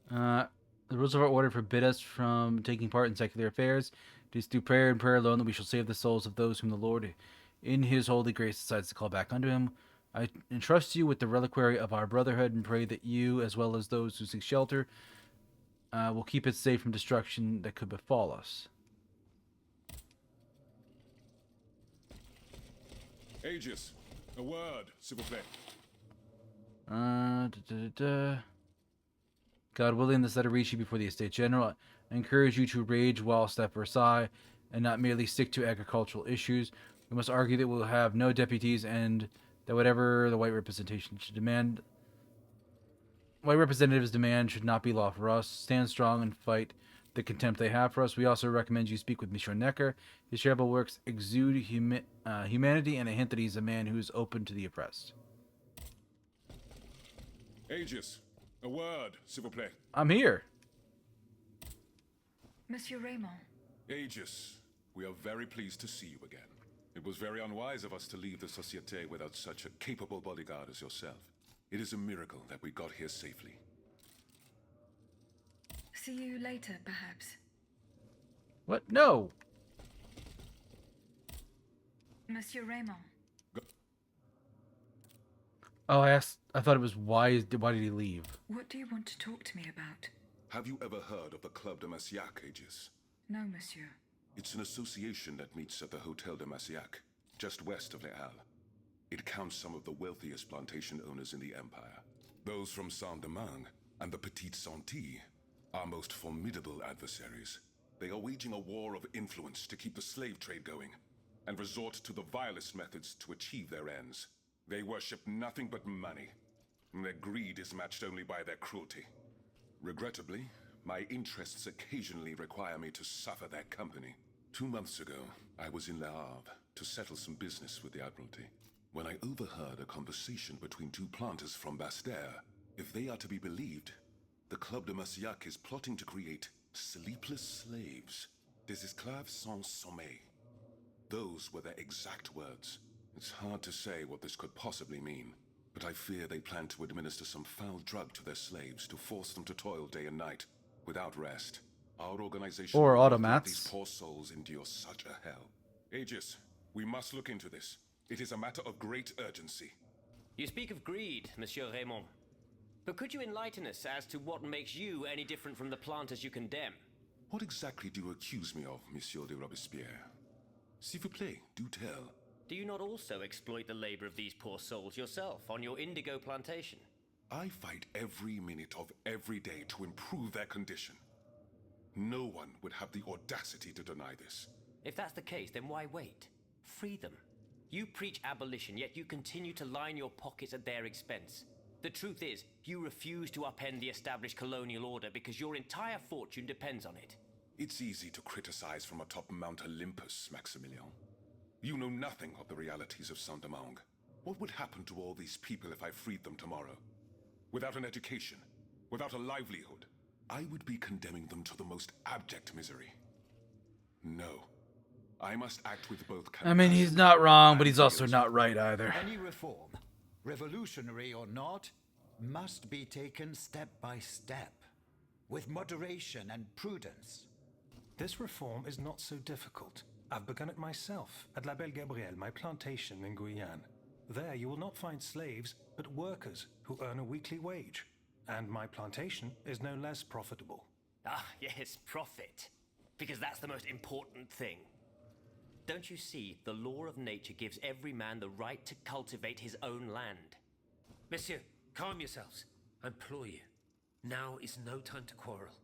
A: The rules of our order forbid us from taking part in secular affairs. It is through prayer and prayer alone that we shall save the souls of those whom the Lord, in his holy grace, decides to call back unto him. I entrust you with the reliquary of our brotherhood and pray that you, as well as those who seek shelter, will keep it safe from destruction that could befall us.
I: Aegis, a word, s'il vous plaît.
A: God willing, this letter reach you before the Estate General. I encourage you to rage whilst at Versailles and not merely stick to agricultural issues. We must argue that we'll have no deputies and that whatever the white representation should demand, white representatives demand should not be law for us. Stand strong and fight the contempt they have for us. We also recommend you speak with Monsieur Necker. His charitable works exude humanity and a hint that he's a man who is open to the oppressed.
I: Aegis, a word, s'il vous plaît.
A: I'm here.
B: Monsieur Raymond.
I: Aegis, we are very pleased to see you again. It was very unwise of us to leave the Société without such a capable bodyguard as yourself. It is a miracle that we got here safely.
B: See you later, perhaps.
A: What? No.
B: Monsieur Raymond.
A: Oh, I thought it was why did he leave?
B: What do you want to talk to me about?
I: Have you ever heard of the Club de Massiac, Aegis?
B: No, monsieur.
I: It's an association that meets at the Hotel de Massiac, just west of Les Halles. It counts some of the wealthiest plantation owners in the Empire. Those from Saint-Domingue and the Petite Santé, our most formidable adversaries. They are waging a war of influence to keep the slave trade going, and resort to the vilest methods to achieve their ends. They worship nothing but money, and their greed is matched only by their cruelty. Regrettably, my interests occasionally require me to suffer their company. 2 months ago, I was in Le Havre to settle some business with the Admiralty, when I overheard a conversation between two planters from Bastère. If they are to be believed, the Club de Massiac is plotting to create sleepless slaves, des esclaves sans sommeil. Those were their exact words. It's hard to say what this could possibly mean, but I fear they plan to administer some foul drug to their slaves to force them to toil day and night, without rest. Our organization
A: Or
I: will not let
A: automats.
I: these poor souls endure such a hell. Aegis, we must look into this. It is a matter of great urgency.
H: You speak of greed, Monsieur Raymond. But could you enlighten us as to what makes you any different from the planters you condemn?
I: What exactly do you accuse me of, Monsieur de Robespierre? S'il vous plaît, do tell.
H: Do you not also exploit the labor of these poor souls yourself on your indigo plantation?
I: I fight every minute of every day to improve their condition. No one would have the audacity to deny this.
H: If that's the case, then why wait? Free them. You preach abolition, yet you continue to line your pockets at their expense. The truth is, you refuse to upend the established colonial order because your entire fortune depends on it.
I: It's easy to criticize from atop Mount Olympus, Maximilian. You know nothing of the realities of Saint-Domingue. What would happen to all these people if I freed them tomorrow? Without an education, without a livelihood, I would be condemning them to the most abject misery. No. I must act with both
A: I mean, he's not wrong, but he's also not right either.
J: Any reform, revolutionary or not, must be taken step by step, with moderation and prudence.
E: This reform is not so difficult. I've begun it myself at La Belle Gabrielle, my plantation in Guyane. There you will not find slaves, but workers who earn a weekly wage. And my plantation is no less profitable.
H: Ah, yes, profit. Because that's the most important thing. Don't you see, the law of nature gives every man the right to cultivate his own land.
K: Monsieur, calm yourselves. I implore you. Now is no time to quarrel.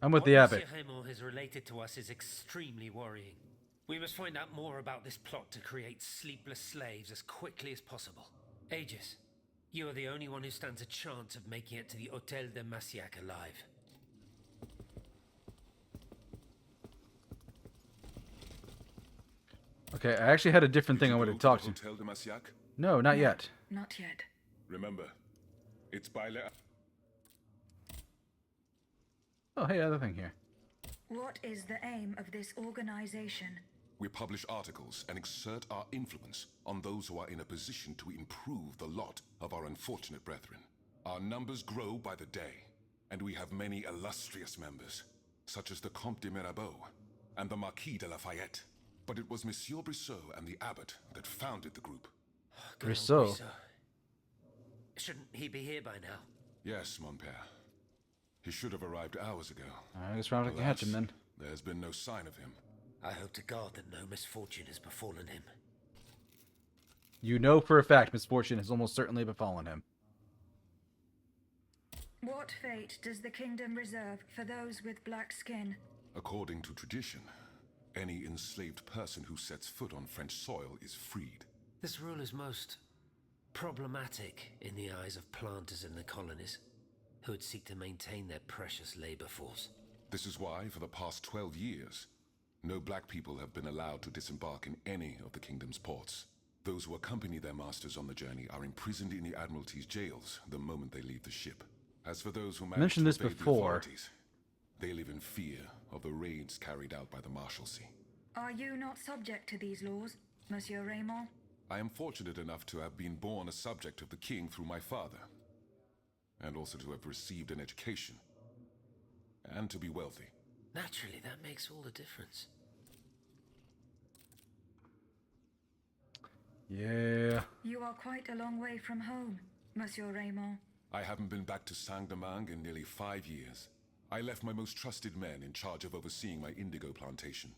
A: I'm with the abbot.
K: Monsieur Raymond has related to us is extremely worrying. We must find out more about this plot to create sleepless slaves as quickly as possible. Aegis, you are the only one who stands a chance of making it to the Hôtel de Massiac alive.
A: Okay, I actually had a different thing I wanted to talk to.
I: Hôtel de Massiac?
A: No, not yet.
B: Not yet.
I: Remember, it's by
A: Oh, hey, other thing here.
B: What is the aim of this organization?
I: We publish articles and exert our influence on those who are in a position to improve the lot of our unfortunate brethren. Our numbers grow by the day, and we have many illustrious members, such as the Comte de Mirabeau and the Marquis de Lafayette. But it was Monsieur Brissot and the abbot that founded the group.
A: Brissot?
K: Shouldn't he be here by now?
I: Yes, mon père. He should have arrived hours ago.
A: I guess we'll have to catch him then.
I: There's been no sign of him.
K: I hope to God that no misfortune has befallen him.
A: You know for a fact misfortune has almost certainly befallen him.
B: What fate does the kingdom reserve for those with black skin?
I: According to tradition, any enslaved person who sets foot on French soil is freed.
K: This rule is most problematic in the eyes of planters in the colonies, who would seek to maintain their precious labor force.
I: This is why, for the past 12 years, no black people have been allowed to disembark in any of the kingdom's ports. Those who accompany their masters on the journey are imprisoned in the Admiralty's jails the moment they leave the ship. As for those who manage to evade the authorities, they live in fear of the raids carried out by the Marshalsea.
B: Are you not subject to these laws, Monsieur Raymond?
I: I am fortunate enough to have been born a subject of the king through my father, and also to have received an education, and to be wealthy.
K: Naturally, that makes all the difference.
A: Yeah.
B: You are quite a long way from home, Monsieur Raymond.
I: I haven't been back to Saint-Domingue in nearly 5 years. I left my most trusted men in charge of overseeing my indigo plantation.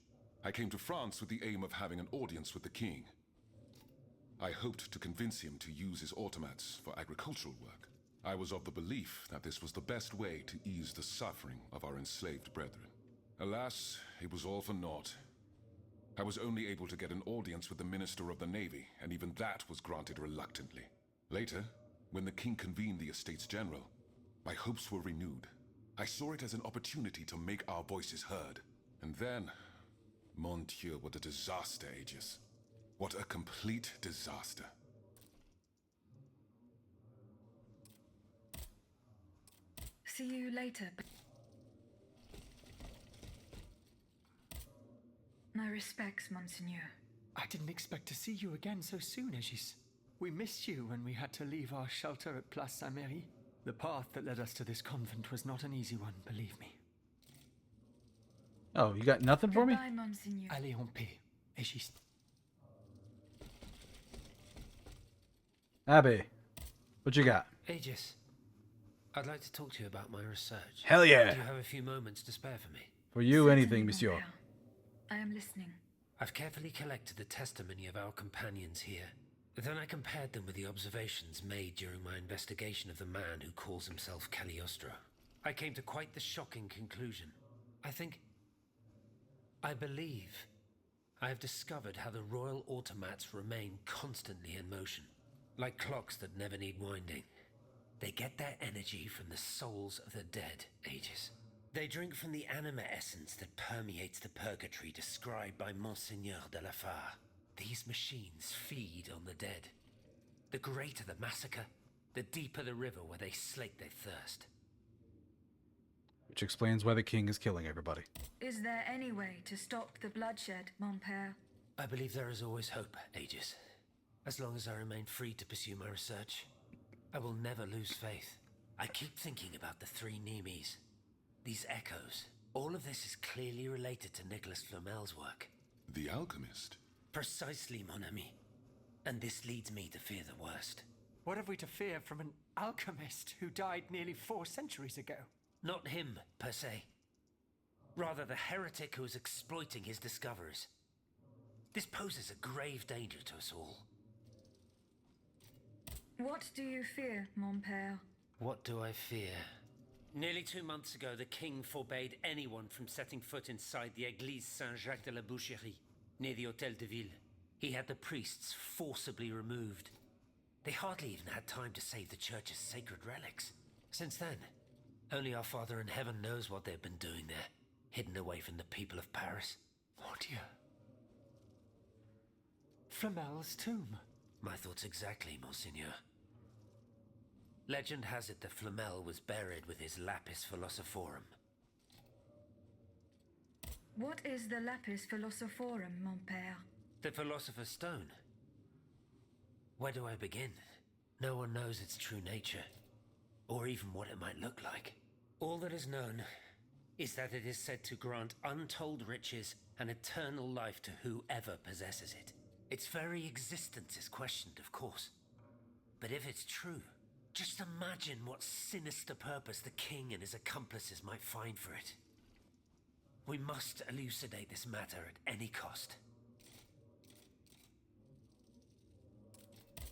I: I came to France with the aim of having an audience with the king. I hoped to convince him to use his automats for agricultural work. I was of the belief that this was the best way to ease the suffering of our enslaved brethren. Alas, it was all for naught. I was only able to get an audience with the Minister of the Navy, and even that was granted reluctantly. Later, when the king convened the Estates General, my hopes were renewed. I saw it as an opportunity to make our voices heard. And then, mon Dieu, what a disaster, Aegis. What a complete disaster.
B: See you later. My respects, Monseigneur.
L: I didn't expect to see you again so soon, Aegis. We missed you when we had to leave our shelter at Place Saint-Merry. The path that led us to this convent was not an easy one, believe me.
A: Oh, you got nothing for me?
B: Goodbye, Monseigneur.
L: Allez en paix, Aegis.
A: Abby, what you got?
K: Aegis, I'd like to talk to you about my research.
A: Hell yeah.
K: Do you have a few moments to spare for me?
A: For you, anything, monsieur.
B: I am listening.
K: I've carefully collected the testimony of our companions here. Then I compared them with the observations made during my investigation of the man who calls himself Cagliostro. I came to quite the shocking conclusion. I believe I have discovered how the royal automats remain constantly in motion. Like clocks that never need winding. They get their energy from the souls of the dead, Aegis. They drink from the anima essence that permeates the purgatory described by Monseigneur de la Fare. These machines feed on the dead. The greater the massacre, the deeper the river where they slake their thirst.
A: Which explains why the king is killing everybody.
B: Is there any way to stop the bloodshed, mon père?
K: I believe there is always hope, Aegis. As long as I remain free to pursue my research, I will never lose faith. I keep thinking about the three Nemes. These echoes. All of this is clearly related to Nicholas Flamel's work.
I: The alchemist?
K: Precisely, mon ami. And this leads me to fear the worst.
L: What have we to fear from an alchemist who died nearly 4 centuries ago?
K: Not him, per se. Rather the heretic who is exploiting his discoveries. This poses a grave danger to us all.
B: What do you fear, mon père?
K: What do I fear? Nearly 2 months ago, the king forbade anyone from setting foot inside the Église Saint-Jacques de la Boucherie, near the Hôtel de Ville. He had the priests forcibly removed. They hardly even had time to save the church's sacred relics. Since then, only our Father in Heaven knows what they've been doing there, hidden away from the people of Paris.
L: Oh dear. Flamel's tomb.
K: My thoughts exactly, Monseigneur. Legend has it that Flamel was buried with his lapis philosophorum.
B: What is the lapis philosophorum, mon père?
K: The Philosopher's Stone. Where do I begin? No one knows its true nature, or even what it might look like. All that is known is that it is said to grant untold riches and eternal life to whoever possesses it. Its very existence is questioned, of course. But if it's true, just imagine what sinister purpose the king and his accomplices might find for it. We must elucidate this matter at any cost.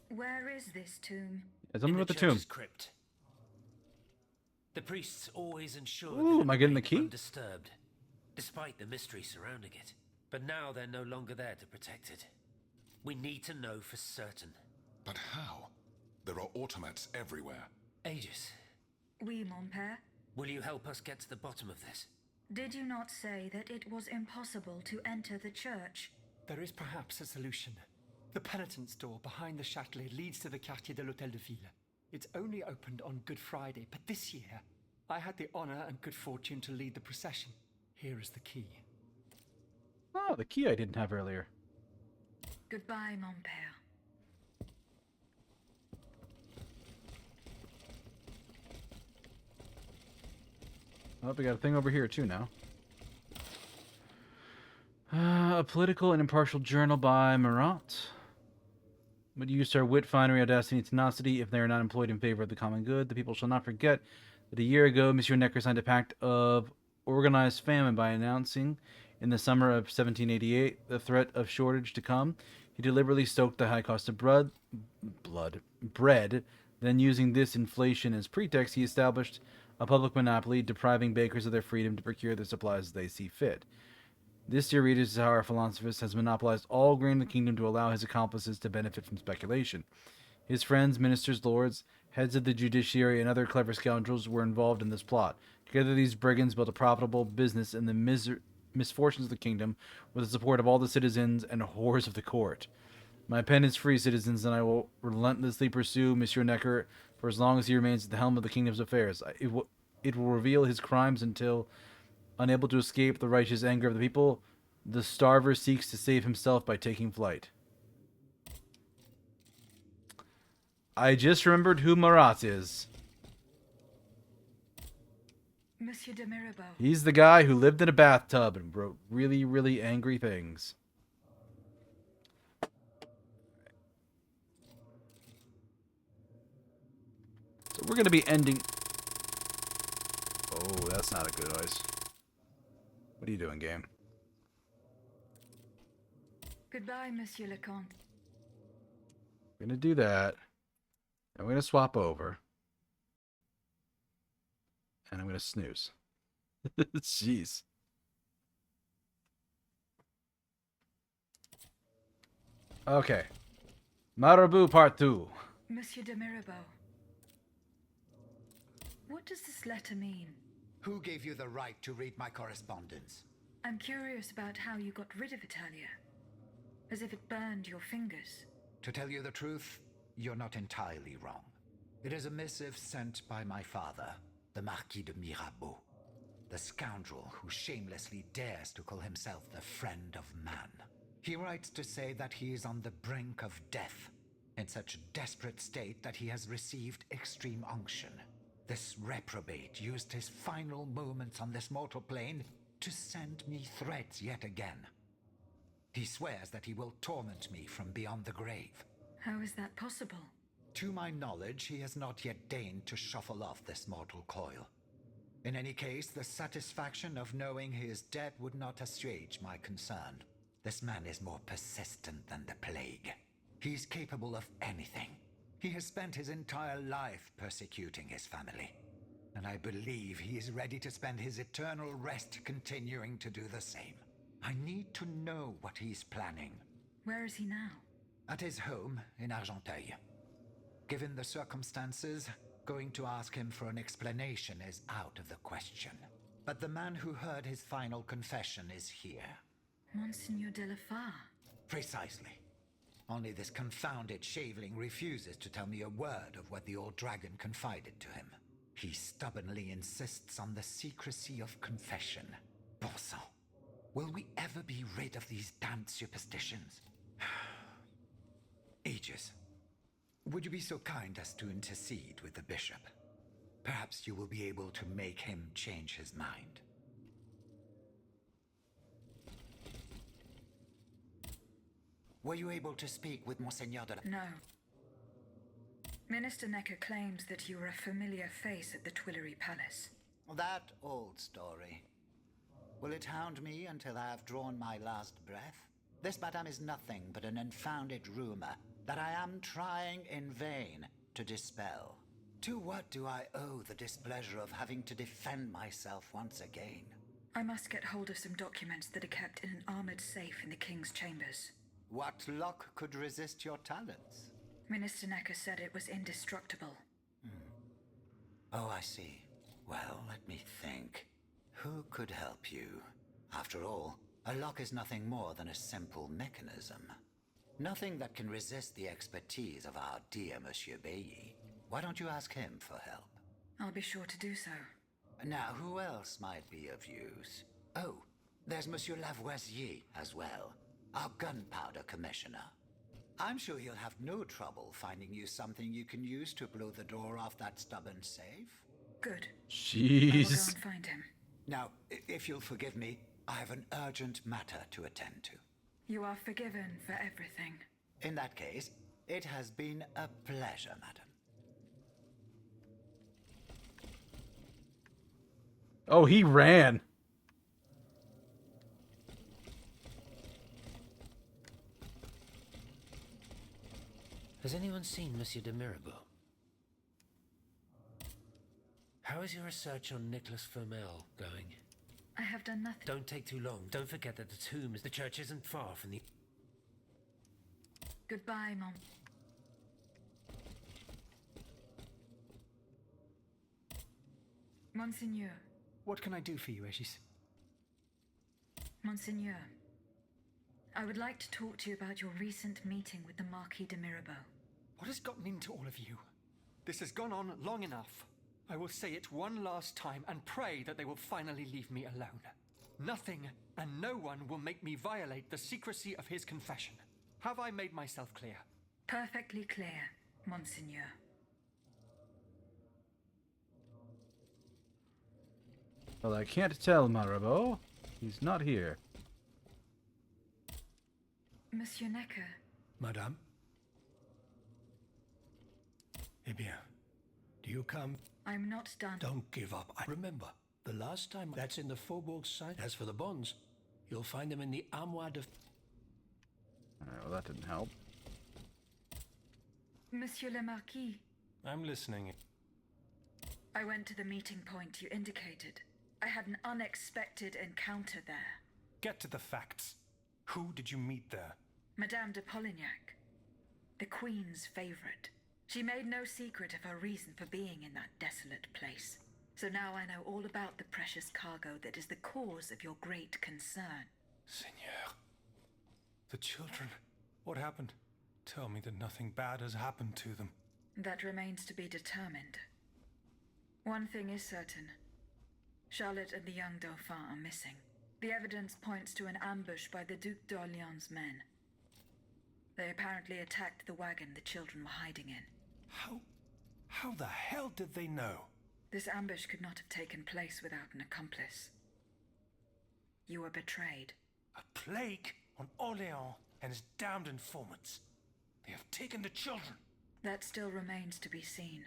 B: Where is this tomb?
A: Yeah, tell me about the tomb.
K: Crypt. The priests always ensured
A: Ooh,
K: that
A: am I getting the key?
K: undisturbed, despite the mystery surrounding it. But now they're no longer there to protect it. We need to know for certain.
I: But how? There are automats everywhere.
K: Aegis,
B: Oui, mon père.
K: will you help us get to the bottom of this?
B: Did you not say that it was impossible to enter the church?
L: There is perhaps a solution. The penitent's door behind the Châtelet leads to the Quartier de l'Hôtel de Ville. It's only opened on Good Friday, but this year, I had the honor and good fortune to lead the procession. Here is the key.
A: Oh, the key I didn't have earlier.
B: Goodbye, mon père.
A: Oh, we got a thing over here too now. A political and impartial journal by Marat. Would use our wit, finery, audacity, and tenacity if they are not employed in favor of the common good. The people shall not forget that a year ago, Monsieur Necker signed a pact of organized famine by announcing, in the summer of 1788, the threat of shortage to come. He deliberately stoked the high cost of bread. Then, using this inflation as pretext, he established a public monopoly, depriving bakers of their freedom to procure their supplies as they see fit. This, dear readers, is how our philanthropist has monopolized all grain in the kingdom to allow his accomplices to benefit from speculation. His friends, ministers, lords, heads of the judiciary, and other clever scoundrels were involved in this plot. Together, these brigands built a profitable business in the misfortunes of the kingdom with the support of all the citizens and whores of the court. My pen is free, citizens, and I will relentlessly pursue Monsieur Necker for as long as he remains at the helm of the kingdom's affairs. It will reveal his crimes until, unable to escape the righteous anger of the people, the starver seeks to save himself by taking flight. I just remembered who Marat is.
B: Monsieur de Mirabeau.
A: He's the guy who lived in a bathtub and wrote really, really angry things. So we're going to be ending... Oh, that's not a good noise. What are you doing, game?
B: Goodbye, Monsieur le Comte.
A: We're going to do that. And we're going to swap over. And I'm going to snooze. Jeez. Okay. Marabout Part 2.
B: Monsieur de Mirabeau. What does this letter mean?
J: Who gave you the right to read my correspondence?
B: I'm curious about how you got rid of it earlier. As if it burned your fingers.
J: To tell you the truth, you're not entirely wrong. It is a missive sent by my father, the Marquis de Mirabeau. the scoundrel who shamelessly dares to call himself the friend of man. He writes to say that he is on the brink of death, in such a desperate state that he has received extreme unction. This reprobate used his final moments on this mortal plane to send me threats yet again. He swears that he will torment me from beyond the grave.
B: How is that possible?
J: To my knowledge, he has not yet deigned to shuffle off this mortal coil. In any case, the satisfaction of knowing he is dead would not assuage my concern. This man is more persistent than the plague. He is capable of anything. He has spent his entire life persecuting his family, and I believe he is ready to spend his eternal rest continuing to do the same. I need to know what he's planning.
B: Where is he now?
J: At his home in Argenteuil. Given the circumstances, going to ask him for an explanation is out of the question. But the man who heard his final confession is here.
B: Monseigneur de la Fare.
J: Precisely. Only this confounded shaveling refuses to tell me a word of what the old dragon confided to him. He stubbornly insists on the secrecy of confession. Bon sang. Will we ever be rid of these damned superstitions? Aegis, would you be so kind as to intercede with the bishop? Perhaps you will be able to make him change his mind. Were you able to speak with Monseigneur de la...
B: No. Minister Necker claims that you were a familiar face at the Tuileries Palace.
J: That old story. Will it hound me until I have drawn my last breath? This, madame, is nothing but an unfounded rumor that I am trying in vain to dispel. To what do I owe the displeasure of having to defend myself once again?
B: I must get hold of some documents that are kept in an armored safe in the King's chambers.
J: What luck could resist your talents?
B: Minister Necker said it was indestructible.
J: Oh, I see. Well, let me think. Who could help you? After all, a lock is nothing more than a simple mechanism. Nothing that can resist the expertise of our dear Monsieur Bailly. Why don't you ask him for help?
B: I'll be sure to do so.
J: Now, who else might be of use? Oh, there's Monsieur Lavoisier as well, our gunpowder commissioner. I'm sure he'll have no trouble finding you something you can use to blow the door off that stubborn safe.
B: Good.
A: Jeez.
B: I will go and find him.
J: Now, if you'll forgive me, I have an urgent matter to attend to.
B: You are forgiven for everything.
J: In that case, it has been a pleasure, madam.
A: Oh, he ran.
K: Has anyone seen Monsieur de Mirabeau? How is your research on Nicholas Flamel going?
B: I have done nothing.
K: Don't take too long. Don't forget that the tomb is... The church isn't far from the...
B: Goodbye, Mom. Monseigneur.
L: What can I do for you, Aegis?
B: Monseigneur. I would like to talk to you about your recent meeting with the Marquis de Mirabeau.
L: What has gotten into all of you? This has gone on long enough. I will say it one last time and pray that they will finally leave me alone. Nothing and no one will make me violate the secrecy of his confession. Have I made myself clear?
B: Perfectly clear, Monseigneur.
A: Well, I can't tell, Mirabeau. He's not here.
B: Monsieur Necker.
D: Madame? Eh bien, do you come?
B: I'm not done.
D: Don't give up. Remember, the last time that's in the Faubourg side. As for the bonds, you'll find them in the armoire de...
A: Alright, well, that didn't help.
B: Monsieur le Marquis.
E: I'm listening.
B: I went to the meeting point you indicated. I had an unexpected encounter there.
E: Get to the facts. Who did you meet there?
B: Madame de Polignac, the Queen's favorite. She made no secret of her reason for being in that desolate place. So now I know all about the precious cargo that is the cause of your great concern.
E: Seigneur. The children. What happened? Tell me that nothing bad has happened to them.
B: That remains to be determined. One thing is certain. Charlotte and the young Dauphin are missing. The evidence points to an ambush by the Duc d'Orléans' men. They apparently attacked the wagon the children were hiding in.
E: How the hell did they know?
B: This ambush could not have taken place without an accomplice. You were betrayed.
E: A plague on Orléans and his damned informants. They have taken the children.
B: That still remains to be seen.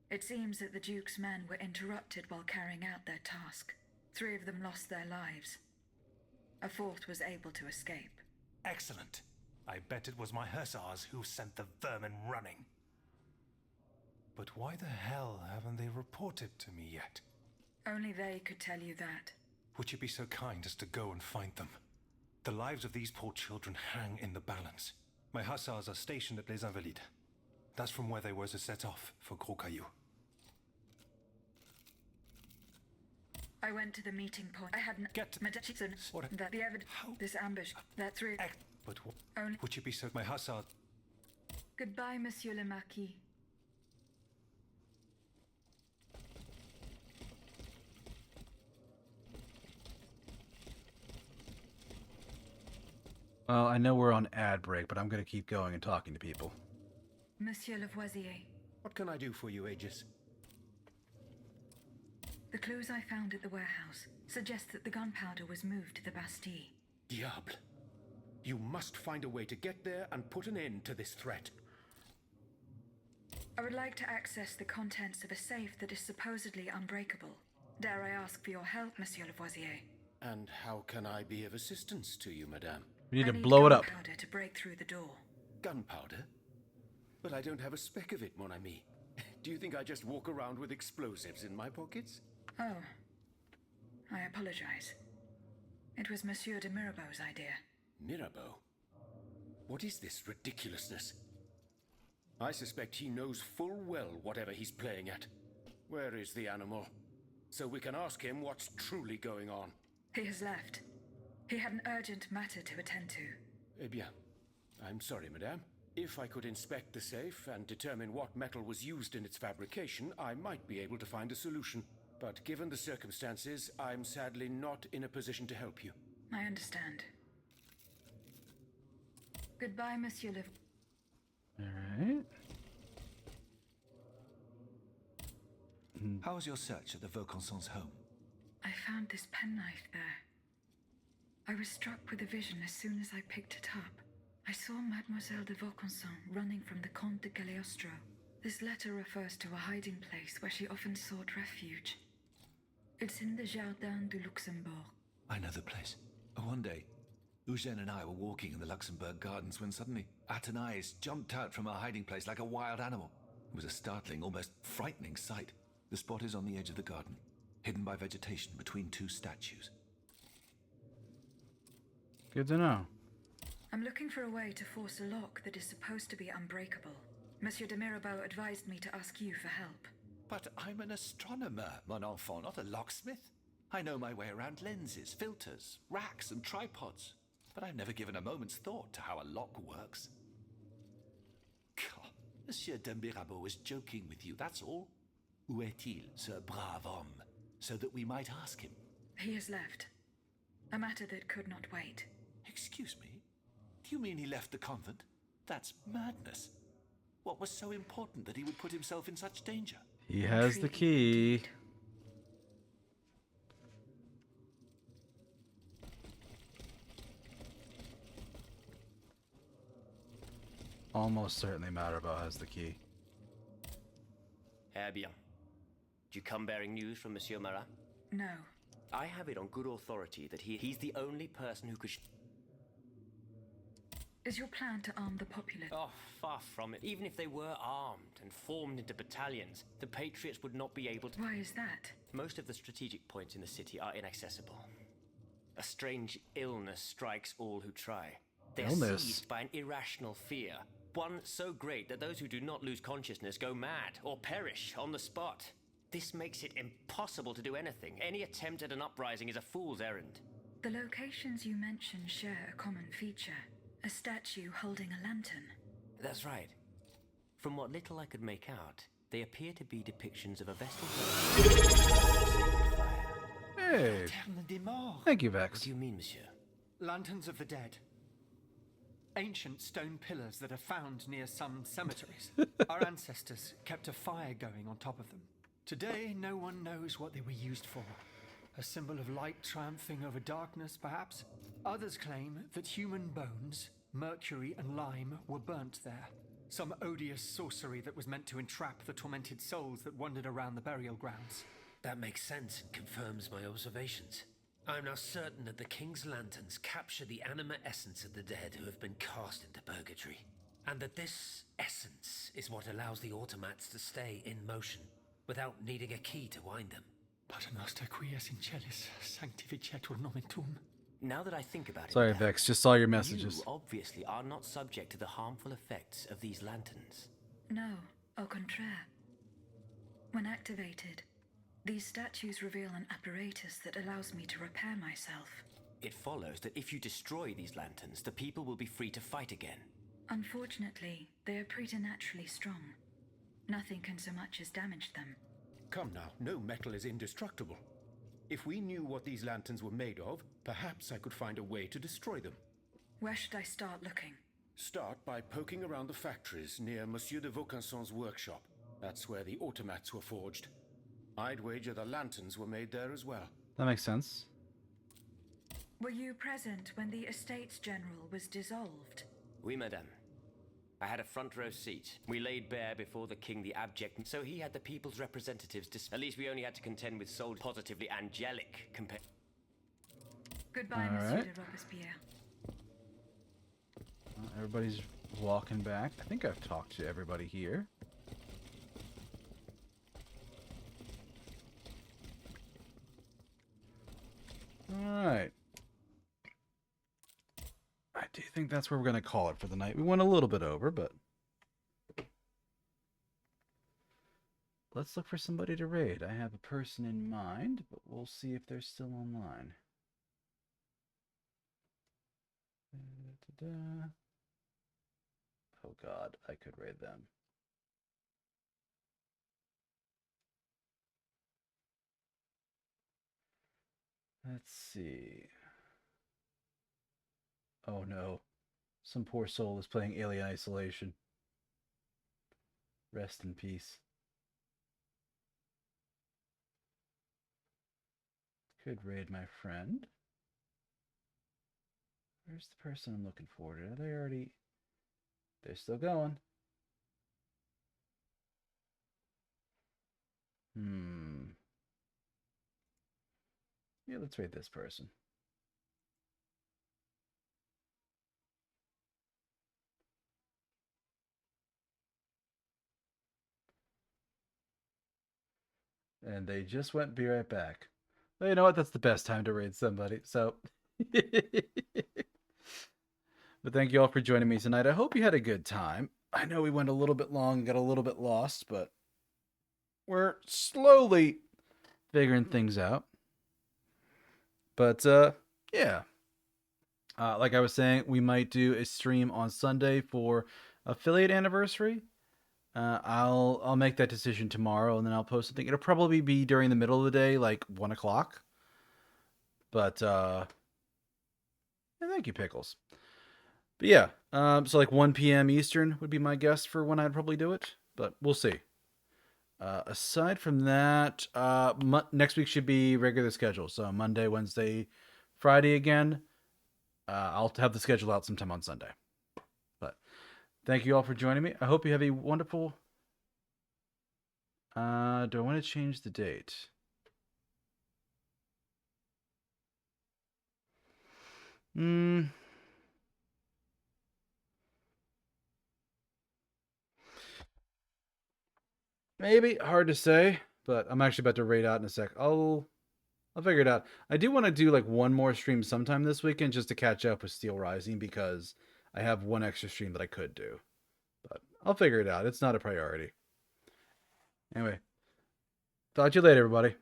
B: It seems that the Duke's men were interrupted while carrying out their task. 3 of them lost their lives. A 4th was able to escape.
E: Excellent. I bet it was my hussars who sent the vermin running. But why the hell haven't they reported to me yet?
B: Only they could tell you that.
E: Would you be so kind as to go and find them? The lives of these poor children hang in the balance. My hussars are stationed at Les Invalides. That's from where they were to set off for Gros Caillou.
B: I went to the meeting point. I hadn't
E: Get to
B: that the evidence. This ambush. That 3.
E: But
B: Only.
E: would you be so... My hussars...
B: Goodbye, Monsieur le Marquis.
A: Well, I know we're on ad break, but I'm going to keep going and talking to people.
B: Monsieur Lavoisier.
D: What can I do for you, Aegis?
B: The clues I found at the warehouse suggest that the gunpowder was moved to the Bastille.
D: Diable. You must find a way to get there and put an end to this threat.
B: I would like to access the contents of a safe that is supposedly unbreakable. Dare I ask for your help, Monsieur Lavoisier?
D: And how can I be of assistance to you, madame?
A: We need
B: I
A: to blow it up.
B: Gunpowder to break through the door.
D: Gunpowder? But I don't have a speck of it, mon ami. Do you think I just walk around with explosives in my pockets?
B: Oh. I apologize. It was Monsieur de Mirabeau's idea.
D: Mirabeau? What is this ridiculousness? I suspect he knows full well whatever he's playing at. Where is the animal? So we can ask him what's truly going on.
B: He has left. He had an urgent matter to attend to.
D: Eh bien, I'm sorry, madame. If I could inspect the safe and determine what metal was used in its fabrication, I might be able to find a solution. But given the circumstances, I'm sadly not in a position to help you.
B: I understand. Goodbye, Monsieur Le...
A: Alright.
C: How was your search at the Vaucansons' home?
B: I found this penknife there. I was struck with a vision as soon as I picked it up. I saw Mademoiselle de Vaucanson running from the Comte de Cagliostro. This letter refers to a hiding place where she often sought refuge. It's in the Jardin du Luxembourg.
C: I know the place. One day, Eugène and I were walking in the Luxembourg gardens when suddenly Athénaïs jumped out from our hiding place like a wild animal. It was a startling, almost frightening sight. The spot is on the edge of the garden, hidden by vegetation between 2 statues.
A: Good to know.
B: I'm looking for a way to force a lock that is supposed to be unbreakable. Monsieur de Mirabeau advised me to ask you for help.
C: But I'm an astronomer, mon enfant, not a locksmith. I know my way around lenses, filters, racks, and tripods. But I've never given a moment's thought to how a lock works. God, Monsieur de Mirabeau was joking with you, that's all. Où est-il, ce brave homme, so that we might ask him?
B: He has left. A matter that could not wait.
C: Excuse me? Do you mean he left the convent? That's madness. What was so important that he would put himself in such danger?
A: He has the key. Almost certainly Marabout has the key.
H: Eh bien. Do you come bearing news from Monsieur Marat?
B: No.
H: I have it on good authority that he's the only person who could...
B: Is your plan to arm the populace?
H: Oh, far from it. Even if they were armed and formed into battalions, the Patriots would not be able to...
B: Why is that?
H: Most of the strategic points in the city are inaccessible. A strange illness strikes all who try. They are seized by an irrational fear. One so great that those who do not lose consciousness go mad or perish on the spot. This makes it impossible to do anything. Any attempt at an uprising is a fool's errand.
B: The locations you mention share a common feature. A statue holding a lantern.
H: That's right. From what little I could make out, They appear to be depictions of a vestal sacred fire.
A: Hey.
L: Lanterne des Morts.
A: Thank you,
H: What
A: Vex.
H: do you mean, monsieur?
L: Lanterns of the dead. Ancient stone pillars that are found near some cemeteries. Our ancestors kept a fire going on top of them. Today, no one knows what they were used for. A symbol of light triumphing over darkness, perhaps? Others claim that human bones, mercury and lime, were burnt there. Some odious sorcery that was meant to entrap the tormented souls that wandered around the burial grounds.
K: That makes sense and confirms my observations. I am now certain that the King's lanterns capture the anima essence of the dead who have been cast into purgatory, and that this essence is what allows the automats to stay in motion without needing a key to wind them.
L: Paternoster quies in celis sanctificetur nomen tuum.
H: Now that I think about it,
A: Sorry,
H: Madame,
A: Vex. Just saw your messages.
H: you obviously are not subject to the harmful effects of these lanterns.
B: No, au contraire. When activated, these statues reveal an apparatus that allows me to repair myself.
H: It follows that if you destroy these lanterns, the people will be free to fight again.
B: Unfortunately, they are preternaturally strong. Nothing can so much as damage them.
D: Come now, no metal is indestructible. If we knew what these lanterns were made of, perhaps I could find a way to destroy them.
B: Where should I start looking?
D: Start by poking around the factories near Monsieur de Vaucanson's workshop. That's where the automats were forged. I'd wager the lanterns were made there as well.
A: That makes sense.
B: Were you present when the Estates General was dissolved?
H: Oui, madame. I had a front row seat. We laid bare before the king the abject, so he had the people's representatives. At least we only had to contend with souls positively angelic compared.
B: Goodbye,
A: All
B: Monsieur
A: right.
B: de Robespierre.
A: Everybody's walking back. I think I've talked to everybody here. Alright. I do think that's where we're going to call it for the night. We went a little bit over, but... let's look for somebody to raid. I have a person in mind, but we'll see if they're still online. Da-da-da. Oh god, I could raid them. Let's see. Oh no. Some poor soul is playing Alien Isolation. Rest in peace. Could raid my friend. Where's the person I'm looking for? Are they already... they're still going. Yeah, let's raid this person. And they just went be right back. Well, you know what? That's the best time to raid somebody. So, but thank you all for joining me tonight. I hope you had a good time. I know we went a little bit long and got a little bit lost, but we're slowly figuring things out. But, yeah. Like I was saying, we might do a stream on Sunday for affiliate anniversary. I'll make that decision tomorrow, and then I'll post something. It'll probably be during the middle of the day, like 1 o'clock. But, yeah, thank you, Pickles. But yeah, so like 1 p.m. Eastern would be my guess for when I'd probably do it, but we'll see. Aside from that, next week should be regular schedule. So Monday, Wednesday, Friday again. I'll have the schedule out sometime on Sunday. But thank you all for joining me. I hope you have a wonderful... do I want to change the date? Maybe. Hard to say. But I'm actually about to raid out in a sec. I'll figure it out. I do want to do like one more stream sometime this weekend just to catch up with Steelrising because I have one extra stream that I could do. But I'll figure it out. It's not a priority. Anyway. Talk to you later, everybody.